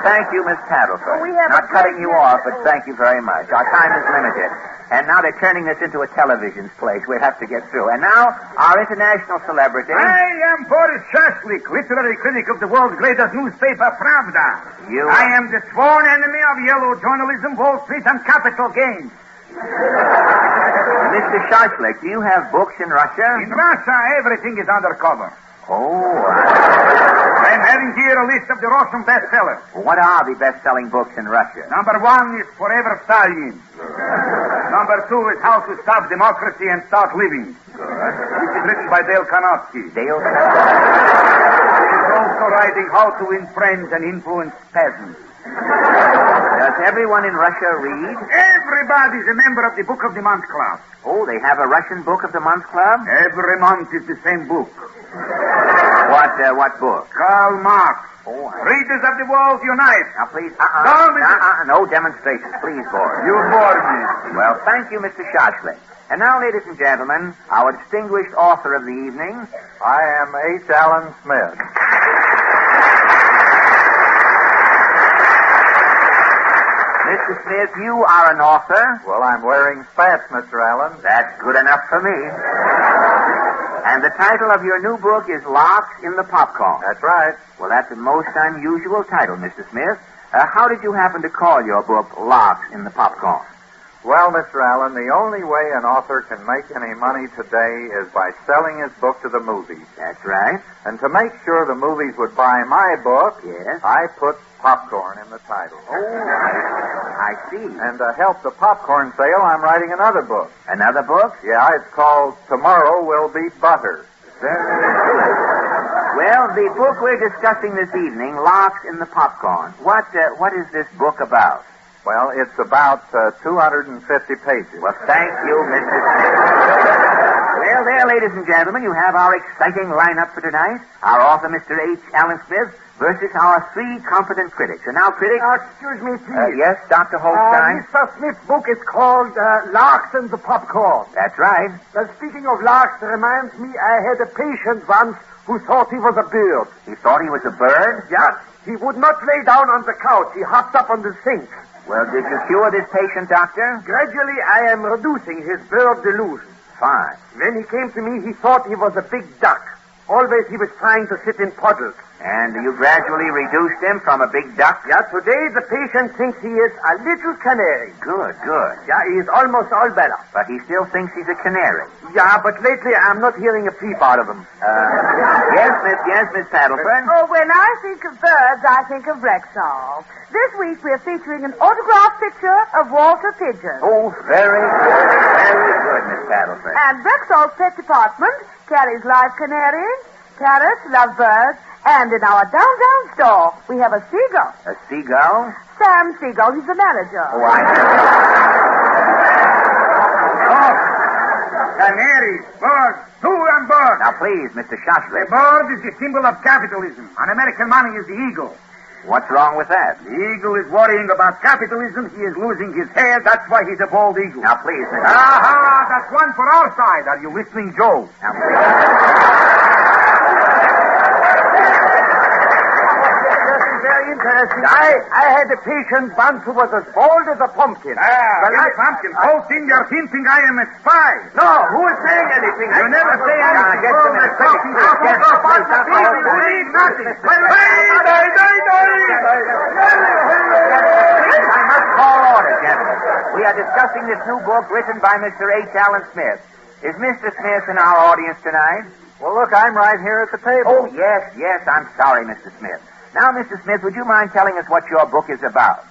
thank you, Miss Paddleford. We have Not cutting you off, but thank you very much. Our time is limited. And now they're turning this into a television place. We'll have to get through. And now, our international celebrity. I am Boris Shashlik, literary critic of the world's greatest newspaper, Pravda. I am the sworn enemy of yellow journalism, Wall Street, and capital gains. Mr. Shashlik, do you have books in Russia? In Russia, everything is undercover. Oh. I'm having here a list of the Russian bestsellers. What are the best-selling books in Russia? Number 1 is Forever Stalin. Number 2 is How to Stop Democracy and Start Living. Good. Which is written by Dale Carnegie. Dale Carnegie. He's also writing How to Win Friends and Influence Peasants. Does everyone in Russia read? Everybody's a member of the Book of the Month Club. Oh, they have a Russian Book of the Month Club? Every month is the same book. What book? Karl Marx. Oh, Readers of the World Unite. Now, please, no demonstrations, please, Boris. You bore me. Well, thank you, Mr. Shashlik. And now, ladies and gentlemen, our distinguished author of the evening. I am H. Allen Smith. Mr. Smith, you are an author. Well, I'm wearing spats, Mr. Allen. That's good enough for me. And the title of your new book is Larks in the Popcorn. That's right. Well, that's a most unusual title, Mr. Smith. How did you happen to call your book Larks in the Popcorn? Well, Mr. Allen, the only way an author can make any money today is by selling his book to the movies. That's right. And to make sure the movies would buy my book, yes, I put popcorn in the title. Oh, I see. And to help the popcorn sale, I'm writing another book. Another book? Yeah, it's called Tomorrow Will Be Butter. Well, the book we're discussing this evening, Larks in the Popcorn, what is this book about? Well, it's about 250 pages. Well, thank you, Mr. Smith. Well, there, ladies and gentlemen, you have our exciting lineup for tonight. Our author, Mr. H. Allen Smith, versus our three competent critics. And now, critics... excuse me, please. Yes, Dr. Holstein? Mr. Smith's book is called Larks and the Popcorn. That's right. Well, speaking of larks, it reminds me I had a patient once who thought he was a bird. He thought he was a bird? Yes. He would not lay down on the couch. He hopped up on the sink. Well, did you cure this patient, Doctor? Gradually, I am reducing his bird delusion. Fine. When he came to me, he thought he was a big duck. Always he was trying to sit in puddles. And you gradually reduced him from a big duck? Yeah, today the patient thinks he is a little canary. Good, good. Yeah, he is almost all better. But he still thinks he's a canary. Yeah, but lately I'm not hearing a peep out of him. Yes, Miss Paddleton. Oh, when I think of birds, I think of Rexall. This week we're featuring an autographed picture of Walter Pigeon. Oh, very good. Very good, Miss Paddleton. And Rexall's pet department carries live canaries, parrots, lovebirds, and in our downtown store, we have a seagull. A seagull? Sam Seagull, he's the manager. Oh, I know. Canaries, birds, two and birds. Now, please, Mr. Shoshler. The bird is the symbol of capitalism, and American money is the eagle. What's wrong with that? The eagle is worrying about capitalism. He is losing his head. That's why he's a bald eagle. Now, please, Mr. Aha, that's one for our side. Are you listening, Joe? Now, please. Interesting. I had a patient once who was as bold as a pumpkin. Pumpkin. Both in your hinting I am a spy. No, who is saying anything? You never say anything. Just a minute. I must call order, gentlemen. We are discussing this new book written by Mr. H. Allen Smith. Is Mr. Smith in our audience tonight? Well, look, I'm right here at the table. Oh, yes. I'm sorry, Mr. Smith. Now, Mr. Smith, would you mind telling us what your book is about?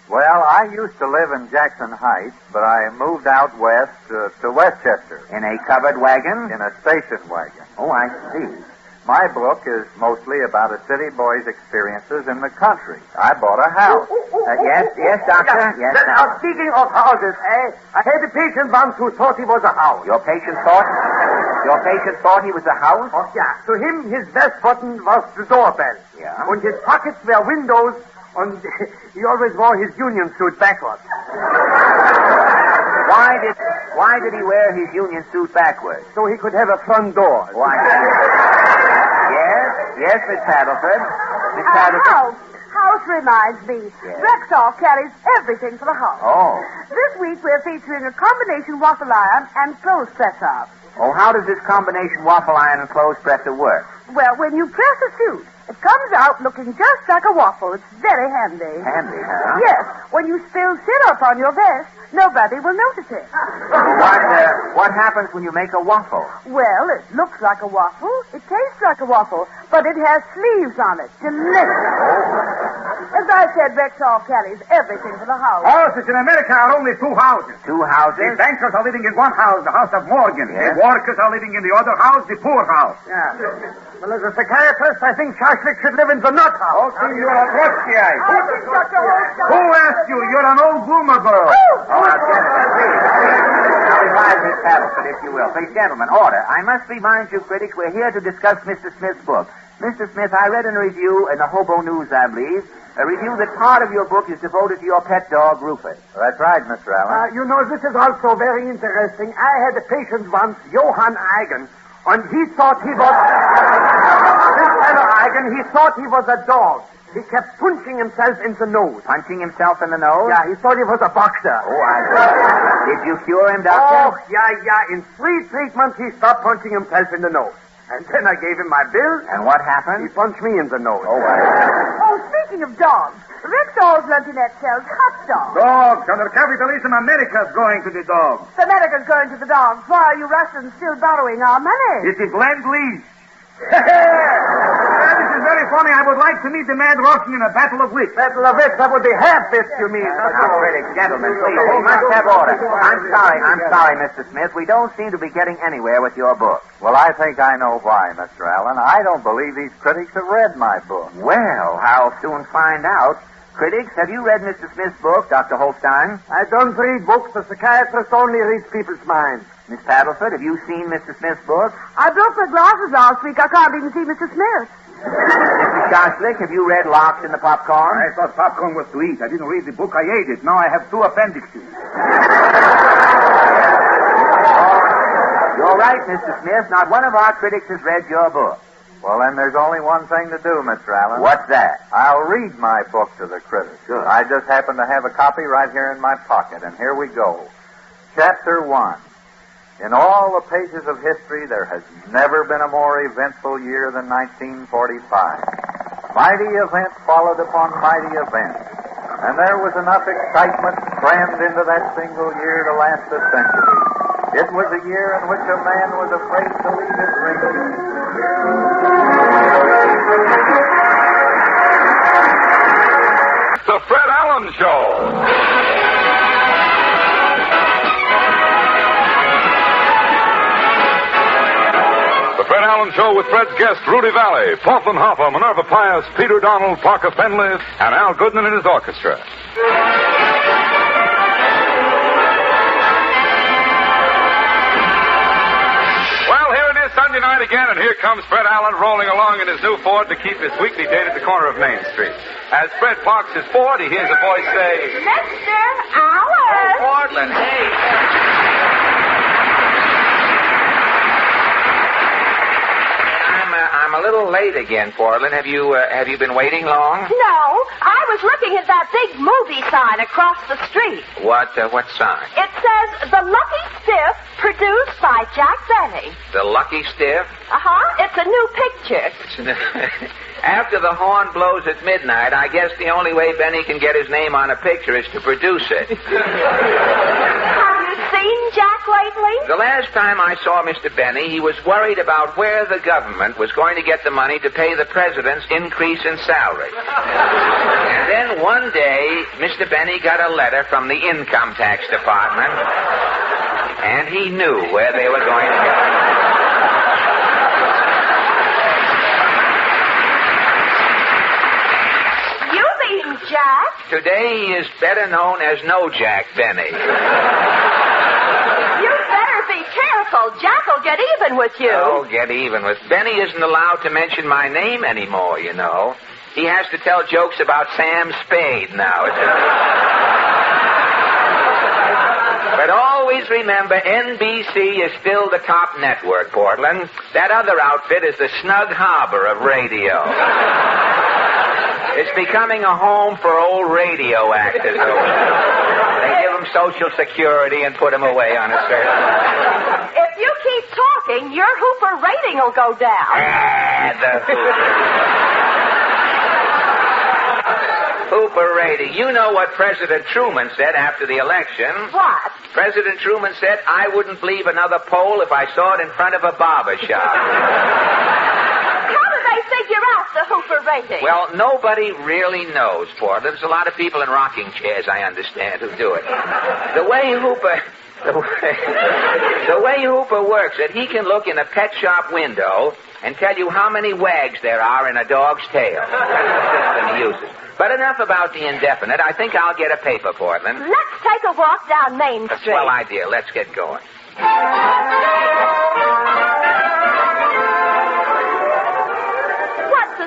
Well, I used to live in Jackson Heights, but I moved out west to Westchester. In a covered wagon? In a station wagon. Oh, I see. My book is mostly about a city boy's experiences in the country. I bought a house. Yes, Doctor. Yes. Speaking of houses, I had a patient once who thought he was a house. Your patient thought he was a house? Oh, yeah. To him, his best button was the doorbell. Yeah. And his pockets were windows, and he always wore his union suit backwards. Why did he wear his union suit backwards? So he could have a front door. Why? Yes, Miss Paddleton. Miss Paddleton. House reminds me. Yes. Rexall carries everything for the house. Oh. This week we're featuring a combination waffle iron and clothes presser. Oh, how does this combination waffle iron and clothes presser work? Well, when you press a suit, it comes out looking just like a waffle. It's very handy. Handy, huh? Yes. When you spill syrup on your vest, nobody will notice it. What happens when you make a waffle? Well, it looks like a waffle. It tastes like a waffle, but it has sleeves on it. Delicious. As I said, Rexall carries everything for the house. Houses in America are only two houses. Two houses? The bankers are living in one house, the house of Morgan. Yes. The workers are living in the other house, the poor house. Yeah. Well, as a psychiatrist, I think Shoshlik should live in the nut house. Oh, you're a Trotskyite. Who asked you? You're an old boomer girl. Now, revive Miss Paddleton, if you will. Please, gentlemen, order. I must remind you, critics, we're here to discuss Mr. Smith's book. Mr. Smith, I read in a review in the Hobo News, I believe, a review that part of your book is devoted to your pet dog, Rufus. That's right, Mr. Allen. You know, this is also very interesting. I had a patient once, Johann Eigen, and he thought he was... This fellow Eigen Morgan, he thought he was a dog. He kept punching himself in the nose. Punching himself in the nose? Yeah, he thought he was a boxer. Oh, I see. Did you cure him, Doctor? Oh, yeah. In 3 treatments, he stopped punching himself in the nose. And then I gave him my bill. And what happened? He punched me in the nose. Oh, speaking of dogs, Rexall's Luncheonette sells hot dogs. Dogs. Under capitalism, America's going to the dogs. America's going to the dogs. Why are you Russians still borrowing our money? It is Lend-Lease. This is very funny. I would like to meet the Mad Russian in a battle of wits. Battle of wits, that would be half bits, you mean. Now, critics, gentlemen, please, we must have order. I'm sorry, Mr. Smith. We don't seem to be getting anywhere with your book. Well, I think I know why, Mr. Allen. I don't believe these critics have read my book. Well, I'll soon find out. Critics, have you read Mr. Smith's book, Dr. Holstein? I don't read books. The psychiatrist only reads people's minds. Miss Paddleford, have you seen Mr. Smith's book? I broke my glasses last week. I can't even see Mr. Smith. Mrs. Shoslick, have you read Locked in the Popcorn? I thought popcorn was to eat. I didn't read the book. I ate it. Now I have 2 appendixes. You're right, Mr. Smith. Not one of our critics has read your book. Well, then there's only one thing to do, Mr. Allen. What's that? I'll read my book to the critics. Good. I just happen to have a copy right here in my pocket, and here we go. Chapter 1. In all the pages of history, there has never been a more eventful year than 1945. Mighty event followed upon mighty event, and there was enough excitement crammed into that single year to last a century. It was a year in which a man was afraid to leave his ring. The Fred Allen Show. The Fred Allen Show with Fred's guests Rudy Valley, Pauline Hopper, Minerva Pius, Peter Donald, Parker Fenley, and Al Goodman and his orchestra. Well, here it is Sunday night again, and here comes Fred Allen rolling along in his new Ford to keep his weekly date at the corner of Main Street. As Fred parks his Ford, he hears a voice say, Mr. Allen! Portland, hey. I'm a little late again, Portland. Have you been waiting long? No, I was looking at that big movie sign across the street. What sign? It says, The Lucky Stiff, produced by Jack Benny. The Lucky Stiff? Uh-huh. It's a new picture. After the horn blows at midnight, I guess the only way Benny can get his name on a picture is to produce it. Have you seen Jack lately? The last time I saw Mr. Benny, he was worried about where the government was going to get the money to pay the president's increase in salary. And then one day, Mr. Benny got a letter from the income tax department, and he knew where they were going to go. Jack? Today he is better known as No Jack Benny. You better be careful. Jack will get even with you. Oh, get even with. Benny isn't allowed to mention my name anymore, you know. He has to tell jokes about Sam Spade now. But always remember, NBC is still the top network, Portland. That other outfit is the Snug Harbor of radio. It's becoming a home for old radio actors. They give them Social Security and put them away on a certain... If you keep talking, your Hooper rating will go down. The Hooper rating. You know what President Truman said after the election. What? President Truman said, I wouldn't leave another poll if I saw it in front of a barber shop. Figure out the Hooper rating. Well, nobody really knows, Portland. There's a lot of people in rocking chairs, I understand, who do it. The way Hooper works it, he can look in a pet shop window and tell you how many wags there are in a dog's tail. That's the system he uses. But enough about the indefinite. I think I'll get a paper, Portland. Let's take a walk down Main Street. Swell idea. Let's get going.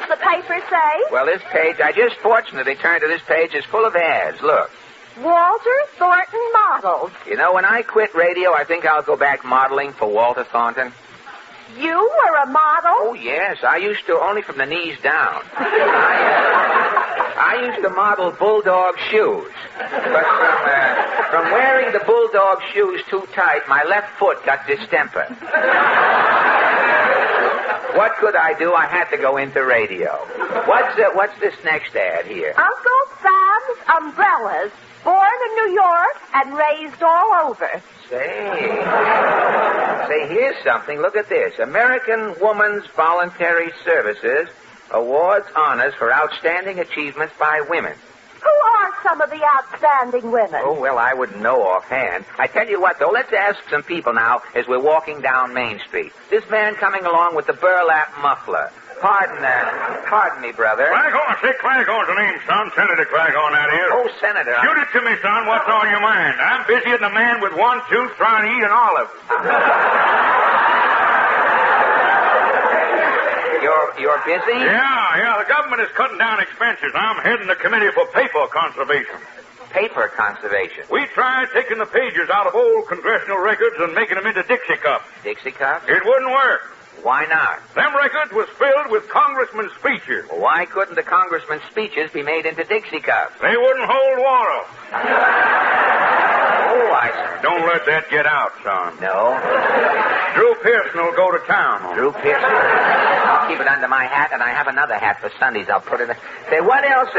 The paper say? Well, this page, I just fortunately turned to this page, is full of ads. Look. Walter Thornton Models. You know, when I quit radio, I think I'll go back modeling for Walter Thornton. You were a model? Oh, yes. I used to, only from the knees down. I used to model bulldog shoes. But from wearing the bulldog shoes too tight, my left foot got distemper. What could I do? I had to go into radio. What's this next ad here? Uncle Sam's Umbrellas. Born in New York and raised all over. Say, here's something. Look at this. American Woman's Voluntary Services awards honors for outstanding achievements by women. Who are some of the outstanding women? Oh, well, I wouldn't know offhand. I tell you what, though, let's ask some people now as we're walking down Main Street. This man coming along with the burlap muffler. Pardon me, brother. Claghorn, say Claghorn's the name, son. Senator Claghorn, that is. Oh, Senator. Shoot it to me, son. What's on your mind? I'm busy as a man with one tooth trying to eat an olive. You're busy? Yeah. The government is cutting down expenses. I'm heading the committee for paper conservation. Paper conservation? We tried taking the pages out of old congressional records and making them into Dixie cups. Dixie cups? It wouldn't work. Why not? Them records was filled with congressmen's speeches. Well, why couldn't the congressman's speeches be made into Dixie cups? They wouldn't hold water. Oh, I see. Don't let that get out, son. No. Drew Pearson will go to town. Drew Pearson? I'll keep it under my hat, and I have another hat for Sundays. I'll put it in. Say, what else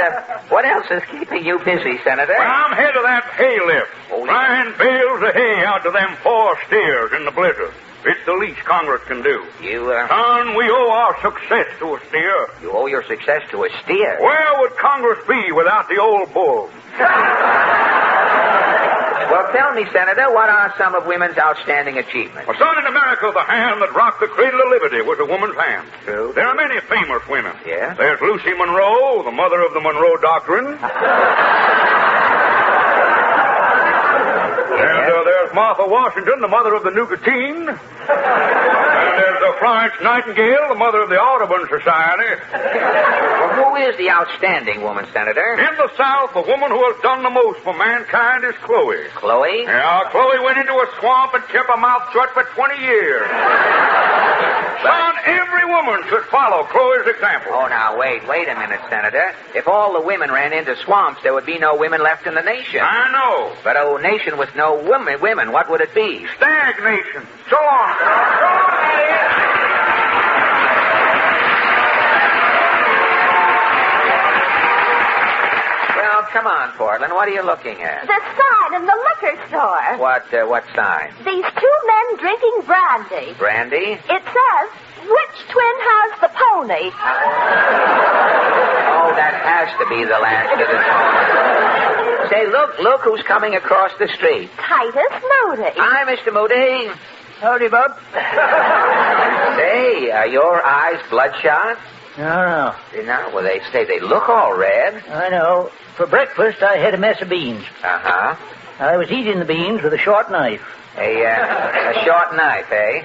is keeping you busy, Senator? Well, I'm head of that hay lift. Oh, yeah. Trying bales of hay out to them 4 steers in the blizzard. It's the least Congress can do. Son, we owe our success to a steer. You owe your success to a steer? Where would Congress be without the old bull? Well, tell me, Senator, what are some of women's outstanding achievements? Well, son, in America, the hand that rocked the cradle of liberty was a woman's hand. True. There are many famous women. Yeah? There's Lucy Monroe, the mother of the Monroe Doctrine. There's Martha Washington, the mother of the nicotine. And there's Florence Nightingale, the mother of the Audubon Society. Well, who is the outstanding woman, Senator? In the South, the woman who has done the most for mankind is Chloe. Chloe? Yeah, Chloe went into a swamp and kept her mouth shut for 20 years. Son, every woman should follow Chloe's example. Oh, now, wait a minute, Senator. If all the women ran into swamps, there would be no women left in the nation. I know. But a nation with no women, what would it be? Stagnation. So long. Well, come on, Portland. What are you looking at? The sign in the liquor store. What sign? These 2 men drinking brandy. Brandy? It says, which twin has the pony? Oh, that has to be the last of the pony. Say, look who's coming across the street. Titus Moody. Hi, Mr. Moody. Howdy, Bob. Say, are your eyes bloodshot? No. Well, they say they look all red. I know. For breakfast, I had a mess of beans. Uh-huh. I was eating the beans with a short knife. A short knife, eh?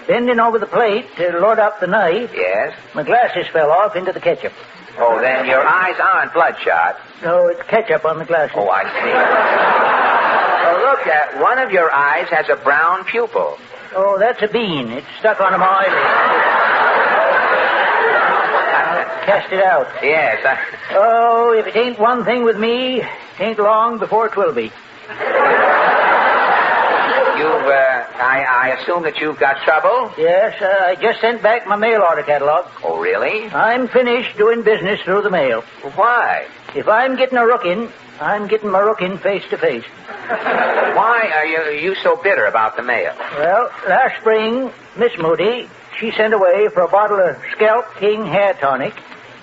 Bending over the plate to load up the knife. Yes? My glasses fell off into the ketchup. Oh, then your eyes aren't bloodshot. No, it's ketchup on the glasses. Oh, I see. Oh, look, one of your eyes has a brown pupil. Oh, that's a bean. It's stuck on my eyelid. Cast it out. Yes. Oh, if it ain't one thing with me, it ain't long before it will be. I assume that you've got trouble? Yes, I just sent back my mail order catalog. Oh, really? I'm finished doing business through the mail. Why? If I'm getting a rook in, I'm getting my rook in face to face. Why are you so bitter about the mail? Well, last spring, Miss Moody, she sent away for a bottle of Scalp King hair tonic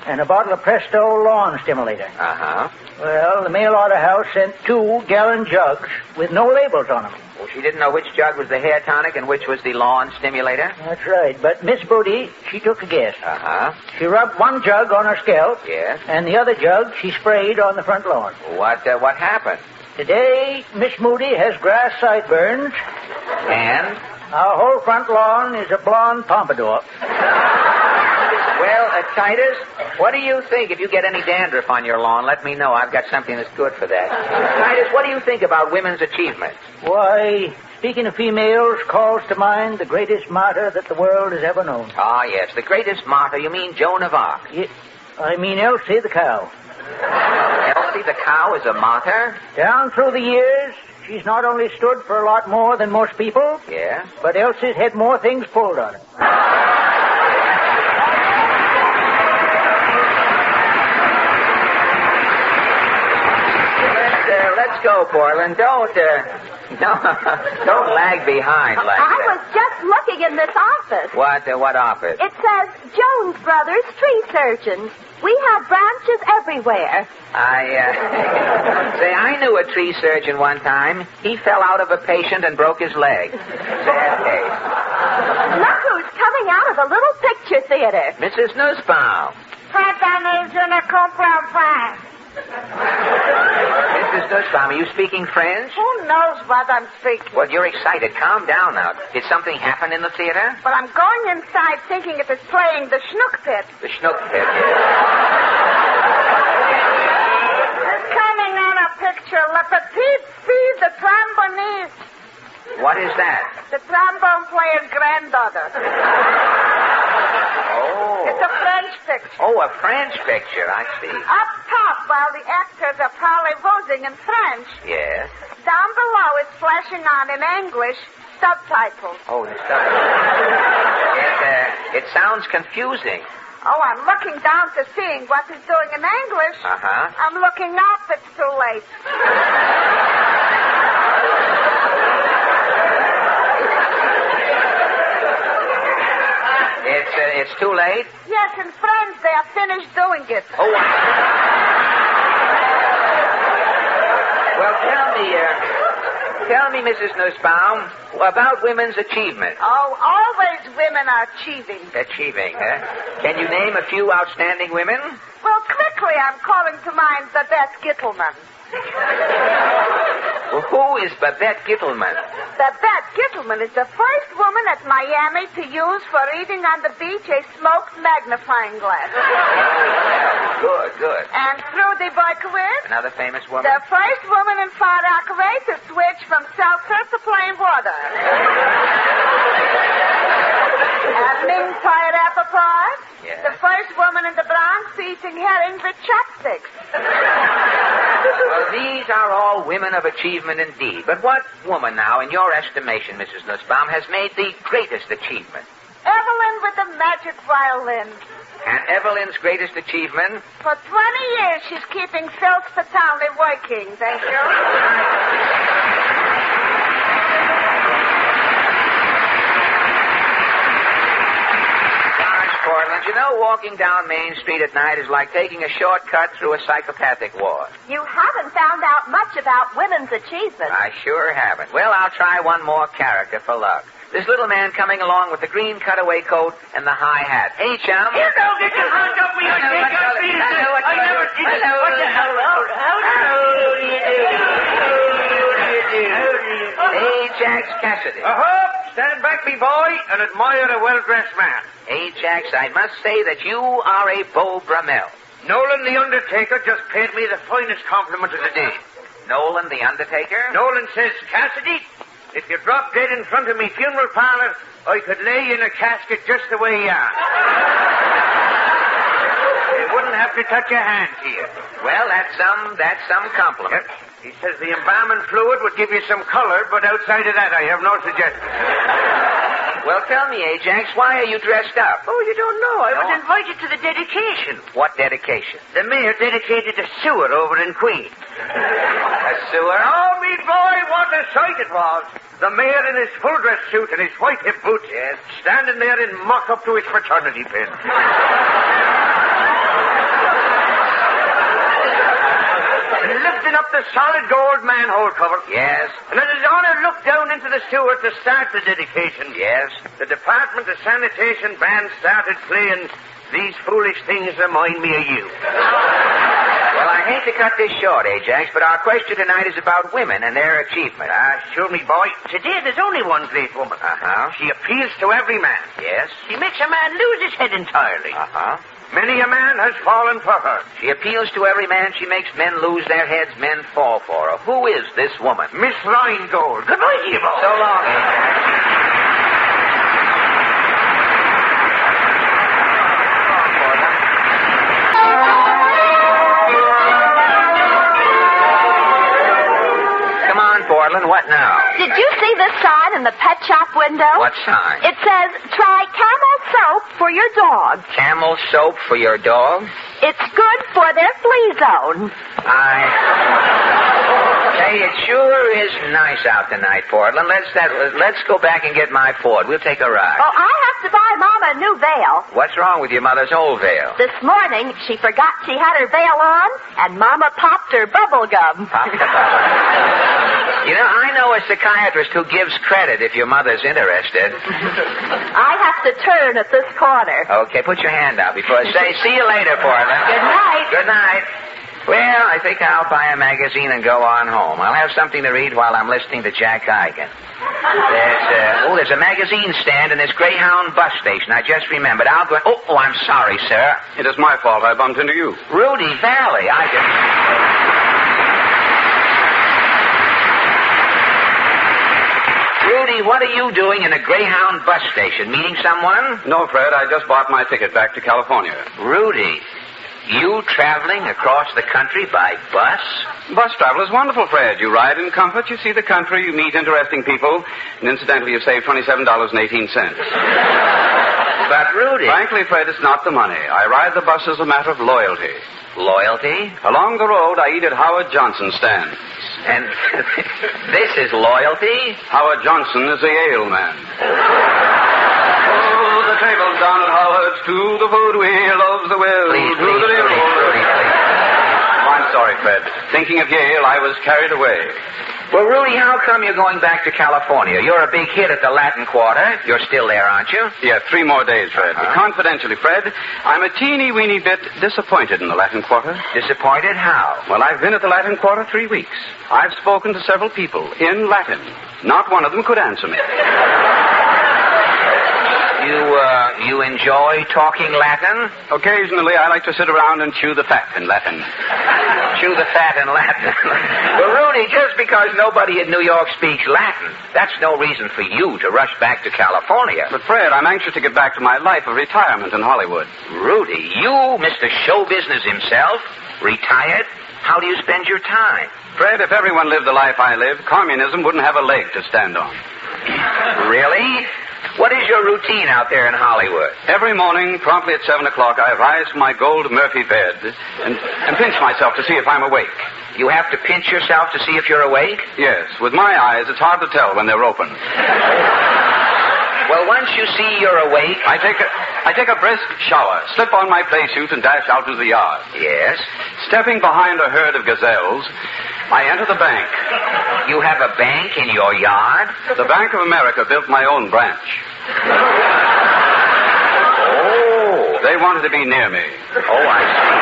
and a bottle of Presto lawn stimulator. Uh-huh. Well, the mail order house sent 2-gallon jugs with no labels on them. Well, she didn't know which jug was the hair tonic and which was the lawn stimulator? That's right. But Miss Moody, she took a guess. Uh-huh. She rubbed one jug on her scalp. Yes. And the other jug she sprayed on the front lawn. What happened? Today, Miss Moody has grass sideburns. And? Our whole front lawn is a blonde pompadour. Well, Titus, what do you think? If you get any dandruff on your lawn, let me know. I've got something that's good for that. Titus, what do you think about women's achievements? Why, speaking of females, calls to mind the greatest martyr that the world has ever known. Ah, yes, the greatest martyr. You mean Joan of Arc? I mean Elsie the cow. Elsie the cow is a martyr? Down through the years, she's not only stood for a lot more than most people. Yeah? But Elsie's had more things pulled on her. Let's go, Portland. Don't lag behind like I that. was just looking in this office. What office? It says Jones Brothers Tree Surgeons. We have branches everywhere. I knew a tree surgeon one time. He fell out of a patient and broke his leg. Sad case. Look who's coming out of the little picture theater. Mrs. Nussbaum. Mrs. Nussbaum, are you speaking French? Who knows what I'm speaking? Well, you're excited. Calm down now. Did something happen in the theater? But I'm going inside thinking it is playing the Schnook Pit. The Schnook Pit. It's coming on a picture. La Petite Fille de Tromboniste. What is that? The trombone player's granddaughter. Oh. It's a French picture. Oh, a French picture. I see. Up top, while the actors are parley-voosing in French. Yes. Down below, it's flashing on in English subtitles. Oh, the subtitles. It sounds confusing. Oh, I'm looking down to seeing what he's doing in English. Uh-huh. I'm looking up. It's too late. It's too late? Yes, in France, they are finished doing it. Oh, well, tell me, Mrs. Nussbaum, about women's achievement. Oh, always women are achieving. Achieving, huh? Can you name a few outstanding women? Well, quickly, I'm calling to mind Babette Gittelman. Well, who is Babette Gittelman? Babette Gittelman is the first woman at Miami to use for reading on the beach a smoked magnifying glass. Good. And Trudy Boykowitz. Another famous woman? The first woman in Far Rockaway to switch from seltzer to plain water. And Ming Toy Rappaport. Yeah. The first woman in the Bronx eating herring with chopsticks. Well, these are all women of achievement indeed. But what woman now, in your estimation, Mrs. Nussbaum, has made the greatest achievement? Evelyn with the magic violin. And Evelyn's greatest achievement? For 20 years, she's keeping Phil Spitali working. Thank you. Portland, you know, walking down Main Street at night is like taking a shortcut through a psychopathic ward. You haven't found out much about women's achievement. I sure haven't. Well, I'll try one more character for luck. This little man coming along with the green cutaway coat and the high hat. Hey, chum. You don't get your hands up for your dick. Ajax Cassidy. Stand back, me boy, and admire a well-dressed man. Ajax, I must say that you are a Beau Brummel. Nolan the Undertaker just paid me the finest compliment of the day. Nolan the Undertaker? Nolan says, Cassidy, if you drop dead in front of me funeral parlor, I could lay you in a casket just the way you are. They wouldn't have to touch a hand to you. Well, that's some compliment. Yep. He says the embalming fluid would give you some color, but outside of that, I have no suggestion. Well, tell me, Ajax, why are you dressed up? Oh, you don't know. I was invited to the dedication. What dedication? The mayor dedicated a sewer over in Queens. A sewer? Oh, me boy, what a sight it was. The mayor in his full-dress suit and his white hip boots, yes, standing there in mock-up to his fraternity pin. Lifting up the solid gold manhole cover. Yes. And as his honor looked down into the sewer to start the dedication. Yes. The Department of Sanitation band started playing These Foolish Things Remind Me of You. Well, I hate to cut this short, Ajax, but our question tonight is about women and their achievement. Show me, boy. Today there's only one great woman. Uh-huh. She appeals to every man. Yes? She makes a man lose his head entirely. Uh-huh. Many a man has fallen for her. She appeals to every man. She makes men lose their heads. Men fall for her. Who is this woman? Miss Rheingold. Goodbye to you, boy. So long, Ajax. Portland, what now? Did you see this sign in the pet shop window? What sign? It says, try Camel soap for your dog. Camel soap for your dog? It's good for their flea zone. Hey, it sure is nice out tonight, Portland. Let's go back and get my Ford. We'll take a ride. Oh, I have to buy Mama a new veil. What's wrong with your mother's old veil? This morning, she forgot she had her veil on, and Mama popped her bubble gum. Popped the bubble. You know, I know a psychiatrist who gives credit if your mother's interested. I have to turn at this corner. Okay, put your hand out before I say, see you later, Portland. Good night. Good night. Well, I think I'll buy a magazine and go on home. I'll have something to read while I'm listening to Jack Eigen. There's a magazine stand in this Greyhound bus station. I just remembered. I'll go... Oh, I'm sorry, sir. It is my fault. I bumped into you. Rudy Valley. Rudy, what are you doing in a Greyhound bus station? Meeting someone? No, Fred. I just bought my ticket back to California. Rudy, you traveling across the country by bus? Bus travel is wonderful, Fred. You ride in comfort, you see the country, you meet interesting people, and incidentally, you save $27.18. But, Rudy... Frankly, Fred, it's not the money. I ride the bus as a matter of loyalty. Loyalty? Along the road, I eat at Howard Johnson's stand. And this is loyalty? Howard Johnson is a Yale man. Oh, the table's down at Howard's, to the food we loves the will. Please. I'm sorry, Fred. Thinking of Yale, I was carried away. Well, Rudy, how come you're going back to California? You're a big hit at the Latin Quarter. You're still there, aren't you? Yeah, 3 more days, Fred. Uh-huh. Confidentially, Fred, I'm a teeny-weeny bit disappointed in the Latin Quarter. Disappointed? How? Well, I've been at the Latin Quarter 3 weeks. I've spoken to several people in Latin. Not one of them could answer me. You enjoy talking Latin? Occasionally, I like to sit around and chew the fat in Latin. Chew the fat in Latin. Well, Rudy, just because nobody in New York speaks Latin, that's no reason for you to rush back to California. But, Fred, I'm anxious to get back to my life of retirement in Hollywood. Rudy, you, Mr. Show Business himself, retired? How do you spend your time? Fred, if everyone lived the life I live, communism wouldn't have a leg to stand on. Really? What is your routine out there in Hollywood? Every morning, promptly at 7 o'clock, I rise from my gold Murphy bed and pinch myself to see if I'm awake. You have to pinch yourself to see if you're awake? Yes. With my eyes, it's hard to tell when they're open. Well, once you see you're awake... I take a brisk shower, slip on my play suit, and dash out to the yard. Yes? Stepping behind a herd of gazelles, I enter the bank. You have a bank in your yard? The Bank of America built my own branch. Oh. They wanted to be near me. Oh, I see.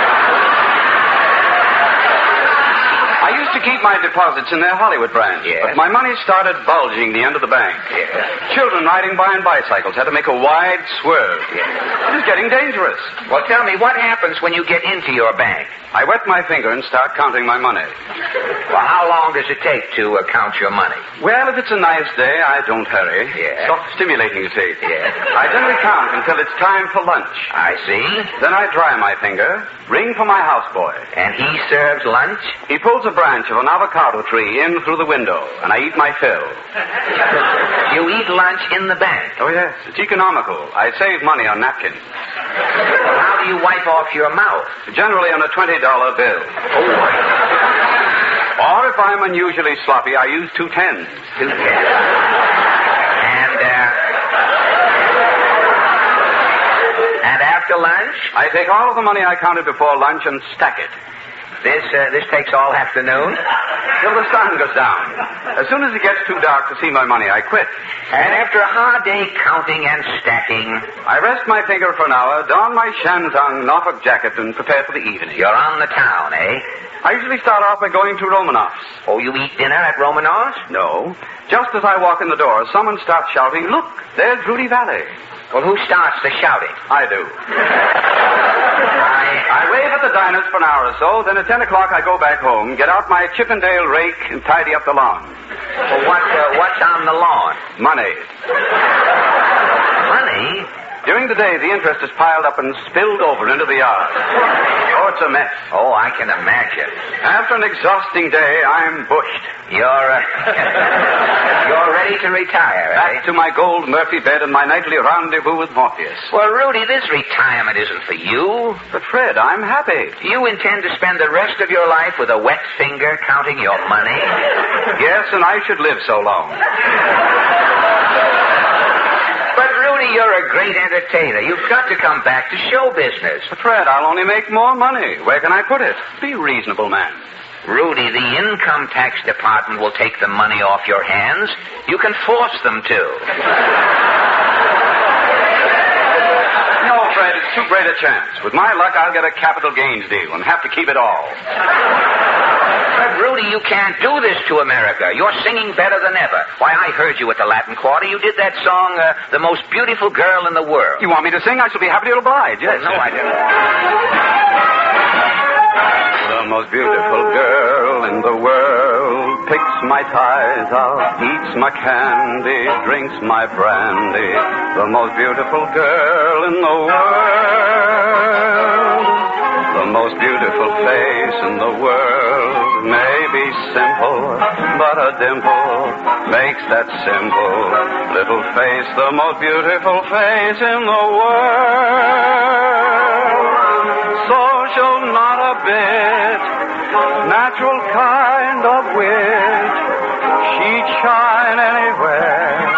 I used to keep my deposits in their Hollywood branch, but my money started bulging the end of the bank. Children riding by on bicycles had to make a wide swerve. It was getting dangerous. Well, tell me, what happens when you get into your bank? I wet my finger and start counting my money. Well, how long does it take to count your money? Well, if it's a nice day, I don't hurry. Soft stimulating, you see. I generally count until it's time for lunch. I see. Then I dry my finger, ring for my houseboy. And he serves lunch? He pulls a branch of an avocado tree in through the window, and I eat my fill. You eat lunch in the bank? Oh, yes. It's economical. I save money on napkins. Well, how do you wipe off your mouth? Generally on a $20 bill. Oh, or if I'm unusually sloppy, I use 2 10s. 2 10s. And after lunch? I take all of the money I counted before lunch and stack it. This takes all afternoon? till the sun goes down. As soon as it gets too dark to see my money, I quit. And after a hard day counting and stacking, I rest my finger for an hour, don my Shantung Norfolk jacket, and prepare for the evening. you're on the town, eh? I usually start off by going to Romanoff's. Oh, you eat dinner at Romanoff's? No. Just as I walk in the door, someone starts shouting, "Look, there's Rudy Valley." Well, who starts the shouting? I do. I wave at the diners for an hour or so, then at 10 o'clock I go back home, get out my Chippendale rake, and tidy up the lawn. Well, what's on the lawn? Money. Money? During the day, the interest is piled up and spilled over into the yard. Oh, it's a mess. Oh, I can imagine. After an exhausting day, I'm bushed. You're ready to retire, Back to my gold Murphy bed and my nightly rendezvous with Morpheus. Well, Rudy, this retirement isn't for you. But, Fred, I'm happy. You intend to spend the rest of your life with a wet finger counting your money? Yes, and I should live so long. But, Rudy, you're a great entertainer. You've got to come back to show business. But, Fred, I'll only make more money. Where can I put it? Be a reasonable man. Rudy, the income tax department will take the money off your hands. You can force them to. No, Fred, it's too great a chance. With my luck, I'll get a capital gains deal and have to keep it all. But, Rudy, you can't do this to America. You're singing better than ever. Why, I heard you at the Latin Quarter. You did that song, The Most Beautiful Girl in the World. You want me to sing? I shall be happy to oblige, yes. Well, no, I don't. The most beautiful girl in the world picks my ties out, eats my candy, drinks my brandy. The most beautiful girl in the world. The most beautiful face in the world may be simple, but a dimple makes that simple little face the most beautiful face in the world. Social, not a bit, natural kind of wit. She'd shine anywhere,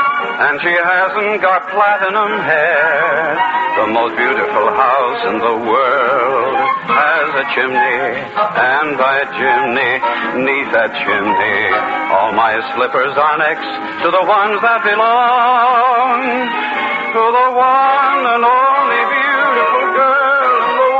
and she hasn't got platinum hair. The most beautiful house in the world has a chimney, and by chimney, neath that chimney, all my slippers are next to the ones that belong to the one and only beautiful girl in the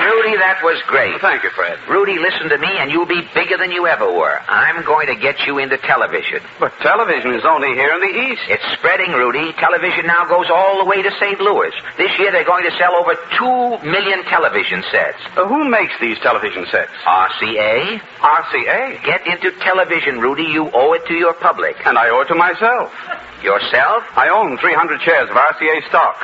Rudy, that was great. Well, thank you, Fred. Rudy, listen to me, and you'll be bigger than you ever were. I'm going to get you into television. But television is only here in the East. It's spreading, Rudy. Television now goes all the way to St. Louis. This year they're going to sell over 2 million television sets. Who makes these television sets? RCA. RCA? Get into television, Rudy. You owe it to your public. And I owe it to myself. Yourself? I own 300 shares of RCA stock.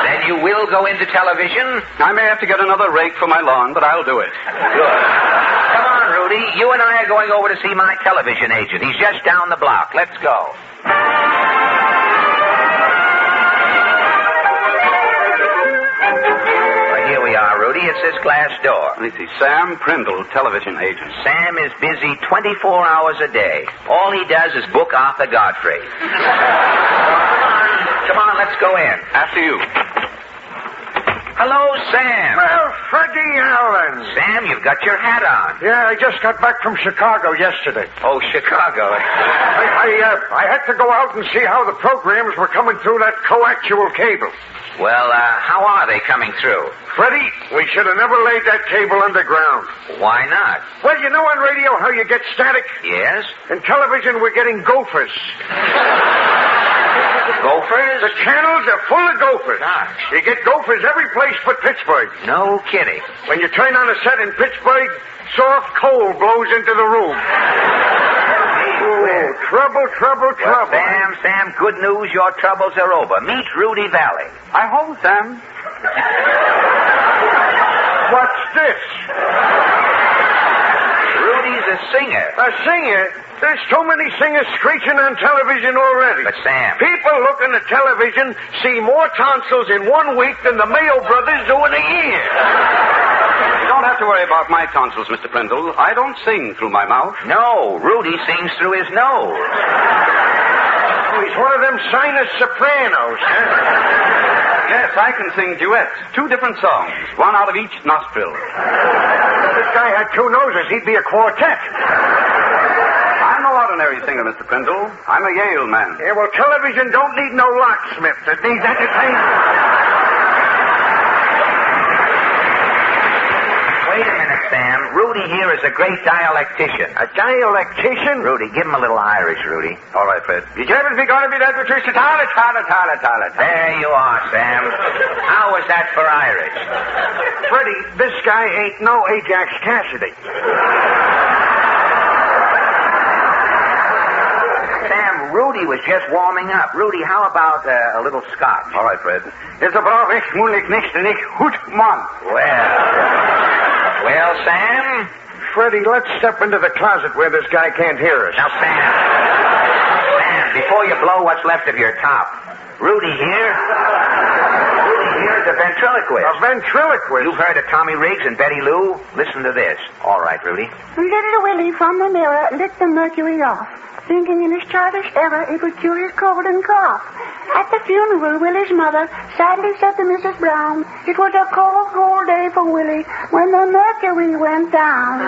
Then you will go into television? I may have to get another rake for my lawn, but I'll do it. Good. Come on, Rudy. You and I are going over to see my television agent. He's just down the block. Let's go. Well, here we are, Rudy. It's this glass door. Let me see. Sam Prindle, television agent. Sam is busy 24 hours a day. All he does is book Arthur Godfrey. Come on, let's go in. After you. Hello, Sam. Well, Freddie Allen. Sam, you've got your hat on. Yeah, I just got back from Chicago yesterday. Oh, Chicago. I had to go out and see how the programs were coming through that coaxial cable. Well, how are they coming through? Freddie, we should have never laid that cable underground. Why not? Well, you know on radio how you get static? Yes? In television, we're getting gophers. Gophers? The channels are full of gophers. Gosh. You get gophers every place but Pittsburgh. No kidding. When you turn on a set in Pittsburgh, soft coal blows into the room. Oh, trouble. Well, Sam, good news. Your troubles are over. Meet Rudy Valley. I hope, Sam. What's this? Rudy's a singer. A singer? There's too many singers screeching on television already. But, Sam... People looking at television see more tonsils in 1 week than the Mayo brothers do in a year. You don't have to worry about my tonsils, Mr. Prindle. I don't sing through my mouth. No, Rudy sings through his nose. one of them sinus sopranos, huh? Yes, I can sing duets. 2 different songs, one out of each nostril. If this guy had 2 noses, he'd be a quartet. I'm no ordinary singer, Mr. Prindle. I'm a Yale man. Yeah, well, television don't need no locksmiths. It needs entertainment. Wait a minute, Sam. Rudy here is a great dialectician. A dialectician? Rudy, give him a little Irish, Rudy. All right, Fred. You ever be going to be that Patricia? There you are, Sam. How was that for Irish? Freddie, this guy ain't no Ajax Cassidy. Sam, Rudy was just warming up. Rudy, how about a little scotch? All right, Fred. It's a brav ich moeilijk niks en ik goed man. Well, Sam? Freddie, let's step into the closet where this guy can't hear us. Now, Sam, before you blow what's left of your top, Rudy here is a ventriloquist. A ventriloquist? You've heard of Tommy Riggs and Betty Lou? Listen to this. All right, Rudy. Little Willie from the mirror lit the mercury off, thinking in his childish error it would cure his cold and cough. At the funeral, Willie's mother sadly said to Mrs. Brown, it was a cold, cold day for Willie when the mercury went down.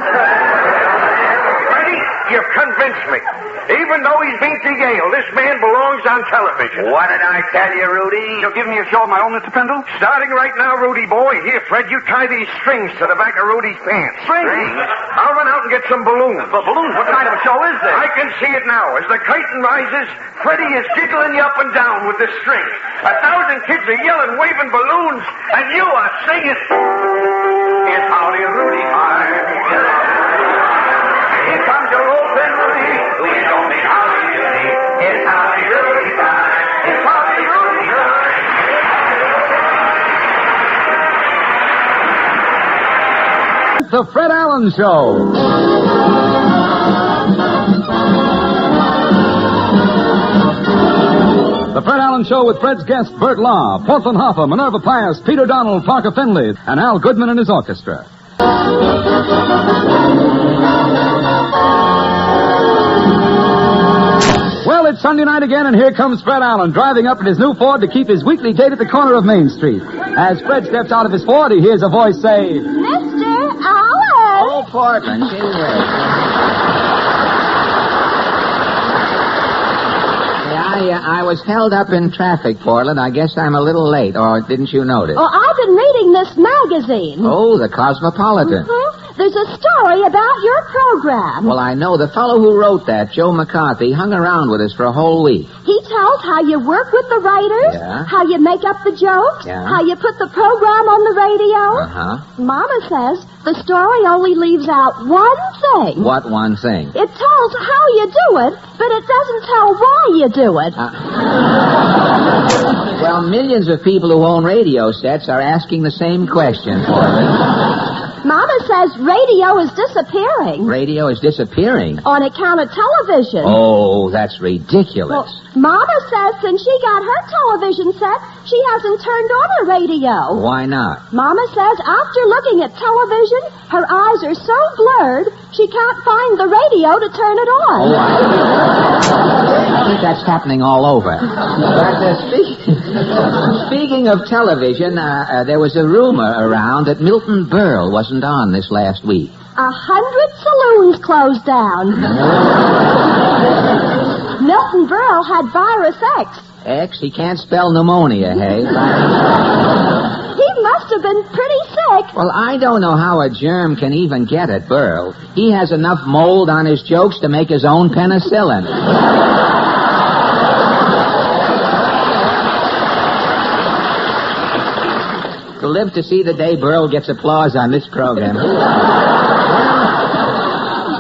Freddie, you've convinced me. Even though he's been to Yale, this man belongs on television. What did I tell you, Rudy? You'll give me a show of my own, Mr. Prindle? Starting right now, Rudy boy. Here, Fred, you tie these strings to the back of Rudy's pants. Strings? I'll run out and get some balloons. Balloons? What kind of a show is this? I can see it now. As the curtain rises, Freddie is jiggling you up and down with the string. 1,000 kids are yelling, waving balloons, and you are singing. It's Howdy Rudy time. Here comes your old friend Rudy. We don't need Howdy Rudy. It's Howdy Rudy time. It's Howdy Rudy time. The Fred Allen Show. The Fred Allen Show with Fred's guests Bert Law, Portland Hoffa, Minerva Pius, Peter Donald, Parker Finley, and Al Goodman and his orchestra. Well, it's Sunday night again, and here comes Fred Allen, driving up in his new Ford to keep his weekly date at the corner of Main Street. As Fred steps out of his Ford, he hears a voice say, Mr. Allen! Oh, Portland, gee whiz. I was held up in traffic, Portland. I guess I'm a little late, or didn't you notice? Oh, I've been reading this magazine. Oh, the Cosmopolitan. Mm-hmm. There's a story about your program. Well, I know. The fellow who wrote that, Joe McCarthy, hung around with us for a whole week. He tells how you work with the writers, how you make up the jokes, how you put the program on the radio. Uh-huh. Mama says the story only leaves out one thing. What one thing? It tells how you do it, but it doesn't tell why you do it. Well, millions of people who own radio sets are asking the same question, Portland. Mama says radio is disappearing. Radio is disappearing? On account of television. Oh, that's ridiculous. Well, Mama says since she got her television set, she hasn't turned on a radio. Why not? Mama says after looking at television, her eyes are so blurred, she can't find the radio to turn it on. Oh, I think that's happening all over. But speaking of television, there was a rumor around that Milton Berle wasn't on this last week. 100 saloons closed down. Milton Berle had virus X. X? He can't spell pneumonia, hey? He must have been pretty sick. Well, I don't know how a germ can even get at Berle. He has enough mold on his jokes to make his own penicillin. To live to see the day Berle gets applause on this program.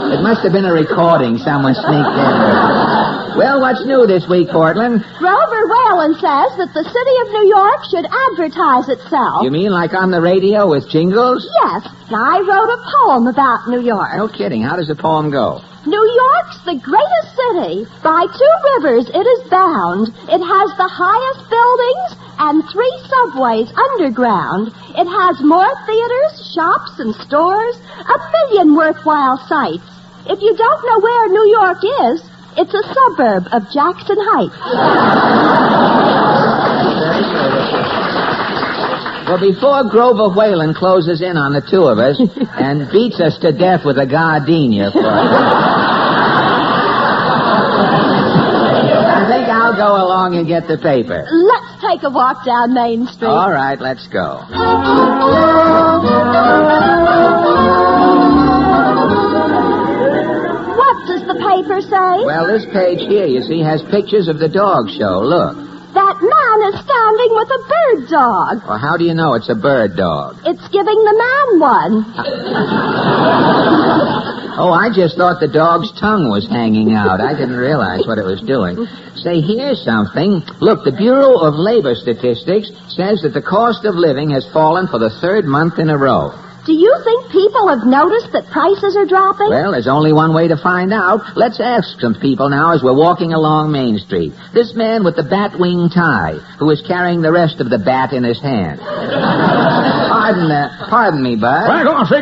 It must have been a recording someone sneaked in. Well, what's new this week, Portland? Grover Whalen says that the city of New York should advertise itself. You mean like on the radio with jingles? Yes. I wrote a poem about New York. No kidding. How does the poem go? New York's the greatest city. By 2 rivers it is bound. It has the highest buildings and 3 subways underground. It has more theaters, shops, and stores, 1 million worthwhile sights. If you don't know where New York is, It's a suburb of Jackson Heights. Well, before Grover Whalen closes in on the two of us and beats us to death with a gardenia for it, I think I'll go along and get the paper. Let's take a walk down Main Street. All right, let's go. What does the paper say? Well, this page here, you see, has pictures of the dog show. Look. That man is standing with a bird dog. Well, how do you know it's a bird dog? It's giving the man one. Oh, I just thought the dog's tongue was hanging out. I didn't realize what it was doing. Say, here's something. Look, the Bureau of Labor Statistics says that the cost of living has fallen for the third month in a row. Do you think people have noticed that prices are dropping? Well, there's only one way to find out. Let's ask some people now as we're walking along Main Street. This man with the bat wing tie, who is carrying the rest of the bat in his hand. Pardon me, Bud.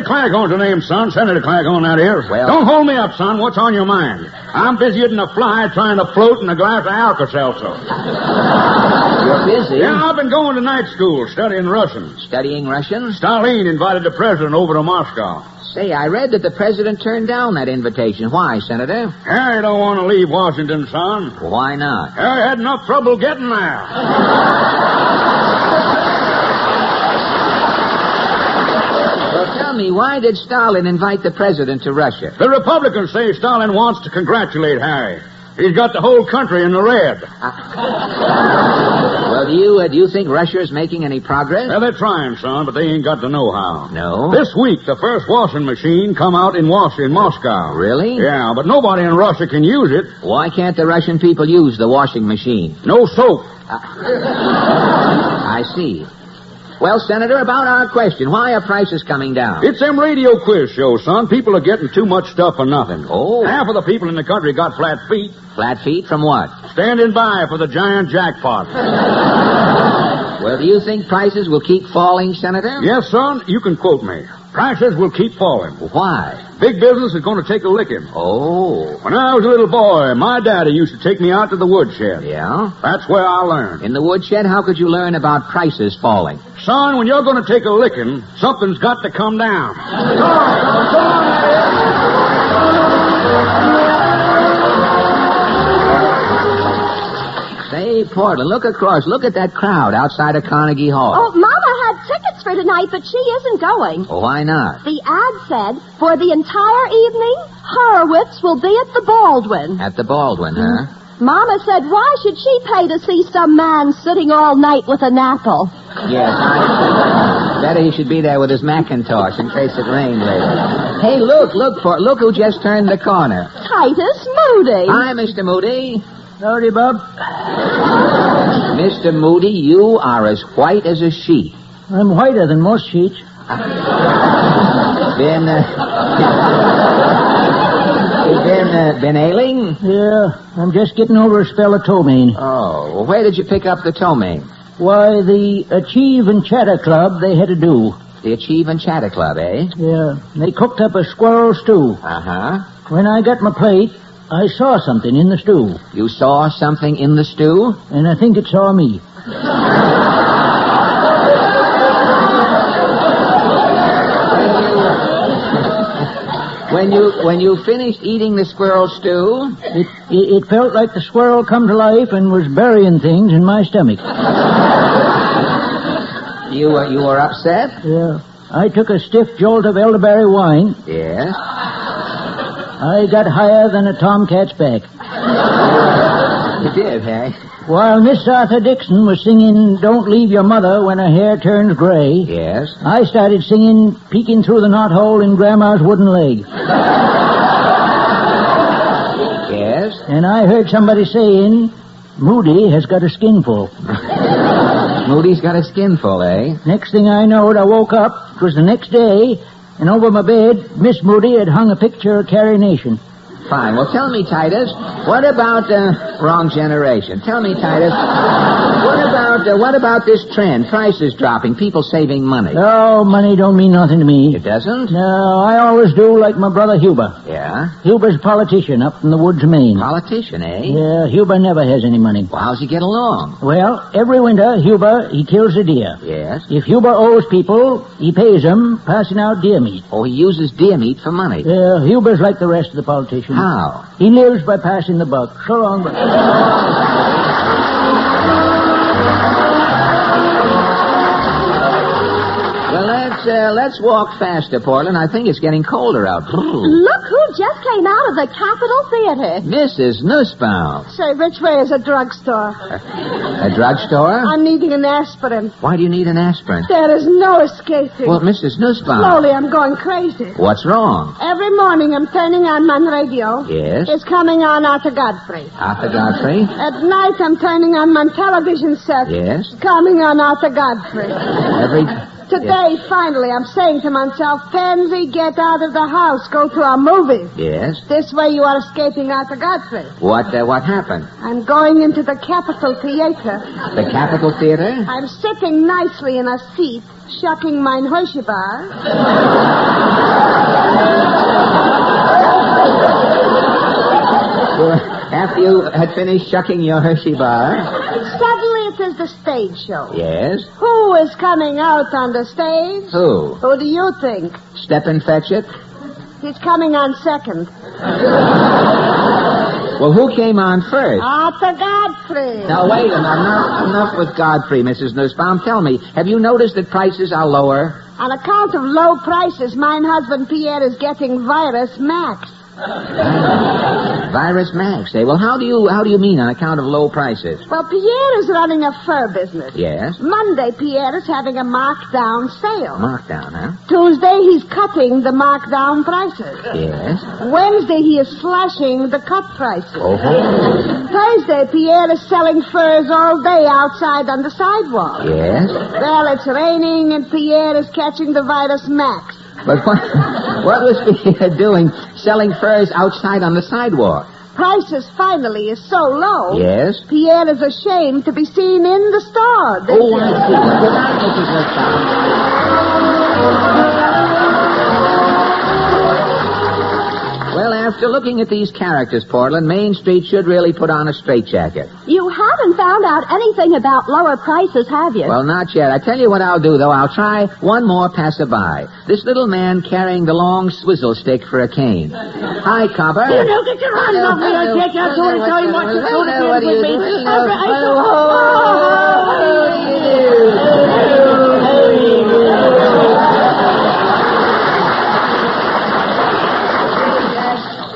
Claghorn's the name, son. Senator Claghorn out here. Well, don't hold me up, son. What's on your mind? I'm busier than a fly trying to float in a glass of Alka-Seltzer. You're busy? Yeah, I've been going to night school, studying Russian. Studying Russian? Stalin invited the president over to Moscow. Say, I read that the president turned down that invitation. Why, Senator? Harry don't want to leave Washington, son. Well, why not? Harry had enough trouble getting there. Well, tell me, why did Stalin invite the president to Russia? The Republicans say Stalin wants to congratulate Harry. He's got the whole country in the red. Well, do you think Russia is making any progress? Well, they're trying, son, but they ain't got the know-how. No? This week, the first washing machine come out in Moscow. Really? Yeah, but nobody in Russia can use it. Why can't the Russian people use the washing machine? No soap. I see. Well, Senator, about our question, why are prices coming down? It's them radio quiz shows, son. People are getting too much stuff for nothing. Oh. Half of the people in the country got flat feet. Flat feet from what? Standing by for the giant jackpot. Well, do you think prices will keep falling, Senator? Yes, son. You can quote me. Prices will keep falling. Why? Big business is going to take a licking. Oh. When I was a little boy, my daddy used to take me out to the woodshed. Yeah? That's where I learned. In the woodshed, how could you learn about prices falling? Son, when you're going to take a licking, something's got to come down. Say, Portland, look across. Look at that crowd outside of Carnegie Hall. Oh, Mama had tickets for tonight, but she isn't going. Well, why not? The ad said, for the entire evening, Horowitz will be at the Baldwin. At the Baldwin, huh? Mama said, why should she pay to see some man sitting all night with an apple? Yes, better he should be there with his Macintosh in case it rained later. Hey, look who just turned the corner. Titus Moody. Hi, Mr. Moody. Howdy, Bob. Mr. Moody, you are as white as a sheet. I'm whiter than most sheets. Been ailing? Yeah, I'm just getting over a spell of ptomaine. Oh, well, where did you pick up the ptomaine? Why, the Achieve and Chatter Club, they had to do. The Achieve and Chatter Club, eh? Yeah, they cooked up a squirrel stew. Uh-huh. When I got my plate, I saw something in the stew. You saw something in the stew? And I think it saw me. When you finished eating the squirrel stew? It felt like the squirrel come to life and was burying things in my stomach. You were upset? Yeah. I took a stiff jolt of elderberry wine. Yes? I got higher than a tomcat's back. You did, eh? While Miss Arthur Dixon was singing Don't Leave Your Mother When Her Hair Turns Gray, yes, I started singing Peeking Through the Knothole in Grandma's Wooden Leg. Yes? And I heard somebody saying, Moody has got a skinful. Moody's got a skinful, eh? Next thing I knowed, I woke up. It was the next day, and over my bed, Miss Moody had hung a picture of Carrie Nation. Fine. Well, tell me, Titus, what about, wrong generation. Tell me, Titus, what about this trend? Prices dropping, people saving money. Oh, money don't mean nothing to me. It doesn't? No, I always do like my brother Huber. Yeah? Yeah? Huber's a politician up in the woods of Maine. Politician, eh? Yeah, Huber never has any money. Well, how's he get along? Well, every winter, Huber, he kills a deer. Yes? If Huber owes people, he pays them, passing out deer meat. Oh, he uses deer meat for money. Yeah, Huber's like the rest of the politicians. How? He lives by passing the buck. So long, but... Well, let's walk faster, Portland. I think it's getting colder out. Look who just came out of the Capitol Theater. Mrs. Nussbaum. Say, which way is a drugstore? A drugstore? I'm needing an aspirin. Why do you need an aspirin? There is no escaping. Well, Mrs. Nussbaum. Slowly, I'm going crazy. What's wrong? Every morning, I'm turning on my radio. Yes? It's coming on Arthur Godfrey. Arthur Godfrey? At night, I'm turning on my television set. Yes? It's coming on Arthur Godfrey. Today, finally, I'm saying to myself, Pansy, get out of the house. Go to a movie. Yes? This way you are escaping Arthur Godfrey. What happened? I'm going into the Capitol Theater. The Capitol Theater? I'm sitting nicely in a seat, shucking mine Hershey bar. After you had finished shucking your Hershey bar? Suddenly it is the stage show. Yes? Who is coming out on the stage? Who? Who do you think? Step and fetch it? He's coming on second. Well, who came on first? Arthur Godfrey. Now, wait a minute. Enough with Godfrey, Mrs. Nussbaum. Tell me, have you noticed that prices are lower? On account of low prices, mine husband Pierre is getting Virus Max. Virus Max, eh? Well, how do you mean on account of low prices? Well, Pierre is running a fur business. Yes? Monday, Pierre is having a markdown sale. Markdown, huh? Tuesday, he's cutting the markdown prices. Yes? Wednesday, he is slashing the cut prices. Oh. Thursday, Pierre is selling furs all day outside on the sidewalk. Yes? Well, it's raining and Pierre is catching the Virus Max. But what was Pierre doing selling furs outside on the sidewalk? Prices finally is so low. Yes? Pierre is ashamed to be seen in the store. Oh, I see. Good night, Mrs. Nussbaum. Well, after looking at these characters, Portland, Main Street should really put on a straitjacket. You haven't found out anything about lower prices, have you? Well, not yet. I tell you what I'll do, though. I'll try one more passerby. This little man carrying the long swizzle stick for a cane. Hi, Copper. You know, get your hands off me. I'll take you to tell you what to do with me.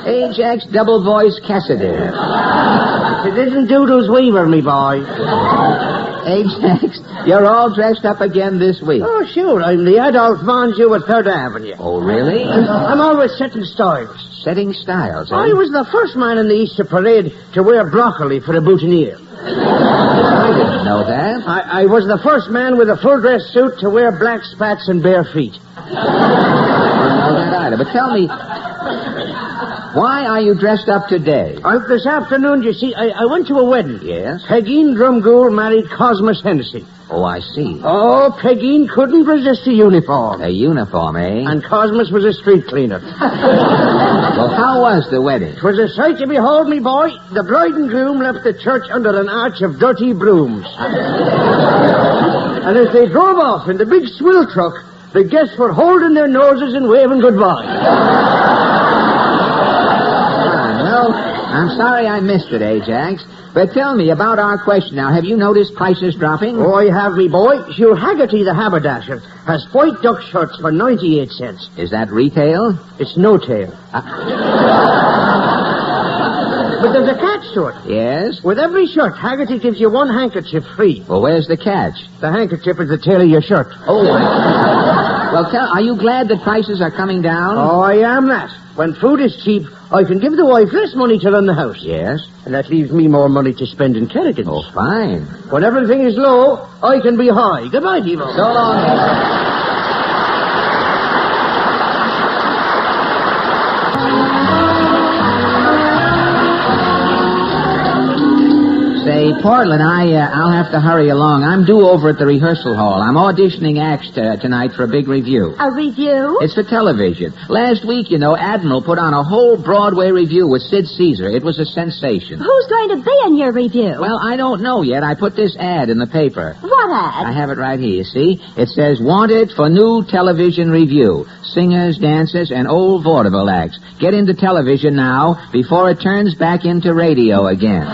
Ajax Double Voice Cassidy. It isn't Doodles Weaver, me boy. Ajax, you're all dressed up again this week. Oh, sure. I'm the Adolph Von Jew at 3rd Avenue. Oh, really? I'm always setting styles. Setting styles, eh? I was the first man in the Easter parade to wear broccoli for a boutonniere. I didn't know that. I was the first man with a full dress suit to wear black spats and bare feet. I didn't know that either. But tell me, why are you dressed up today? This afternoon, you see, I went to a wedding. Yes? Pegeen Drumgoole married Cosmos Hennessy. Oh, I see. Oh, Pegeen couldn't resist a uniform. A uniform, eh? And Cosmos was a street cleaner. Well, how was the wedding? 'Twas a sight to behold, me boy. The bride and groom left the church under an arch of dirty brooms. And as they drove off in the big swill truck, the guests were holding their noses and waving goodbye. Well, I'm sorry I missed it, Ajax. But tell me about our question now. Have you noticed prices dropping? Oh, I have, me boy. Hugh Haggerty, the haberdasher, has white duck shirts for 98 cents. Is that retail? It's no-tail. But there's a catch to it. Yes? With every shirt, Haggerty gives you one handkerchief free. Well, where's the catch? The handkerchief is the tail of your shirt. Oh, well, are you glad that prices are coming down? Oh, I am that. When food is cheap, I can give the wife less money to run the house. Yes? And that leaves me more money to spend in Kerrigan's. Oh, fine. When everything is low, I can be high. Goodbye, Devo. So long. Say, Hey, Portland, I'll have to hurry along. I'm due over at the rehearsal hall. I'm auditioning acts tonight for a big review. A review? It's for television. Last week, Admiral put on a whole Broadway review with Sid Caesar. It was a sensation. Who's going to be in your review? Well, I don't know yet. I put this ad in the paper. What ad? I have it right here, you see? It says, wanted for new television review. Singers, dancers, and old vaudeville acts. Get into television now before it turns back into radio again.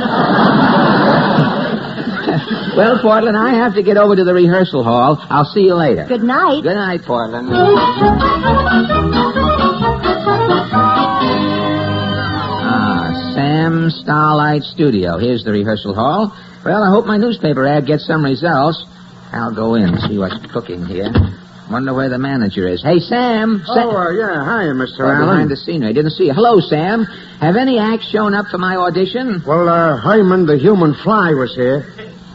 Well, Portland, I have to get over to the rehearsal hall. I'll see you later. Good night. Good night, Portland. Sam Starlight Studio. Here's the rehearsal hall. Well, I hope my newspaper ad gets some results. I'll go in and see what's cooking here. Wonder where the manager is. Hey, Sam. Yeah. Hi, Mr. Allen. Behind the scenery. Didn't see you. Hello, Sam. Have any acts shown up for my audition? Well, Herman the Human Fly was here.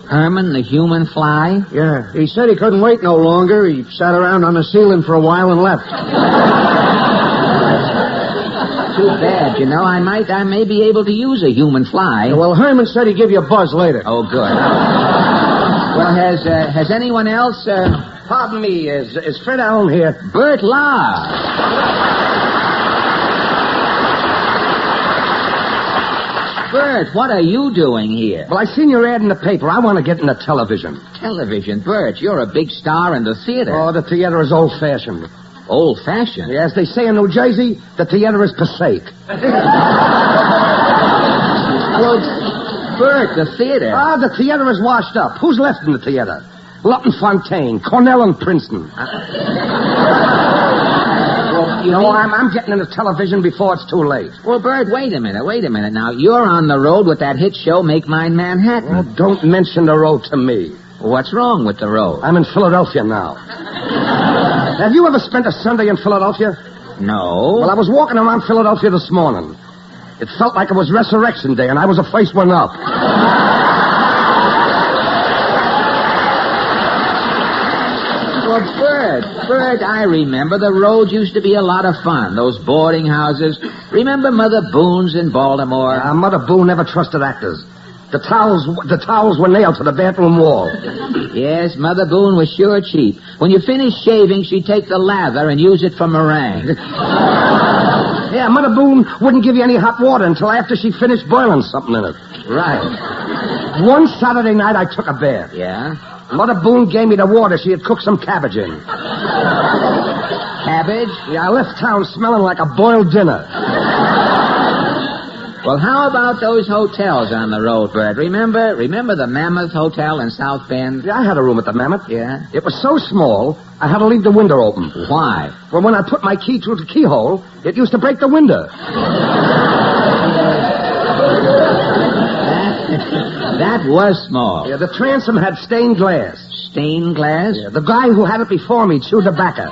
Herman the Human Fly? Yeah. He said he couldn't wait no longer. He sat around on the ceiling for a while and left. Too bad, I may be able to use a human fly. Yeah, well, Herman said he'd give you a buzz later. Oh, good. Well, has anyone else, Pardon me, is Fred Allen here? Bert Lahr. Bert, what are you doing here? Well, I seen your ad in the paper. I want to get into television. Television? Bert, you're a big star in the theater. Oh, the theater is old-fashioned. Old-fashioned? Yeah, as they say in New Jersey, the theater is passaic. Well, Bert, the theater. The theater is washed up. Who's left in the theater? Lutton Fontaine, Cornell and Princeton. Well, I'm getting into television before it's too late. Well, Bert, wait a minute. Now, you're on the road with that hit show, Make Mine Manhattan. Oh, don't mention the road to me. What's wrong with the road? I'm in Philadelphia now. Have you ever spent a Sunday in Philadelphia? No. Well, I was walking around Philadelphia this morning. It felt like it was Resurrection Day, and I was the first one up. Well, Bert, I remember the road used to be a lot of fun. Those boarding houses. Remember Mother Boone's in Baltimore? Mother Boone never trusted actors. The towels were nailed to the bathroom wall. Yes, Mother Boone was sure cheap. When you finished shaving, she'd take the lather and use it for meringue. Yeah, Mother Boone wouldn't give you any hot water until after she finished boiling something in it. Right. One Saturday night, I took a bath. Yeah? Mother Boone gave me the water she had cooked some cabbage in. Cabbage? Yeah, I left town smelling like a boiled dinner. Well, how about those hotels on the road, Bert? Remember the Mammoth Hotel in South Bend? Yeah, I had a room at the Mammoth. Yeah? It was so small, I had to leave the window open. Why? Well, when I put my key through the keyhole, it used to break the window. That was small. Yeah, the transom had stained glass. Stained glass? Yeah, the guy who had it before me chewed tobacco.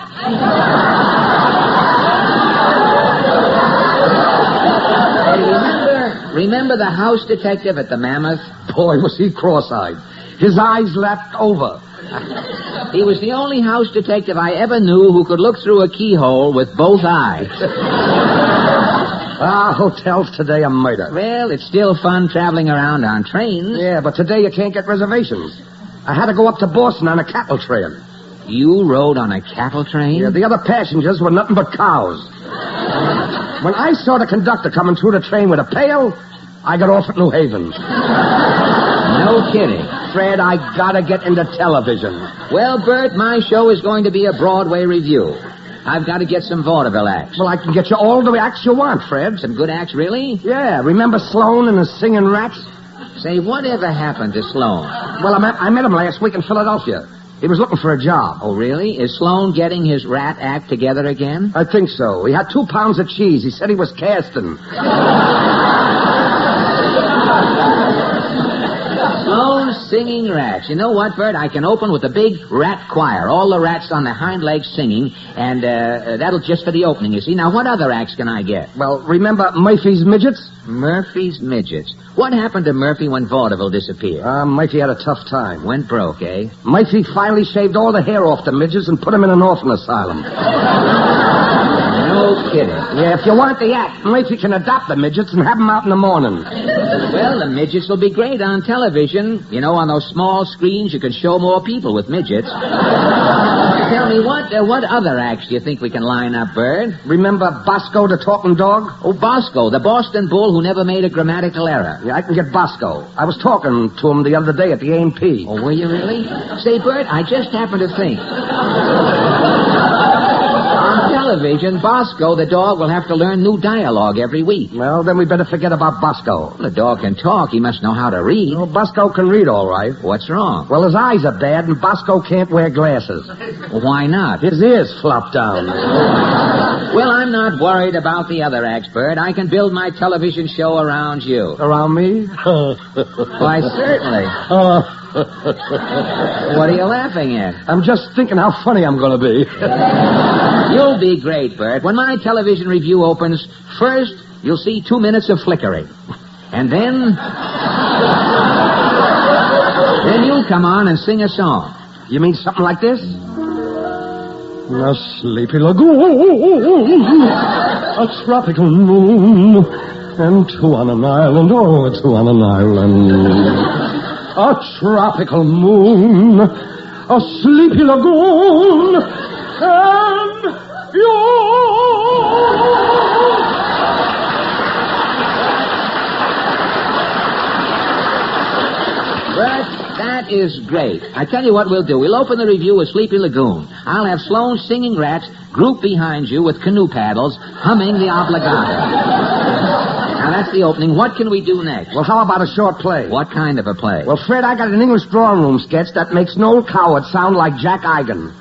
Remember the house detective at the Mammoth? Boy, was he cross-eyed. His eyes lapped over. He was the only house detective I ever knew who could look through a keyhole with both eyes. Hotels today are murder. Well, it's still fun traveling around on trains. Yeah, but today you can't get reservations. I had to go up to Boston on a cattle train. You rode on a cattle train? Yeah, the other passengers were nothing but cows. When I saw the conductor coming through the train with a pail, I got off at New Haven. No kidding. Fred, I gotta get into television. Well, Bert, my show is going to be a Broadway review. I've got to get some vaudeville acts. Well, I can get you all the acts you want, Fred. Some good acts, really? Yeah, remember Sloan and the Singing Rats? Say, whatever happened to Sloan? Well, I met him last week in Philadelphia. He was looking for a job. Oh, really? Is Sloan getting his rat act together again? I think so. He had 2 pounds of cheese. He said he was casting. Sloan's Singing Rats. You know what, Bert? I can open with a big rat choir. All the rats on their hind legs singing, and that'll just for the opening, you see. Now, what other acts can I get? Well, remember Murphy's Midgets? Murphy's Midgets. What happened to Murphy when vaudeville disappeared? Murphy had a tough time. Went broke, eh? Murphy finally shaved all the hair off the midgets and put them in an orphan asylum. No No kidding. Yeah, if you want the act, maybe you can adopt the midgets and have them out in the morning. Well, the midgets will be great on television. You know, on those small screens, you can show more people with midgets. Tell me, what other acts do you think we can line up, Bird? Remember Bosco the talking dog? Oh, Bosco, the Boston bull who never made a grammatical error. Yeah, I can get Bosco. I was talking to him the other day at the A&P. Oh, were you really? Say, Bert, I just happened to think. On television, Bosco, the dog, will have to learn new dialogue every week. Well, then we better forget about Bosco. The dog can talk. He must know how to read. Well, Bosco can read all right. What's wrong? Well, his eyes are bad, and Bosco can't wear glasses. Well, why not? His ears flop down. Well, I'm not worried about the other acts, Bert. I can build my television show around you. Around me? Why, certainly. What are you laughing at? I'm just thinking how funny I'm going to be. You'll be great, Bert. When my television review opens, first you'll see 2 minutes of flickering. And then you'll come on and sing a song. You mean something like this? A sleepy lagoon, a tropical moon, and two on an island, two on an island. A tropical moon, a sleepy lagoon, and you. Bert, that is great. I tell you what we'll do. We'll open the review with Sleepy Lagoon. I'll have Sloane's Singing Rats grouped behind you with canoe paddles, humming the obligata. Now, that's the opening. What can we do next? Well, how about a short play? What kind of a play? Well, Fred, I got an English drawing room sketch that makes Noel Coward sound like Jack Eigen.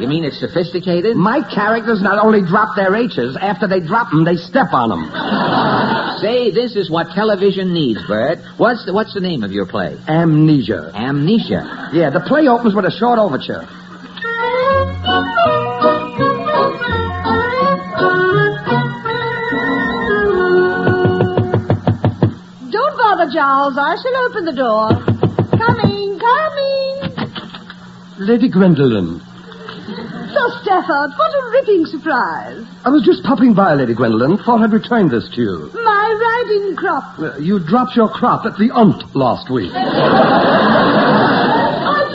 You mean it's sophisticated? My characters not only drop their H's, after they drop them, they step on them. Say, this is what television needs, Bert. What's the name of your play? Amnesia. Amnesia? Yeah, the play opens with a short overture. Don't bother, Giles. I shall open the door. Coming. Lady Gwendolen. Sir Stafford, what a ripping surprise. I was just popping by, Lady Gwendolen. Thought I'd return this to you. My riding crop. You dropped your crop at the last week. I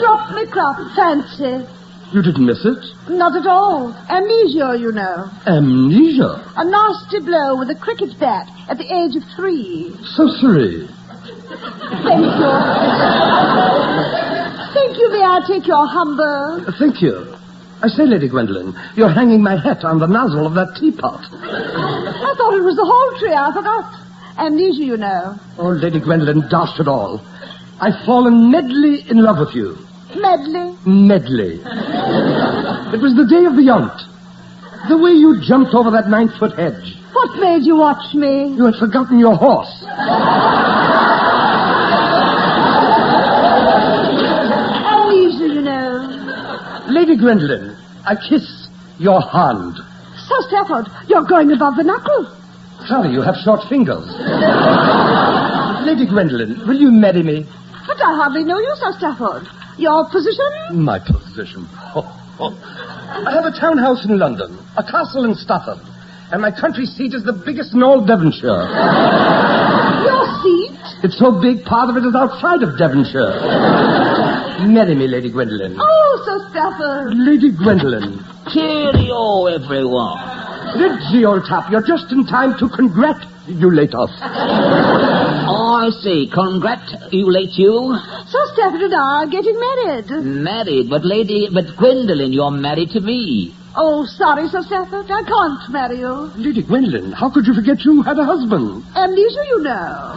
dropped my crop, fancy. You didn't miss it? Not at all. Amnesia, you know. Amnesia? A nasty blow with a cricket bat at the age of 3. So sorry. Thank you. Thank you. May I take your humber? Thank you. I say, Lady Gwendolen, you're hanging my hat on the nozzle of that teapot. I thought it was the whole tree. I forgot. Amnesia, you know. Oh, Lady Gwendolen, dash it all. I've fallen madly in love with you. Medley? Medley. It was the day of the hunt. The way you jumped over that 9-foot hedge. What made you watch me? You had forgotten your horse. Amnesia, you know. Lady Gwendolen, I kiss your hand. Sir Stafford, you're going above the knuckle. Sorry, you have short fingers. Lady Gwendolen, will you marry me? But I hardly know you, Sir Stafford. Your position? My position. I have a townhouse in London, a castle in Stafford, and my country seat is the biggest in all Devonshire. Your seat? It's so big, part of it is outside of Devonshire. Marry me, Lady Gwendolen. Oh, Sir Stafford. Lady Gwendolen. Cheerio, everyone. Ridgey, old top, you're just in time to congratulate us. Oh, I see. Congratulate you. Sir Stafford and I are getting married. Married? But Gwendolen, you're married to me. Oh, sorry, Sir Stafford. I can't marry you. Lady Gwendolen, how could you forget you had a husband? Amnesia, you know.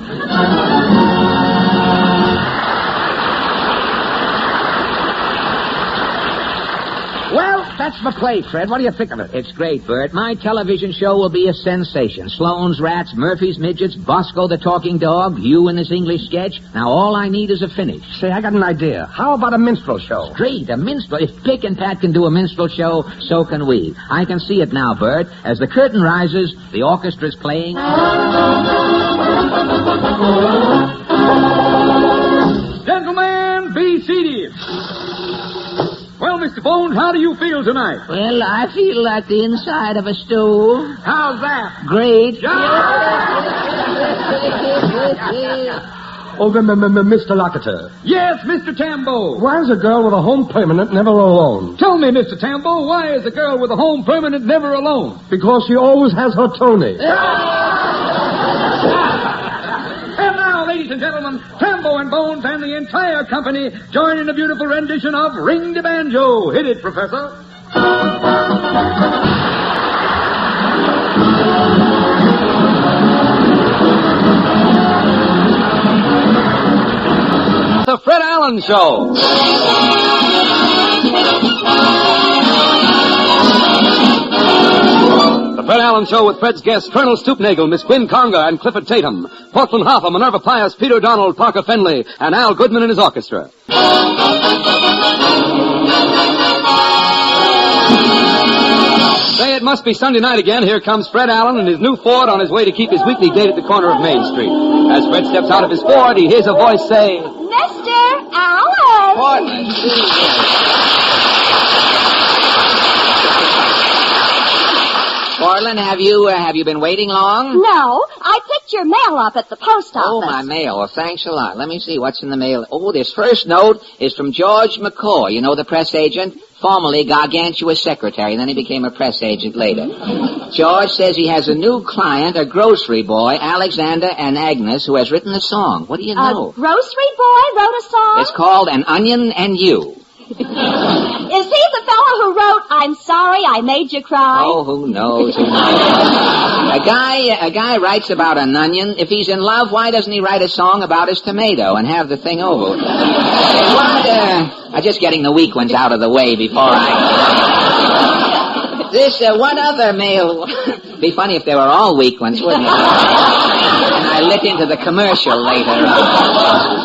Well, that's my play, Fred. What do you think of it? It's great, Bert. My television show will be a sensation. Sloane's Rats, Murphy's Midgets, Bosco the Talking Dog, you in this English sketch. Now, all I need is a finish. Say, I got an idea. How about a minstrel show? Great, a minstrel. If Pick and Pat can do a minstrel show, so can we. I can see it now, Bert. As the curtain rises, the orchestra's playing. Gentlemen, be seated. Well, Mr. Bones, how do you feel tonight? Well, I feel like the inside of a stove. How's that? Great. Oh, Mr. Locketer. Yes, Mr. Tambo. Why is a girl with a home permanent never alone? Tell me, Mr. Tambo, why is a girl with a home permanent never alone? Because she always has her Tony. And now, ladies and gentlemen, Tambo and Bones and the entire company join in a beautiful rendition of Ring the Banjo. Hit it, Professor. The Fred Allen Show. The Fred Allen Show with Fred's guests, Colonel Stoopnagel, Miss Gwen Conga, and Clifford Tatum. Portland Hoffa, Minerva Pius, Peter Donald, Parker Fenley, and Al Goodman and his orchestra. Say it must be Sunday night again. Here comes Fred Allen in his new Ford on his way to keep his weekly date at the corner of Main Street. As Fred steps out of his Ford, he hears a voice say, Mr. Allen! Portland. Portland, have you been waiting long? No, I picked your mail up at the post office. Oh, my mail. Well, thanks a lot. Let me see what's in the mail. Oh, this first note is from George McCoy, you know, the press agent, formerly Gargantua's secretary, and then he became a press agent later. George says he has a new client, a grocery boy, Alexander and Agnes, who has written a song. What do you know? A grocery boy wrote a song? It's called An Onion and You. Is he the fellow who wrote, I'm sorry I made you cry? Oh, who knows? A guy writes about an onion. If he's in love, why doesn't he write a song about his tomato and have the thing over? I'm just getting the weak ones out of the way before what other mail? Be funny if they were all weak ones, wouldn't it? And I lit into the commercial later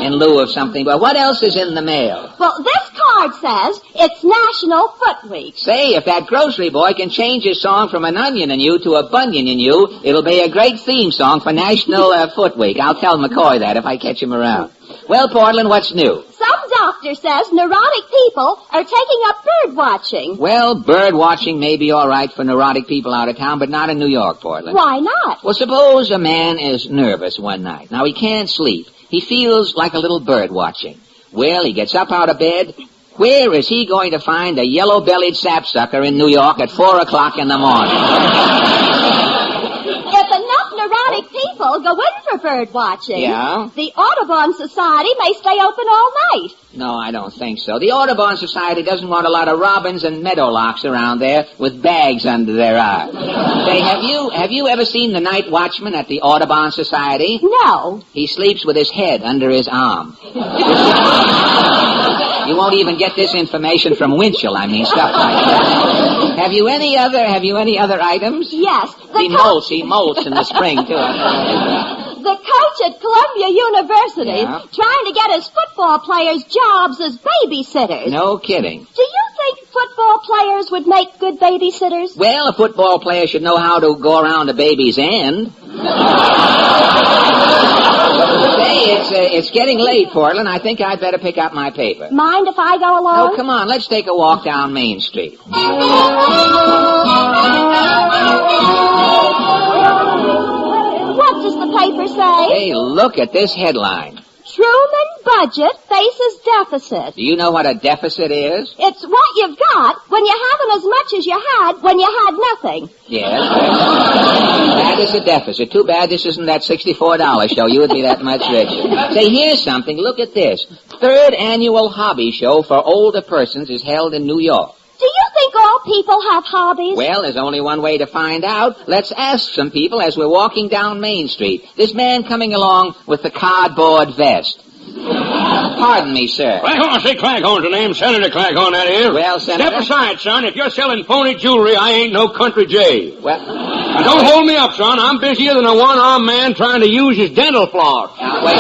in lieu of something. But what else is in the mail? Well, this card says it's National Foot Week. Say, if that grocery boy can change his song from An Onion and You to A Bunion and You, it'll be a great theme song for National Foot Week. I'll tell McCoy that if I catch him around. Well, Portland, what's new? Some doctor says neurotic people are taking up bird watching. Well, bird watching may be all right for neurotic people out of town, but not in New York, Portland. Why not? Well, suppose a man is nervous one night. Now, he can't sleep. He feels like a little bird watching. Well, he gets up out of bed. Where is he going to find a yellow-bellied sapsucker in New York at 4 o'clock in the morning? If enough neurotic people go in for bird watching, yeah? The Audubon Society may stay open all night. No, I don't think so. The Audubon Society doesn't want a lot of robins and meadowlarks around there with bags under their eyes. Say, have you ever seen the night watchman at the Audubon Society? No. He sleeps with his head under his arm. You won't even get this information from Winchell. I mean, stuff like that. Have you any other items? Yes. He molts in the spring, too. The coach at Columbia University trying to get his football players jobs as babysitters. No kidding. Do you think football players would make good babysitters? Well, a football player should know how to go around a baby's end. Say, it's getting late, Portland. I think I'd better pick up my paper. Mind if I go along? Oh, come on. Let's take a walk down Main Street. What does the paper say? Hey, look at this headline. Truman budget faces deficit. Do you know what a deficit is? It's what you've got when you haven't as much as you had when you had nothing. Yes. That is a deficit. Too bad this isn't that $64 show. You would be that much richer. Say, here's something. Look at this. 3rd annual hobby show for older persons is held in New York. Do you think all people have hobbies? Well, there's only one way to find out. Let's ask some people as we're walking down Main Street. This man coming along with the cardboard vest. Pardon me, sir. Claghorn, say Claghorn's the name. Senator Claghorn, that is. Well, Senator... Step aside, son. If you're selling phony jewelry, I ain't no country jay. Well... Now, don't hold me up, son. I'm busier than a one-armed man trying to use his dental floss. Wait.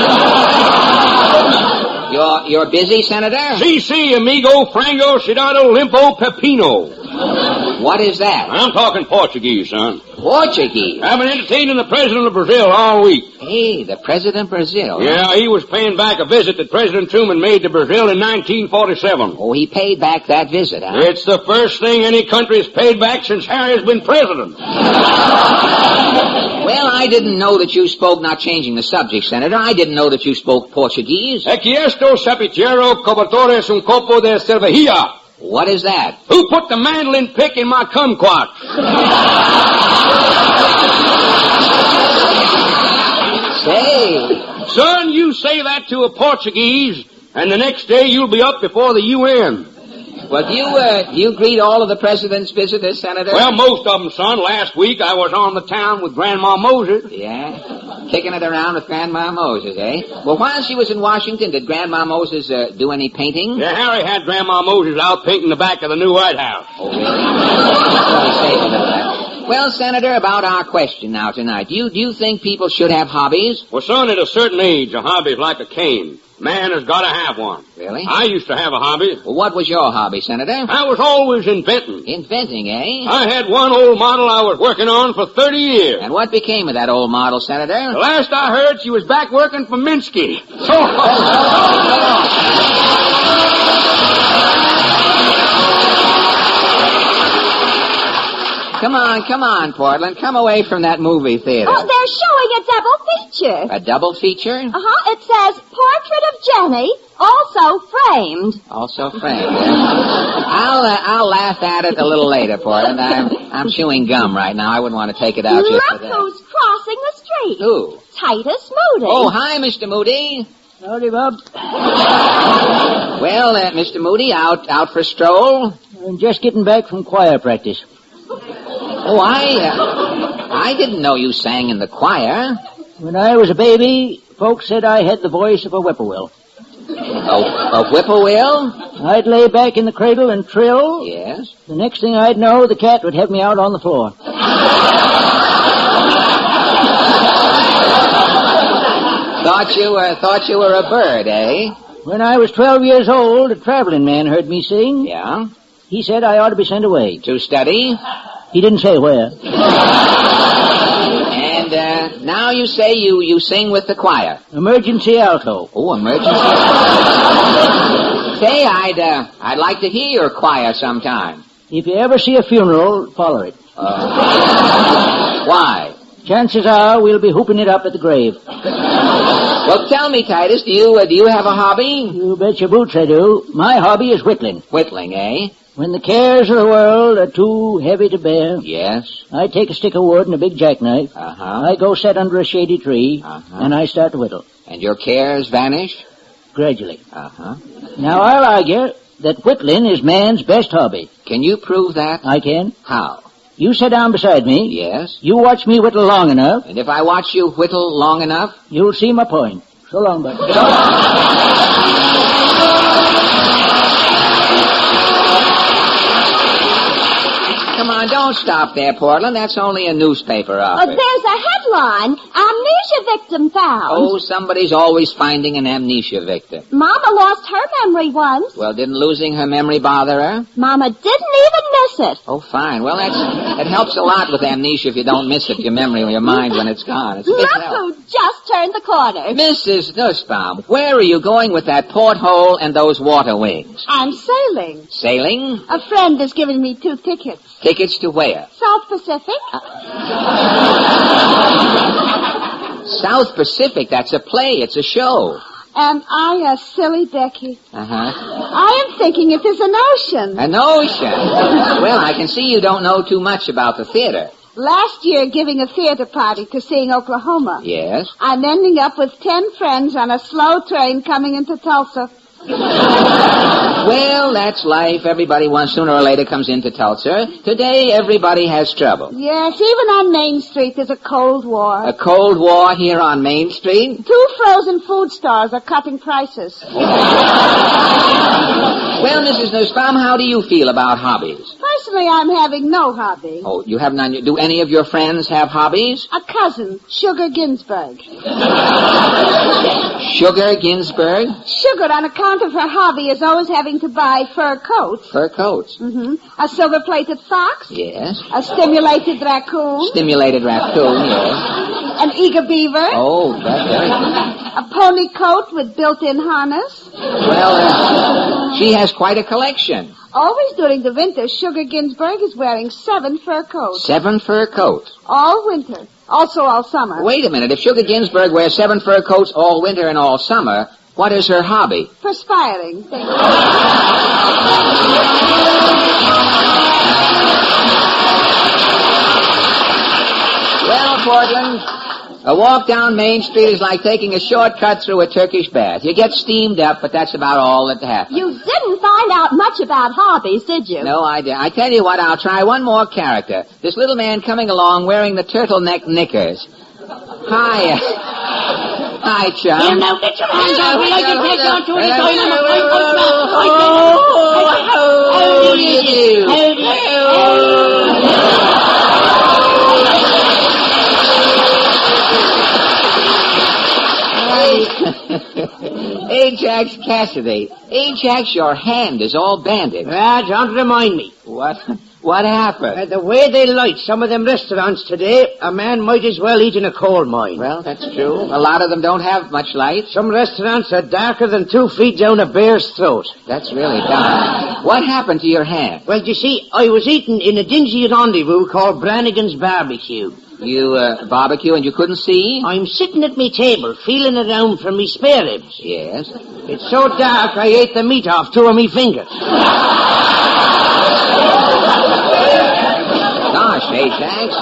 You're busy, Senator? Si, amigo, frango, sedado, limpo, pepino. What is that? I'm talking Portuguese, son. Portuguese? I've been entertaining the president of Brazil all week. Hey, the president of Brazil? Yeah, he was paying back a visit that President Truman made to Brazil in 1947. Oh, he paid back that visit, huh? It's the first thing any country has paid back since Harry's been president. Well, I didn't know that you spoke, not changing the subject, Senator, I didn't know that you spoke Portuguese. Aquí esto sapitiero cobertores un copo de cervejilla. What is that? Who put the mandolin pick in my kumquat? Say. Son, you say that to a Portuguese, and the next day you'll be up before the UN. Well, do you greet all of the president's visitors, Senator? Well, most of them, son. Last week I was on the town with Grandma Moses. Yeah? Kicking it around with Grandma Moses, eh? Well, while she was in Washington, did Grandma Moses do any painting? Yeah, Harry had Grandma Moses out painting the back of the new White House. Oh, really? Well, Senator, about our question now tonight. Do you think people should have hobbies? Well, son, at a certain age, a hobby is like a cane. Man has got to have one. Really? I used to have a hobby. Well, what was your hobby, Senator? I was always inventing. Inventing, eh? I had one old model I was working on for 30 years. And what became of that old model, Senator? The last I heard, she was back working for Minsky. Come on, Portland. Come away from that movie theater. Oh, they're showing a double feature. A double feature? Uh-huh. It says Portrait of Jenny, also framed. Also framed. I'll laugh at it a little later, Portland. I'm chewing gum right now. I wouldn't want to take it out just for that. Look who's crossing the street. Who? Titus Moody. Oh, hi, Mr. Moody. Howdy, Bob. Well, Mr. Moody, out for a stroll? I'm just getting back from choir practice. Oh, I didn't know you sang in the choir. When I was a baby, folks said I had the voice of a whippoorwill. A whippoorwill? I'd lay back in the cradle and trill. Yes. The next thing I'd know, the cat would have me out on the floor. Thought you were a bird, eh? When I was 12 years old, a traveling man heard me sing. Yeah? He said I ought to be sent away. To study? He didn't say where. And now you say you sing with the choir. Emergency alto. Oh, emergency alto. Say, I'd like to hear your choir sometime. If you ever see a funeral, follow it. Why? Chances are we'll be hooping it up at the grave. Well, tell me, Titus, do you have a hobby? You bet your boots I do. My hobby is whittling. Whittling, eh? When the cares of the world are too heavy to bear, yes, I take a stick of wood and a big jackknife. I go sit under a shady tree, and I start to whittle. And your cares vanish? Gradually. Now, I'll argue that whittling is man's best hobby. Can you prove that? I can. How? You sit down beside me. Yes. You watch me whittle long enough. And if I watch you whittle long enough? You'll see my point. So long, bud. Come on, don't stop there, Portland. That's only a newspaper office. There's a headline. Amnesia victim found. Oh, somebody's always finding an amnesia victim. Mama lost her memory once. Well, didn't losing her memory bother her? Mama didn't even miss it. Oh, fine. Well, that helps a lot with amnesia if you don't miss it, your memory or your mind when it's gone. It's a big Look help. who just turned the corner. Mrs. Nussbaum, where are you going with that porthole and those water wings? I'm sailing. Sailing? A friend has given me 2 tickets. Tickets to where? South Pacific. South Pacific, that's a play. It's a show. Am I a silly Becky? I am thinking it is an ocean. An ocean? Well, I can see you don't know too much about the theater. Last year, giving a theater party to sing Oklahoma. Yes? I'm ending up with 10 friends on a slow train coming into Tulsa. Well, that's life. Everybody once sooner or later comes into Tulsa. Today, everybody has trouble. Yes, even on Main Street, there's a Cold War. A Cold War here on Main Street? 2 frozen food stores are cutting prices. Well, Mrs. Nussbaum, how do you feel about hobbies? Personally, me I'm having no hobby. Oh, you have none. Do any of your friends have hobbies? A cousin, Sugar Ginsburg. Sugar Ginsburg? Sugar, on account of her hobby, is always having to buy fur coats. Fur coats? Mm-hmm. A silver-plated fox. Yes. A stimulated raccoon. Stimulated raccoon, yes. An eager beaver. Oh, that's very good. A pony coat with built-in harness. Well, she has quite a collection. Always during the winter, Sugar Ginsburg is wearing 7 fur coats. 7 fur coats? All winter. Also all summer. Wait a minute. If Sugar Ginsburg wears 7 fur coats all winter and all summer, what is her hobby? Perspiring. Well, Portland, a walk down Main Street is like taking a shortcut through a Turkish bath. You get steamed up, but that's about all that happens. You didn't find out much about hobbies, did you? No, I didn't. I tell you what, I'll try one more character. This little man coming along wearing the turtleneck knickers. Hi. Hi, chum. Here, now, get your hands off me. I can take you on to the toilet. How do you do? Ajax Cassidy. Ajax, your hand is all bandaged. Don't remind me. What? What happened? The way they light some of them restaurants today, a man might as well eat in a coal mine. Well, that's true. A lot of them don't have much light. Some restaurants are darker than 2 feet down a bear's throat. That's really dark. What happened to your hand? Well, you see, I was eating in a dingy rendezvous called Brannigan's Barbecue. You barbecue and you couldn't see? I'm sitting at me table, feeling around for me spare ribs. Yes. It's so dark, I ate the meat off 2 of me fingers. Gosh, Ajax.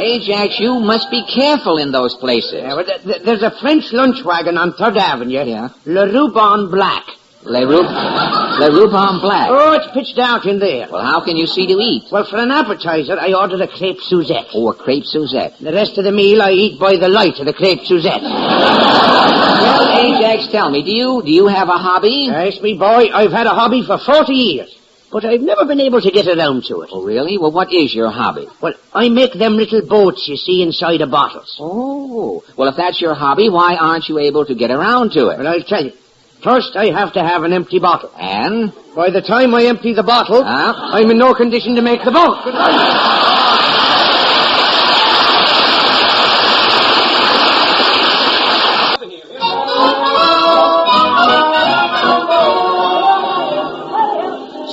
Ajax, you must be careful in those places. Yeah, well, there's a French lunch wagon on 3rd Avenue. Yeah. Le Ruban Black. Le Ruban Black. Oh, it's pitch dark in there. Well, how can you see to eat? Well, for an appetizer, I ordered a crepe Suzette. Oh, a crepe Suzette. The rest of the meal I eat by the light of the crepe Suzette. Well, Ajax, tell me, do you have a hobby? Yes, me boy, I've had a hobby for 40 years. But I've never been able to get around to it. Oh, really? Well, what is your hobby? Well, I make them little boats you see inside of bottles. Oh. Well, if that's your hobby, why aren't you able to get around to it? Well, I'll tell you. First, I have to have an empty bottle. And? By the time I empty the bottle, I'm in no condition to make the boat.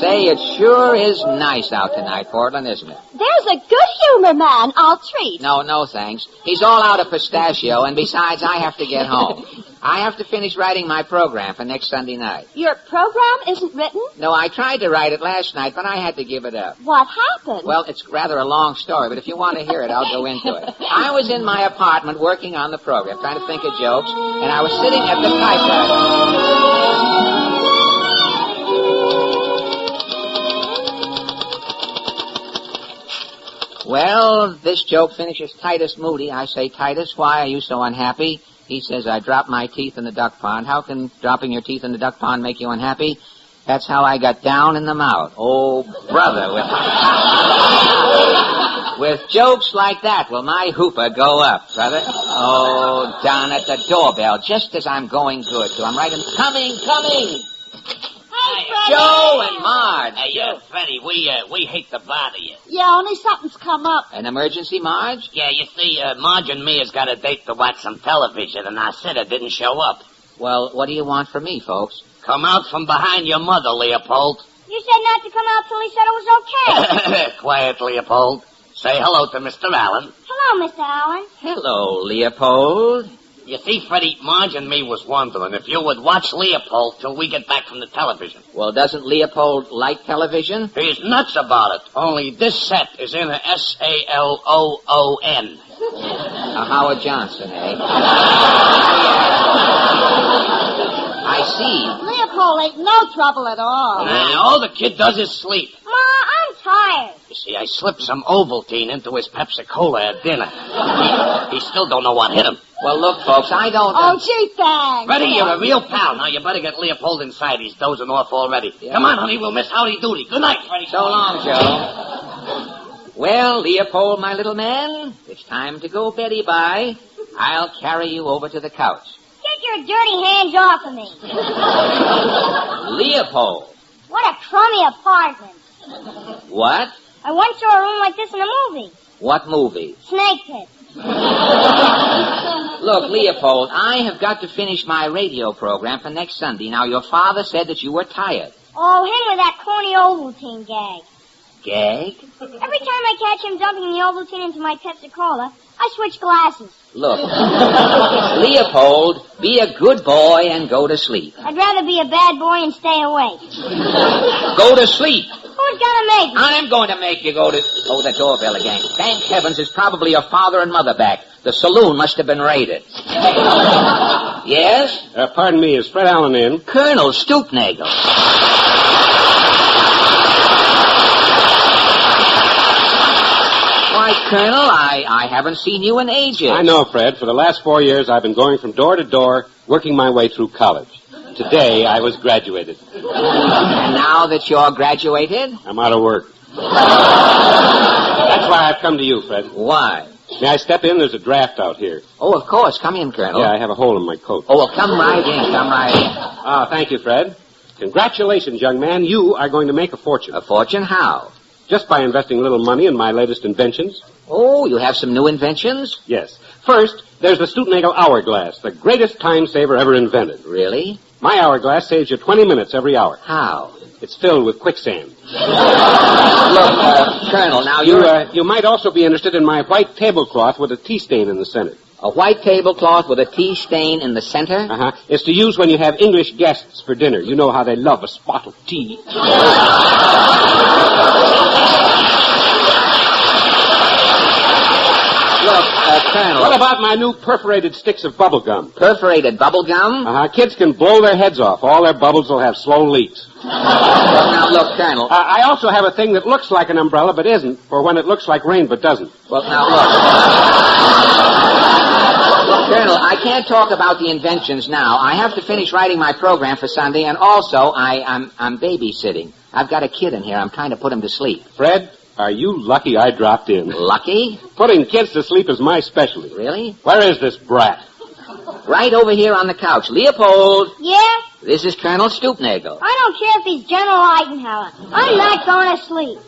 Say, it sure is nice out tonight, Portland, isn't it? There's a good humor man. I'll treat. No, thanks. He's all out of pistachio, and besides, I have to get home. I have to finish writing my program for next Sunday night. Your program isn't written? No, I tried to write it last night, but I had to give it up. What happened? Well, it's rather a long story, but if you want to hear it, I'll go into it. I was in my apartment working on the program, trying to think of jokes, and I was sitting at the typewriter. Well, this joke finishes Titus Moody. I say, Titus, why are you so unhappy? He says, I dropped my teeth in the duck pond. How can dropping your teeth in the duck pond make you unhappy? That's how I got down in the mouth. Oh, brother, with jokes like that, will my hooper go up, brother? Oh, down at the doorbell, just as I'm going good to. I'm right in... Coming! Joe and Marge. Hey, Freddie, we hate to bother you. Yeah, only something's come up. An emergency, Marge? Yeah, you see, Marge and me has got a date to watch some television, and our sitter didn't show up. Well, what do you want from me, folks? Come out from behind your mother, Leopold. You said not to come out till he said it was okay. Quiet, Leopold. Say hello to Mr. Allen. Hello, Mr. Allen. Hello, Leopold. You see, Freddie, Marge and me was wondering if you would watch Leopold till we get back from the television. Well, doesn't Leopold like television? He's nuts about it. Only this set is in a SALOON. Howard Johnson, eh? I see. Leopold ain't no trouble at all. All the kid does is sleep. Ma, I'm tired. You see, I slipped some Ovaltine into his Pepsi-Cola at dinner. He still don't know what hit him. Well, look, folks, I don't... Oh, gee, thanks. Freddie, you're a real pal. Now, you better get Leopold inside. He's dozing off already. Yeah. Come on, honey, we'll miss Howdy Doody. Good night, Freddie. So long, Joe. Well, Leopold, my little man, it's time to go Betty bye. I'll carry you over to the couch. Get your dirty hands off of me. Leopold. What a crummy apartment. What? I once saw a room like this in a movie. What movie? Snake Pit. Look, Leopold, I have got to finish my radio program for next Sunday. Now, your father said that you were tired. Oh, him with that corny Ovaltine gag. Gag? Every time I catch him dumping the Ovaltine into my Pepsi-Cola, I switch glasses. Look, Leopold, be a good boy and go to sleep. I'd rather be a bad boy and stay awake. Go to sleep. Who's gonna make me? I'm going to make you go to... Oh, the doorbell again. Thank heavens, it's probably your father and mother back. The saloon must have been raided. Yes? Pardon me, is Fred Allen in? Colonel Stoopnagel. Why, Colonel, I haven't seen you in ages. I know, Fred. For the last 4 years, I've been going from door to door, working my way through college. Today, I was graduated. And now that you're graduated? I'm out of work. That's why I've come to you, Fred. Why? May I step in? There's a draft out here. Oh, of course. Come in, Colonel. Yeah, I have a hole in my coat. Oh, well, come right in. Come right in. Ah, thank you, Fred. Congratulations, young man. You are going to make a fortune. A fortune? How? Just by investing a little money in my latest inventions. Oh, you have some new inventions? Yes. First, there's the Stoopnagel Hourglass, the greatest time saver ever invented. Really? My hourglass saves you 20 minutes every hour. How? It's filled with quicksand. Look, Colonel, now you might also be interested in my white tablecloth with a tea stain in the center. A white tablecloth with a tea stain in the center? Uh-huh. It's to use when you have English guests for dinner. You know how they love a spot of tea. Look, Colonel. What about my new perforated sticks of bubble gum? Perforated bubble gum? Uh-huh. Kids can blow their heads off. All their bubbles will have slow leaks. Well, now, look, Colonel. I also have a thing that looks like an umbrella but isn't, for when it looks like rain but doesn't. Well, now, look. Colonel, I can't talk about the inventions now. I have to finish writing my program for Sunday, and also I'm babysitting. I've got a kid in here. I'm trying to put him to sleep. Fred, are you lucky I dropped in? Lucky? Putting kids to sleep is my specialty. Really? Where is this brat? Right over here on the couch. Leopold. Yeah? This is Colonel Stoopnagel. I don't care if he's General Eisenhower. I'm not going to sleep.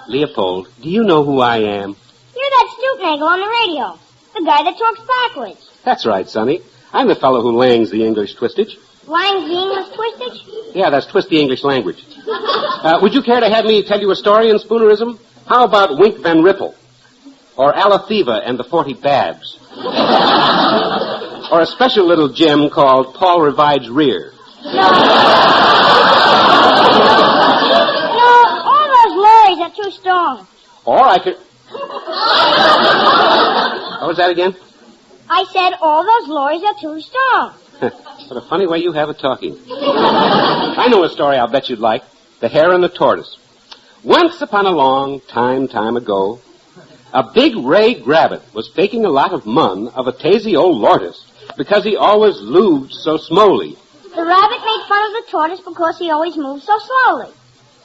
Leopold, do you know who I am? You're that Stoopnagel on the radio. The guy that talks backwards. That's right, Sonny. I'm the fellow who langs the English twistage. Langs the English twistage? Yeah, that's twist the English language. Would you care to have me tell you a story in Spoonerism? How about Wink Van Ripple? Or Alatheva and the 40 Babs? Or a special little gem called Paul Revide's Rear? No, all those lorries are too strong. Or I could... What was that again? I said all those lorries are too strong. What a funny way you have of talking. I know a story I'll bet you'd like. The Hare and the Tortoise. Once upon a long time ago, a big Ray Grabbit was faking a lot of mun of a tazy old lortus because he always lubed so smoley. The rabbit made fun of the tortoise because he always moved so slowly.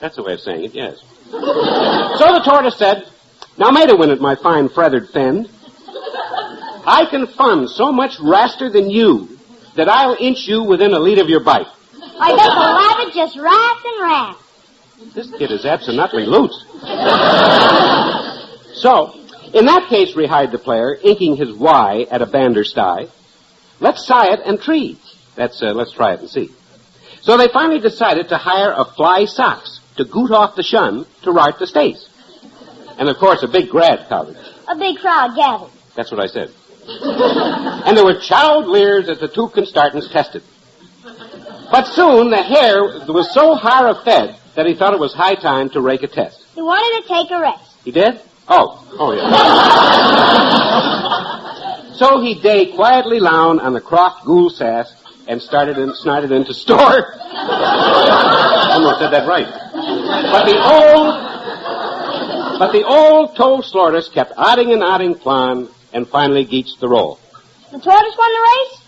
That's the way of saying it, yes. So the tortoise said, "Now, mate a winnet, my fine feathered friend. I can fun so much raster than you that I'll inch you within a lead of your bite." I bet the rabbit just rasped and rasped. This kid is absolutely loose. So, in that case, rehied the player, inking his Y at a bandersty, let's sigh it and tree. That's, let's try it and see. So they finally decided to hire a fly socks to goot off the shun to write the stays. And, of course, a big grad college. A big crowd gathered. That's what I said. And there were chowed leers as the two constartants tested. But soon the hare was so high fed that he thought it was high time to rake a test. He wanted to take a rest. He did? Oh, yeah. So he day quietly loun on the croft ghoul sass and snarted into store. Almost said that right. But the old toll slortus kept odding and odding plan and finally geeched the roll. The tortoise won the race?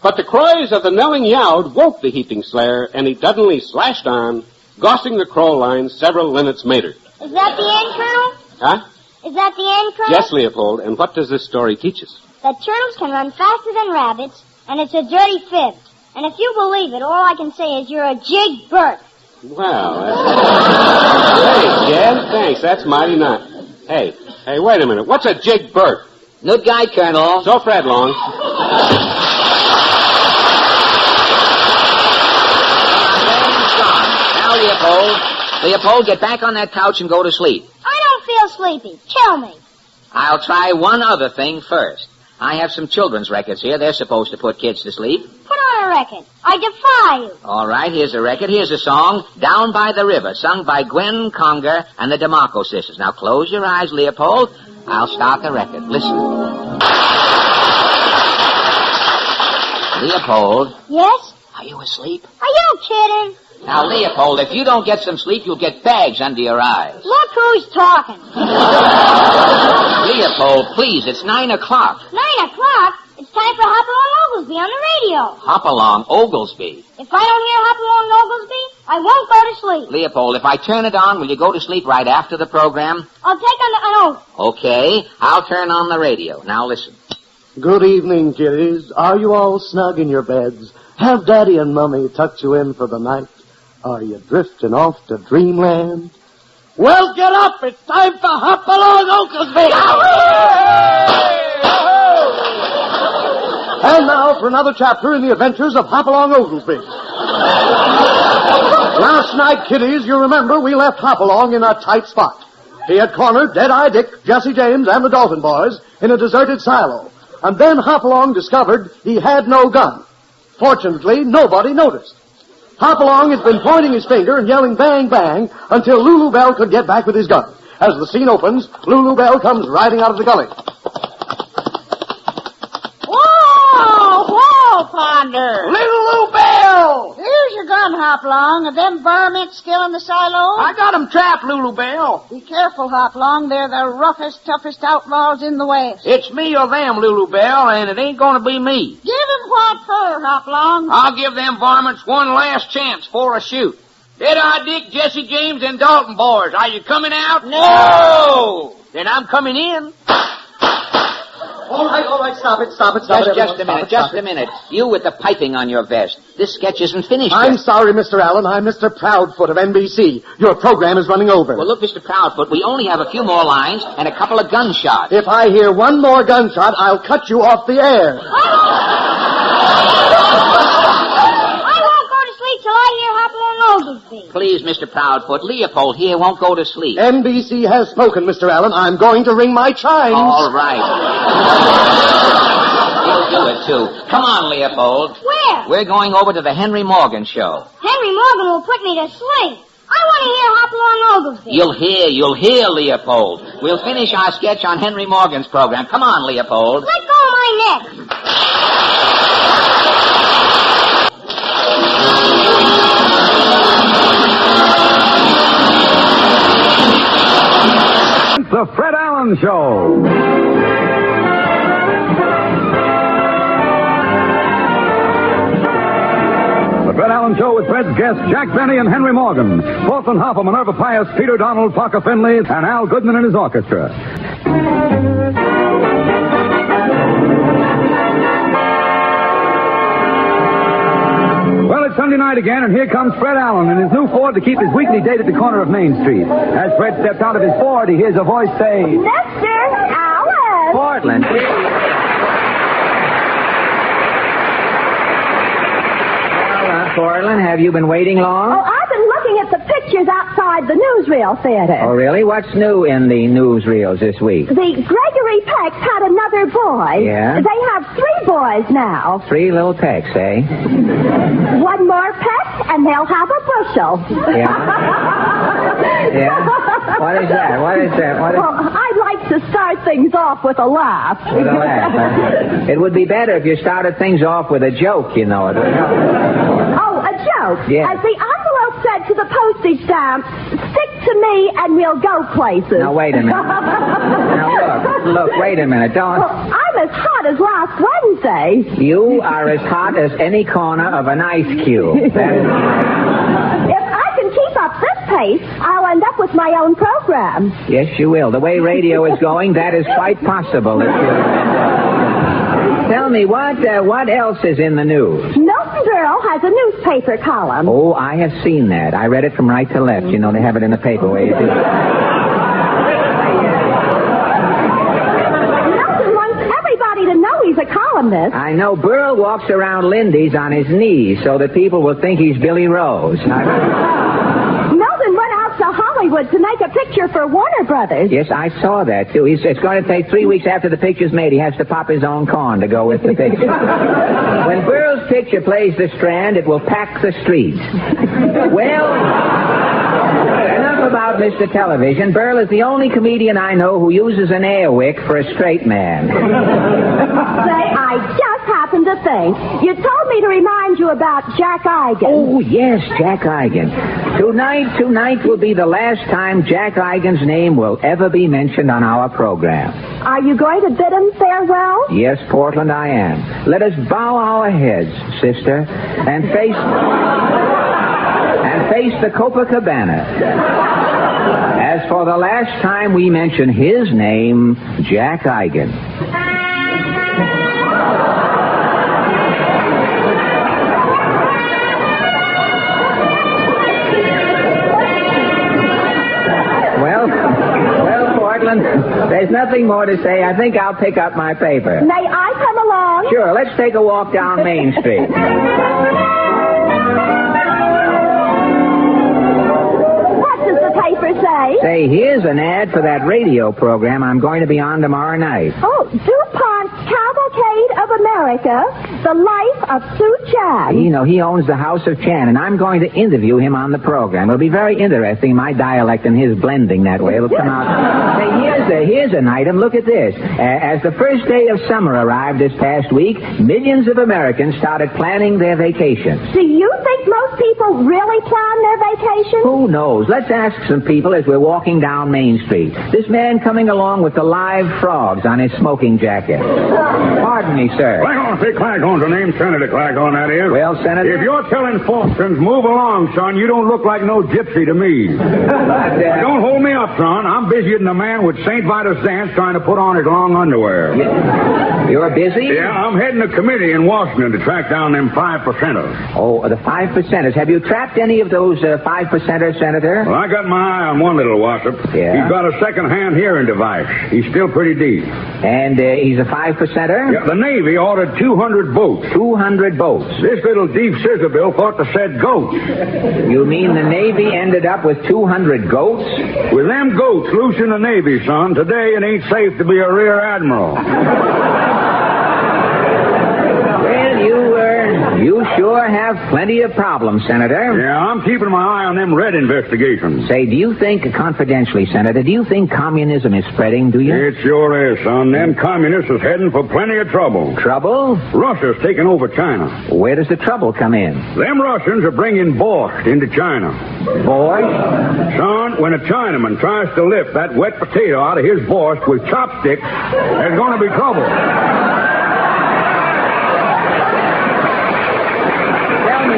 But the cries of the knelling yowd woke the heaping slayer, and he suddenly slashed on, gossing the crow line several linnets mater. Is that the end, Colonel? Huh? Is that the end, Colonel? Yes, Leopold. And what does this story teach us? That turtles can run faster than rabbits, and it's a dirty fib. And if you believe it, all I can say is you're a jig Bert. Well, Hey, Jed, thanks. That's mighty nice. Hey, wait a minute. What's a jig Bert? Good guy, Colonel. So Fred Long. Now, Leopold, get back on that couch and go to sleep. I don't feel sleepy. Kill me. I'll try one other thing first. I have some children's records here. They're supposed to put kids to sleep. Put on a record. I defy you. All right, here's a record. Here's a song, Down by the River, sung by Gwen Conger and the DeMarco sisters. Now, close your eyes, Leopold. I'll start the record. Listen. Leopold. Yes? Are you asleep? Are you kidding? Now, Leopold, if you don't get some sleep, you'll get bags under your eyes. Look who's talking. Leopold, please, it's 9 o'clock. 9 o'clock? It's time for Hopalong Oglesby on the radio. Hopalong Oglesby. If I don't hear Hopalong Oglesby, I won't go to sleep. Leopold, if I turn it on, will you go to sleep right after the program? I'll take an oath. Okay, I'll turn on the radio. Now listen. Good evening, kiddies. Are you all snug in your beds? Have Daddy and Mummy tucked you in for the night? Are you drifting off to dreamland? Well, get up. It's time for Hopalong Oglesby. And now for another chapter in the adventures of Hopalong Oglesby. Last night, kiddies, you remember we left Hopalong in a tight spot. He had cornered Dead-Eye Dick, Jesse James, and the Dalton boys in a deserted silo. And then Hopalong discovered he had no gun. Fortunately, nobody noticed. Hopalong has been pointing his finger and yelling bang, bang until Lulu Bell could get back with his gun. As the scene opens, Lulu Bell comes riding out of the gully. Whoa, Ponder. Lulu Bell! Here's your gun, Hopalong. Are them varmints still in the silo? I got 'em trapped, Lulu Bell. Be careful, Hopalong. They're the roughest, toughest outlaws in the West. It's me or them, Lulu Bell, and it ain't gonna be me. Give 'em what for, Hopalong? I'll give them varmints one last chance for a shoot. Dead-Eye Dick, Jesse James, and Dalton boys, are you coming out? No! Then I'm coming in. All right, stop it. Just a minute. You with the piping on your vest. This sketch isn't finished I'm yet. sorry, Mr. Allen. I'm Mr. Proudfoot of NBC. Your program is running over. Well, look, Mr. Proudfoot, we only have a few more lines and a couple of gunshots. If I hear one more gunshot, I'll cut you off the air. I won't go to sleep till I hear Hopalong Oglesby. Please, Mr. Proudfoot, Leopold here won't go to sleep. NBC has spoken, Mr. Allen. I'm going to ring my chimes. All right. You'll do it, too. Come on, Leopold. Where? We're going over to the Henry Morgan show. Henry Morgan will put me to sleep. I want to hear Hopalong Oglesby. You'll hear, Leopold. We'll finish our sketch on Henry Morgan's program. Come on, Leopold. Let go of my neck. The Fred Allen Show. The Fred Allen Show with Fred's guests Jack Benny and Henry Morgan. Fulton Hopper, Minerva Pius, Peter Donald, Parker Finley, and Al Goodman and his orchestra. Well, it's Sunday night again, and here comes Fred Allen in his new Ford to keep his weekly date at the corner of Main Street. As Fred steps out of his Ford, he hears a voice say, Mr. Allen. Portland. Portland, have you been waiting long? Oh, I've been looking at the pictures outside the newsreel theater. Oh, really? What's new in the newsreels this week? The Gregory Pecks had another boy. Yeah? They have 3 boys now. 3 little pecks, eh? One more peck, and they'll have a bushel. Yeah? Yeah? What is that? Well, I'd like to start things off with a laugh. With a laugh, huh? It would be better if you started things off with a joke, you know. Oh, a joke? Yeah. As the envelope said to the postage stamp, stick to me and we'll go places. Now, wait a minute. Now, look, wait a minute. Don't... Well, I'm as hot as last Wednesday. You are as hot as any corner of an ice cube. If I can keep up this pace, I'll end up with my own program. Yes, you will. The way radio is going, that is quite possible. Tell me, what else is in the news? Milton Berle has a newspaper column. Oh, I have seen that. I read it from right to left. You know, they have it in the paper where you do. Milton wants everybody to know he's a columnist. I know Burl walks around Lindy's on his knees so that people will think he's Billy Rose. Milton went out to Hollywood to make a picture for Warner Brothers. Yes, I saw that, too. It's going to take 3 weeks after the picture's made. He has to pop his own corn to go with the picture. When Burl's picture plays the Strand, it will pack the streets. Well, enough about Mr. Television. Burl is the only comedian I know who uses an air wick for a straight man. Say, I just happened to think. You told me to remind you about Jack Eigen. Oh, yes, Jack Eigen. Tonight will be the last time Jack Eigen's name will ever be mentioned on our program. Are you going to bid him farewell? Yes, Portland, I am. Let us bow our heads, sister, and face the Copacabana. As for the last time we mention his name, Jack Eigen. There's nothing more to say. I think I'll pick up my paper. May I come along? Sure, let's take a walk down Main Street. What does the paper say? Say, here's an ad for that radio program I'm going to be on tomorrow night. Oh, DuPont's Cavalcade of America, the life of Sue Chan. You know, he owns the House of Chan, and I'm going to interview him on the program. It'll be very interesting, my dialect and his blending that way. It'll come out. Say, here's an item. Look at this. As the first day of summer arrived this past week, millions of Americans started planning their vacations. Do you think most people really plan their vacations? Who knows? Let's ask some people as we're walking down Main Street. This man coming along with the live frogs on his smoking jacket. Pardon me, sir. Claghorn's the name, Senator Claghorn, that is. Well, Senator... If you're telling fortunes, move along, son. You don't look like no gypsy to me. Don't hold me up, son. I'm busier than a man with St. Vitus dance trying to put on his long underwear. You're busy? Yeah, I'm heading a committee in Washington to track down them 5%ers. Oh, the 5%ers. Have you trapped any of those 5%ers, Senator? Well, I got my eye on one little wassup. Yeah? He's got a second-hand hearing device. He's still pretty deep. And he's a 5%er? Yeah, the Navy ordered 200 boats. 200 boats. This little deep scissor bill thought to said goats. You mean the Navy ended up with 200 goats? With them goats loose in the Navy, son, today it ain't safe to be a rear admiral. You sure have plenty of problems, Senator. Yeah, I'm keeping my eye on them red investigations. Say, do you think, confidentially, Senator, do you think communism is spreading, do you? It sure is, son. Them communists is heading for plenty of trouble. Trouble? Russia's taking over China. Where does the trouble come in? Them Russians are bringing borscht into China. Borscht? Son, when a Chinaman tries to lift that wet potato out of his borscht with chopsticks, there's going to be trouble.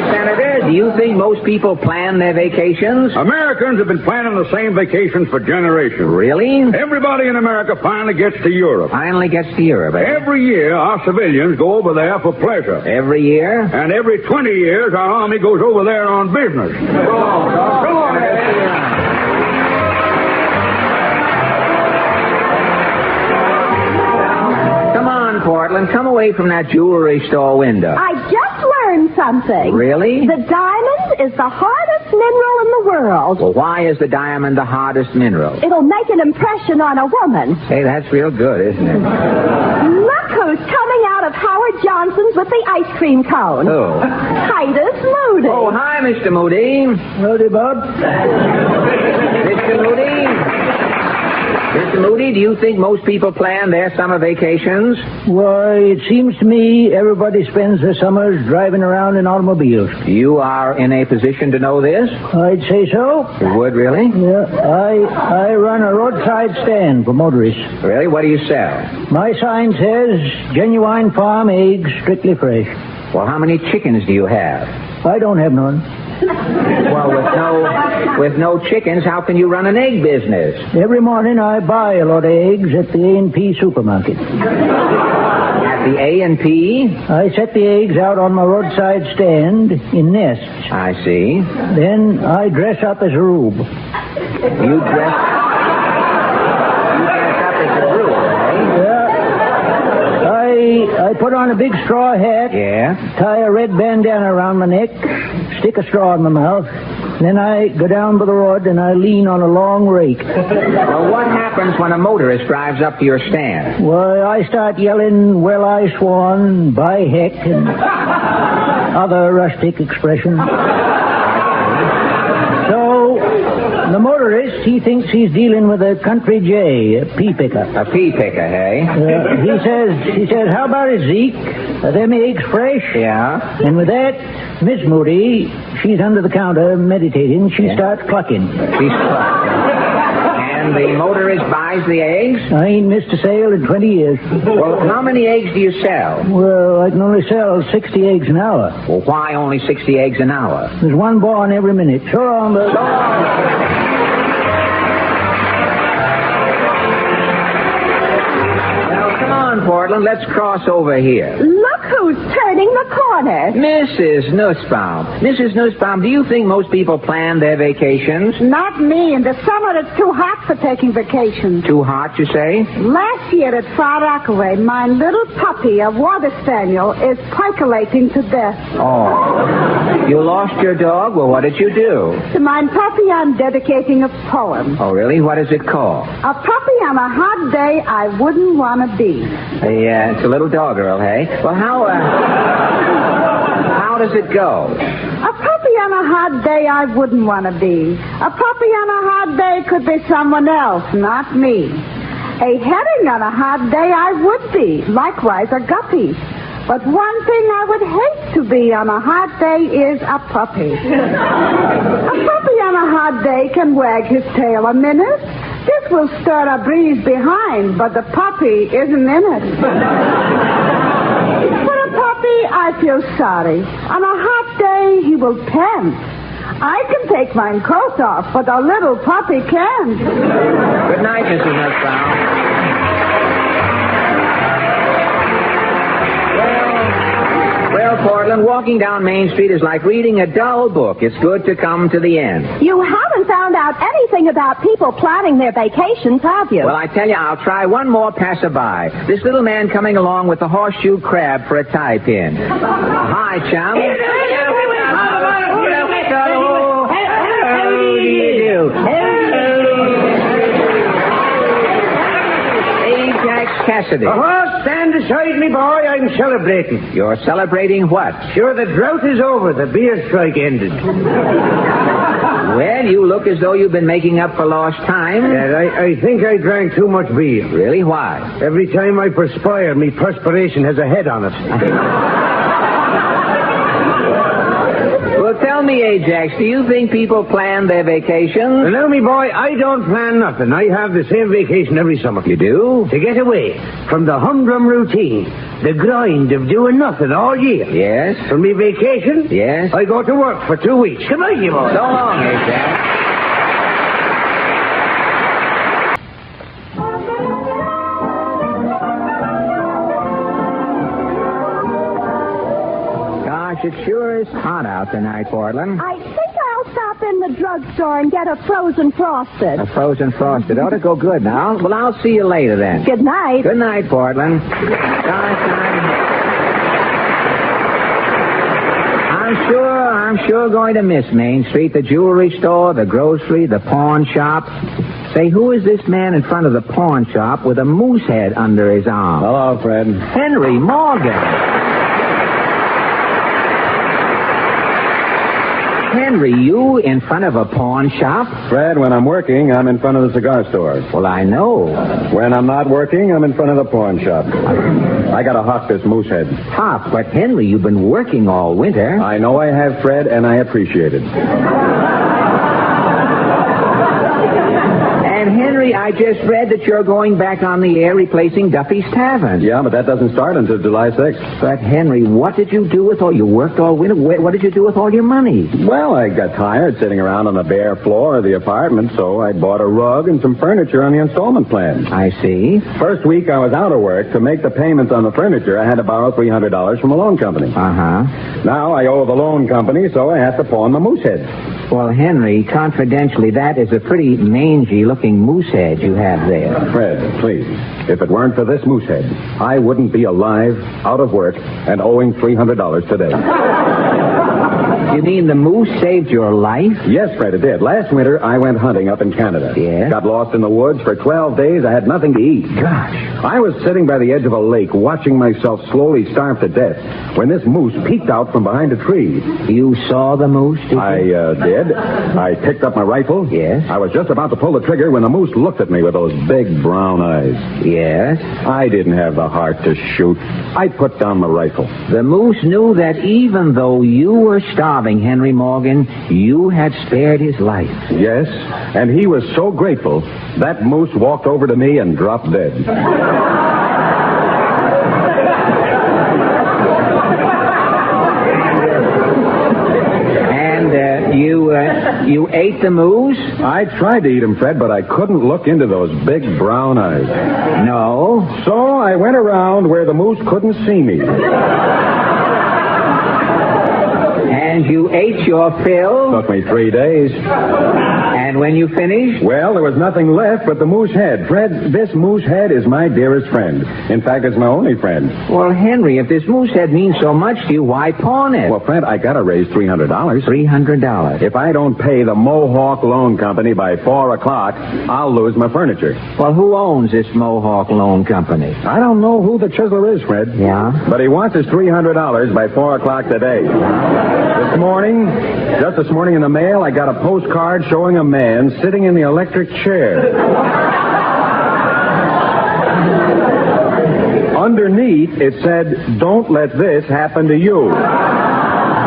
Senator, do you think most people plan their vacations? Americans have been planning the same vacations for generations. Really? Everybody in America finally gets to Europe. Finally gets to Europe, eh? Every year, our civilians go over there for pleasure. Every year? And every 20 years, our army goes over there on business. Come on. Come on, Portland. Come away from that jewelry store window. I just learned something. Really? The diamond is the hardest mineral in the world. Well, why is the diamond the hardest mineral? It'll make an impression on a woman. Hey, that's real good, isn't it? Look who's coming out of Howard Johnson's with the ice cream cone. Who? Titus Moody. Oh, hi, Mr. Moody. Howdy, Bob. Mr. Moody? Mr. Moody, do you think most people plan their summer vacations? Why, it seems to me everybody spends their summers driving around in automobiles. You are in a position to know this? I'd say so. You would, really? Yeah, I run a roadside stand for motorists. Really? What do you sell? My sign says, genuine farm eggs, strictly fresh. Well, how many chickens do you have? I don't have none. Well, With no chickens, how can you run an egg business? Every morning I buy a lot of eggs at the A&P supermarket. At the A&P? I set the eggs out on my roadside stand in nests. I see. Then I dress up as a rube. You dress up as a rube, eh? Yeah. I put on a big straw hat. Yeah? Tie a red bandana around my neck. Stick a straw in my mouth. Then I go down by the road and I lean on a long rake. Well, what happens when a motorist drives up to your stand? Why, I start yelling, well, I swan, by heck, and other rustic expressions. So, the motorist, he thinks he's dealing with a country jay, a pea picker. A pea picker, hey? He says, how about it, Zeke? Are them eggs fresh? Yeah. And with that, Miss Moody, she's under the counter meditating. She starts clucking. She's clucking. And the motorist buys the eggs? I ain't missed a sale in 20 years. Well, how many eggs do you sell? Well, I can only sell 60 eggs an hour. Well, why only 60 eggs an hour? There's one born every minute. So long, Bert. Portland, let's cross over here. Look who's turning the corner. Mrs. Nussbaum. Mrs. Nussbaum, do you think most people plan their vacations? Not me. In the summer, it's too hot for taking vacations. Too hot, you say? Last year at Far Rockaway, my little puppy, a water spaniel, is percolating to death. Oh. You lost your dog? Well, what did you do? To my puppy, I'm dedicating a poem. Oh, really? What is it called? A puppy on a hot day I wouldn't want to be. Yeah, it's a little doggerel, hey? Well, how does it go? A puppy on a hot day I wouldn't want to be. A puppy on a hot day could be someone else, not me. A herring on a hot day I would be. Likewise, a guppy. But one thing I would hate to be on a hot day is a puppy. A puppy on a hot day can wag his tail a minute. This will stir a breeze behind, but the puppy isn't in it. For a puppy, I feel sorry. On a hot day, he will pant. I can take my coat off, but a little puppy can't. Good night, Mrs. Nussbaum. Well, Portland, walking down Main Street is like reading a dull book. It's good to come to the end. You haven't found out anything about people planning their vacations, have you? Well, I tell you, I'll try one more passerby. This little man coming along with the horseshoe crab for a tie pin. Hi, chum. How do you do? Ajax Cassidy. Stand aside, me boy. I'm celebrating. You're celebrating what? Sure, the drought is over. The beer strike ended. Well, you look as though you've been making up for lost time. Yeah, I think I drank too much beer. Really? Why? Every time I perspire, me perspiration has a head on it. Well, tell me, Ajax, do you think people plan their vacations? Now, me boy, I don't plan nothing. I have the same vacation every summer. You do? To get away from the humdrum routine, the grind of doing nothing all year. Yes. For me vacation? Yes. I go to work for 2 weeks. Come on, you boy. So long, Ajax. It sure is hot out tonight, Portland. I think I'll stop in the drugstore and get a frozen frosted. A frozen frosted. Ought to go good now. Well, I'll see you later then. Good night. Good night, Portland. I'm sure going to miss Main Street, the jewelry store, the grocery, the pawn shop. Say, who is this man in front of the pawn shop with a moose head under his arm? Hello, Fred. Henry Morgan. Henry, you in front of a pawn shop? Fred, when I'm working, I'm in front of the cigar store. Well, I know. When I'm not working, I'm in front of the pawn shop. I got a hospice moose head. Hop, but Henry, you've been working all winter. I know I have, Fred, and I appreciate it. And Henry, I just read that you're going back on the air replacing Duffy's Tavern. Yeah, but that doesn't start until July 6th. But Henry, what did you do with all you worked all winter? What did you do with all your money? Well, I got tired sitting around on the bare floor of the apartment, so I bought a rug and some furniture on the installment plan. I see. First week I was out of work. To make the payments on the furniture, I had to borrow $300 from a loan company. Uh-huh. Now I owe the loan company, so I have to pawn the moose head. Well, Henry, confidentially, that is a pretty mangy-looking moose head you have there. Fred, please. If it weren't for this moose head, I wouldn't be alive, out of work, and owing $300 today. You mean the moose saved your life? Yes, Fred, it did. Last winter, I went hunting up in Canada. Yeah? Got lost in the woods for 12 days. I had nothing to eat. Gosh. I was sitting by the edge of a lake, watching myself slowly starve to death, when this moose peeked out from behind a tree. You saw the moose, did you? I did. I picked up my rifle. Yes? I was just about to pull the trigger when the moose looked at me with those big brown eyes. Yes? I didn't have the heart to shoot. I put down the rifle. The moose knew that even though you were starving, Henry Morgan, you had spared his life. Yes, and he was so grateful, that moose walked over to me and dropped dead. You ate the moose? I tried to eat him, Fred, but I couldn't look into those big brown eyes. No? So I went around where the moose couldn't see me. And you ate your fill? Took me 3 days. And when you finished? Well, there was nothing left but the moose head. Fred, this moose head is my dearest friend. In fact, it's my only friend. Well, Henry, if this moose head means so much to you, why pawn it? Well, Fred, I gotta raise $300. $300? If I don't pay the Mohawk Loan Company by 4 o'clock, I'll lose my furniture. Well, who owns this Mohawk Loan Company? I don't know who the chiseler is, Fred. Yeah? But he wants his $300 by 4 o'clock today. This morning in the mail, I got a postcard showing a man sitting in the electric chair. Underneath, it said, "Don't let this happen to you.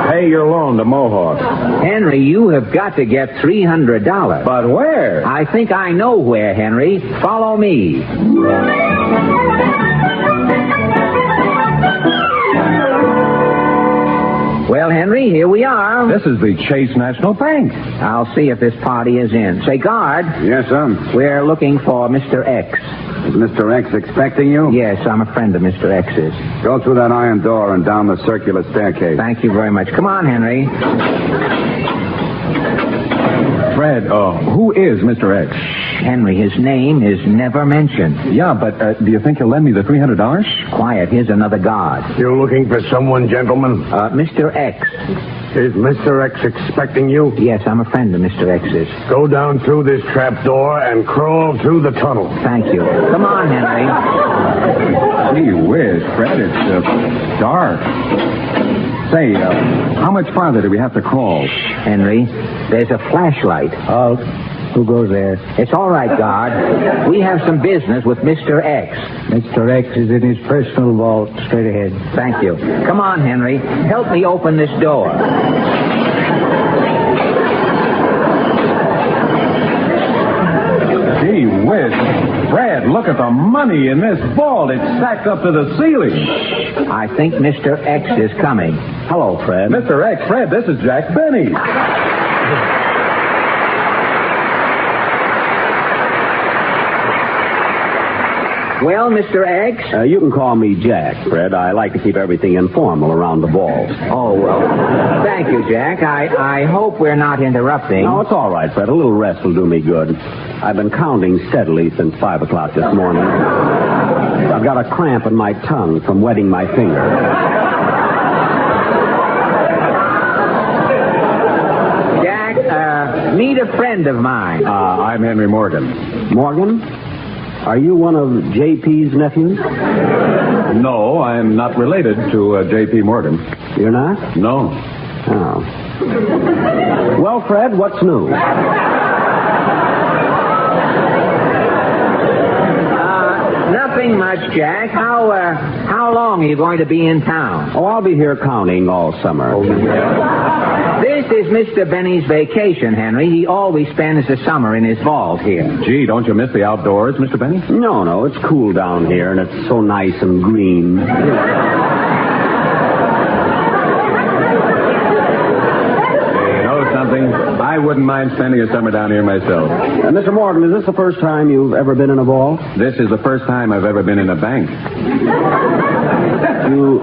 Pay your loan to Mohawk." Henry, you have got to get $300. But where? I think I know where, Henry. Follow me. Well, Henry, here we are. This is the Chase National Bank. I'll see if this party is in. Say, guard. Yes, sir. We're looking for Mr. X. Is Mr. X expecting you? Yes, I'm a friend of Mr. X's. Go through that iron door and down the circular staircase. Thank you very much. Come on, Henry. Fred, who is Mr. X? Henry, his name is never mentioned. Yeah, but do you think he'll lend me the $300? Quiet, here's another guard. You're looking for someone, gentlemen? Mr. X. Is Mr. X expecting you? Yes, I'm a friend of Mr. X's. Go down through this trap door and crawl through the tunnel. Thank you. Come on, Henry. Gee whiz, Fred, it's dark. Say, how much farther do we have to crawl? Henry, there's a flashlight. Who goes there? It's all right, guard. We have some business with Mr. X. Mr. X is in his personal vault. Straight ahead. Thank you. Come on, Henry. Help me open this door. Gee whiz. Fred, look at the money in this vault. It's stacked up to the ceiling. I think Mr. X is coming. Hello, Fred. Mr. X, Fred, this is Jack Benny. Well, Mr. X? You can call me Jack, Fred. I like to keep everything informal around the vault. Oh, well, thank you, Jack. I hope we're not interrupting. No, it's all right, Fred. A little rest will do me good. I've been counting steadily since 5 o'clock this morning. I've got a cramp in my tongue from wetting my finger. Jack, meet a friend of mine. I'm Henry Morgan. Morgan? Are you one of J.P.'s nephews? No, I'm not related to J.P. Morgan. You're not? No. Oh. Well, Fred, what's new? Nothing much, Jack. How long are you going to be in town? Oh, I'll be here counting all summer. Oh, yeah. This is Mr. Benny's vacation, Henry. He always spends the summer in his vault here. Gee, don't you miss the outdoors, Mr. Benny? No, it's cool down here, and it's so nice and green. I wouldn't mind spending a summer down here myself. Mr. Morgan, is this the first time you've ever been in a vault? This is the first time I've ever been in a bank.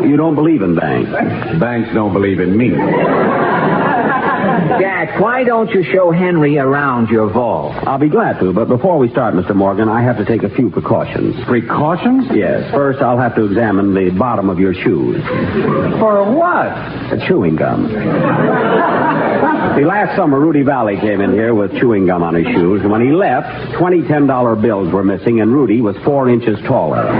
You don't believe in banks? Banks don't believe in me. Jack, why don't you show Henry around your vault? I'll be glad to, but before we start, Mr. Morgan, I have to take a few precautions. Precautions? Yes. First, I'll have to examine the bottom of your shoes. For what? Chewing gum. See, last summer, Rudy Valley came in here with chewing gum on his shoes, and when he left, 20 $10 bills were missing, and Rudy was 4 inches taller.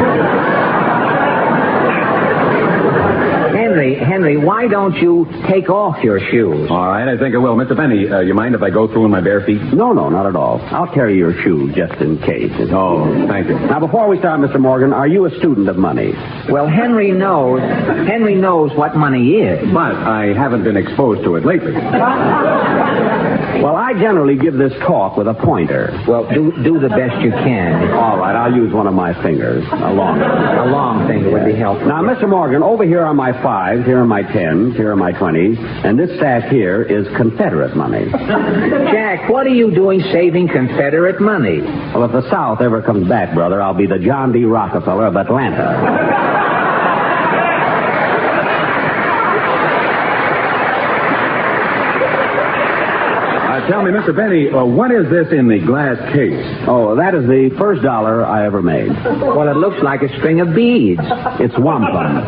Henry, why don't you take off your shoes? All right, I think I will. Mr. Benny, you mind if I go through in my bare feet? No, not at all. I'll carry your shoes just in case. Oh, thank you. Now, before we start, Mr. Morgan, are you a student of money? Well, Henry knows what money is. But I haven't been exposed to it lately. Well, I generally give this talk with a pointer. Well, do the best you can. All right, I'll use one of my fingers. A long finger would be helpful. Now, Mr. Morgan, over here are my 5s, here are my 10s, here are my 20s, and this stack here is Confederate money. Jack, what are you doing saving Confederate money? Well, if the South ever comes back, brother, I'll be the John D. Rockefeller of Atlanta. Tell me, Mr. Benny, what is this in the glass case? Oh, that is the first dollar I ever made. Well, it looks like a string of beads. It's wampum.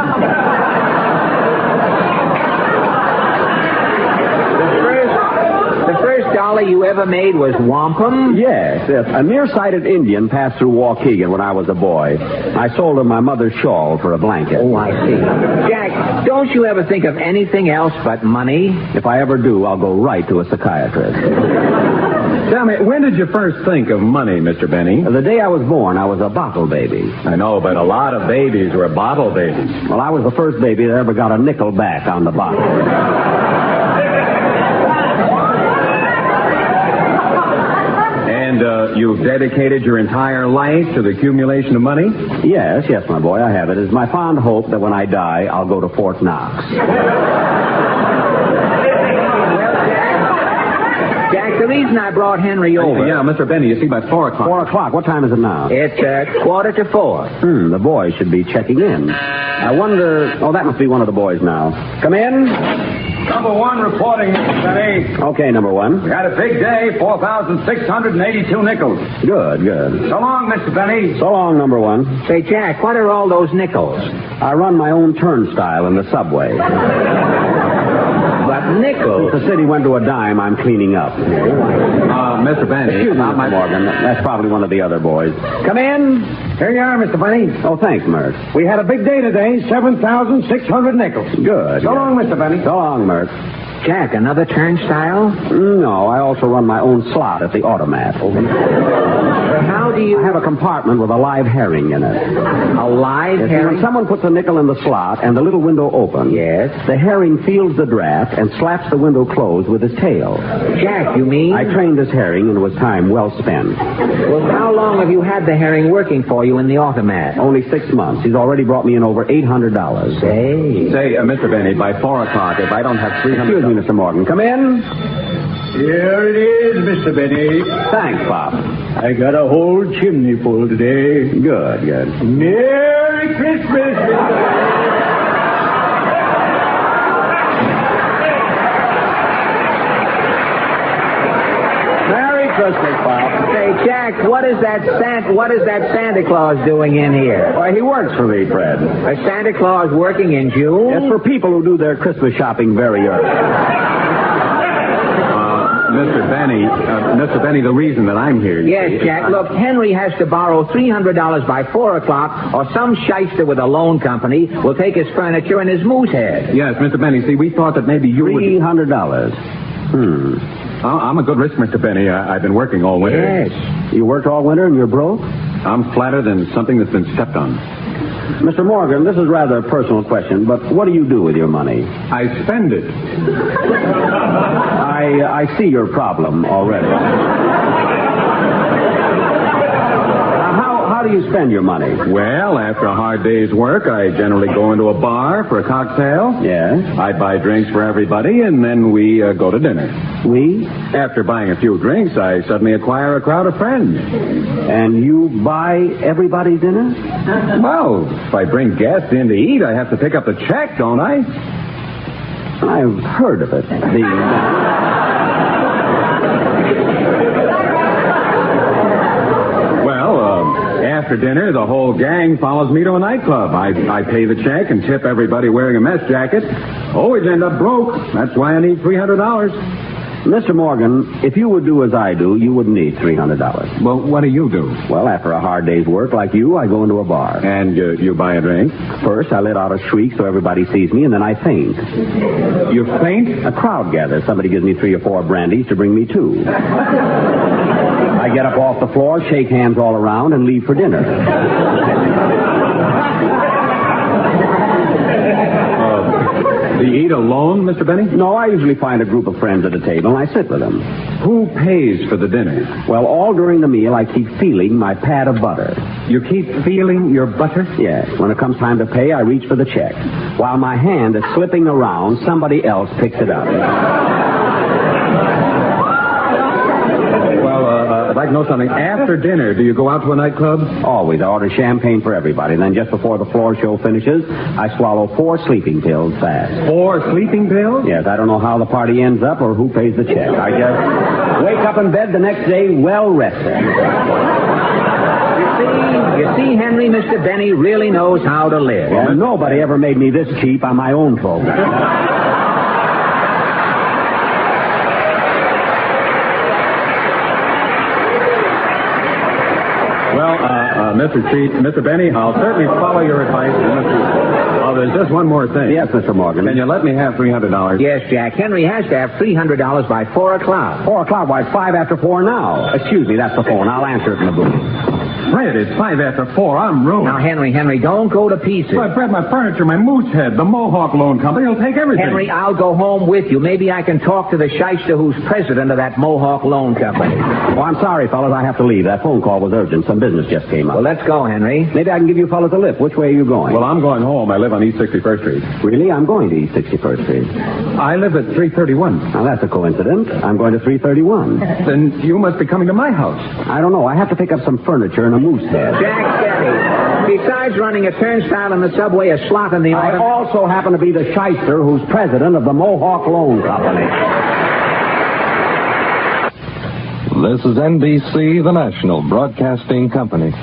The first dollar you ever made was wampum? Yes. A nearsighted Indian passed through Waukegan when I was a boy. I sold him my mother's shawl for a blanket. Oh, I see. Jack, don't you ever think of anything else but money? If I ever do, I'll go right to a psychiatrist. Tell me, when did you first think of money, Mr. Benny? The day I was born, I was a bottle baby. I know, but a lot of babies were bottle babies. Well, I was the first baby that ever got a nickel back on the bottle. You've dedicated your entire life to the accumulation of money? Yes, my boy, I have it. It's my fond hope that when I die, I'll go to Fort Knox. Jack, the reason I brought Henry over... Yeah, Mr. Benny, you see, by 4 o'clock. 4 o'clock? What time is it now? It's 3:45. The boys should be checking in. I wonder... Oh, that must be one of the boys now. Come in. Number 1 reporting, Mr. Benny. Okay, number 1. We had a big day, 4,682 nickels. Good. So long, Mr. Benny. So long, number 1. Say, Jack, what are all those nickels? I run my own turnstile in the subway. But nickels? If the city went to a dime, I'm cleaning up. Mr. Benny. Excuse me, Mr. Morgan. That's probably one of the other boys. Come in. Here you are, Mr. Benny. Oh, thanks, Mert. We had a big day today, 7,600 nickels. Good. So long, Mr. Benny. So long, Mert. Jack, another turnstile? No, I also run my own slot at the automat. How do you... I have a compartment with a live herring in it. A live herring? When someone puts a nickel in the slot and the little window opens, yes, the herring feels the draft and slaps the window closed with his tail. Jack, you mean? I trained this herring and it was time well spent. Well, how long have you had the herring working for you in the automat? Only 6 months. He's already brought me in over $800. Say, Mr. Benny, by 4 o'clock, if I don't have $300... Excuse me, Mr. Morgan. Come in. Here it is, Mr. Benny. Thanks, Pop. I got a whole chimney full today. Good. Merry Christmas, Mr. Merry Christmas, Pop. Say, Jack, what is that Santa Claus doing in here? Why, he works for me, Fred. A Santa Claus working in June? It's for people who do their Christmas shopping very early. Mr. Benny, the reason that I'm here... Yes, Jack, look, Henry has to borrow $300 by 4 o'clock, or some shyster with a loan company will take his furniture and his moose head. Yes, Mr. Benny, see, we thought that maybe you would... $300. I'm a good risk, Mr. Benny. I've been working all winter. Yes. You worked all winter and you're broke? I'm flatter than something that's been stepped on. Mr. Morgan, this is rather a personal question, but what do you do with your money? I spend it. I see your problem already. How do you spend your money? Well, after a hard day's work, I generally go into a bar for a cocktail. Yes? I buy drinks for everybody, and then we go to dinner. We? After buying a few drinks, I suddenly acquire a crowd of friends. And you buy everybody dinner? Well, if I bring guests in to eat, I have to pick up the check, don't I? I've heard of it. After dinner, the whole gang follows me to a nightclub. I pay the check and tip everybody wearing a mess jacket. Always end up broke. That's why I need $300. Mr. Morgan, if you would do as I do, you wouldn't need $300. Well, what do you do? Well, after a hard day's work like you, I go into a bar. And you buy a drink? First, I let out a shriek so everybody sees me, and then I faint. You faint? A crowd gathers. Somebody gives me 3 or 4 brandies to bring me to. I get up off the floor, shake hands all around, and leave for dinner. Do you eat alone, Mr. Benny? No, I usually find a group of friends at a table, and I sit with them. Who pays for the dinner? Well, all during the meal, I keep feeling my pad of butter. You keep feeling your butter? Yes. When it comes time to pay, I reach for the check. While my hand is slipping around, somebody else picks it up. I'd like to know something. After dinner, do you go out to a nightclub? Always. I order champagne for everybody. Then just before the floor show finishes, I swallow 4 sleeping pills fast. 4 sleeping pills? Yes. I don't know how the party ends up or who pays the check. I just wake up in bed the next day well rested. You see, Henry, Mr. Benny really knows how to live. Well, nobody ever made me this cheap on my own program. Mr. Benny, I'll certainly follow your advice. There's just one more thing. Yes, Mr. Morgan. Can you let me have $300? Yes, Jack. Henry has to have $300 by 4 o'clock. 4 o'clock? Why, it's 5 after 4 now. Excuse me, that's the phone. I'll answer it in the booth. Fred, it's 5 after 4. I'm ruined. Now, Henry, don't go to pieces. Well, Fred, my furniture, my moose head, the Mohawk Loan Company will take everything. Henry, I'll go home with you. Maybe I can talk to the shyster who's president of that Mohawk Loan Company. Well, I'm sorry, fellas. I have to leave. That phone call was urgent. Some business just came up. Well, let's go, Henry. Maybe I can give you fellas a lift. Which way are you going? Well, I'm going home. I live on East 61st Street. Really? I'm going to East 61st Street. I live at 331. Now, that's a coincidence. I'm going to 331. Then you must be coming to my house. I don't know. I have to pick up some furniture and a moose head. Jack Steady. Besides running a turnstile in the subway, a slot in the I also happen to be the shyster who's president of the Mohawk Loan Company. This is NBC, the national broadcasting company.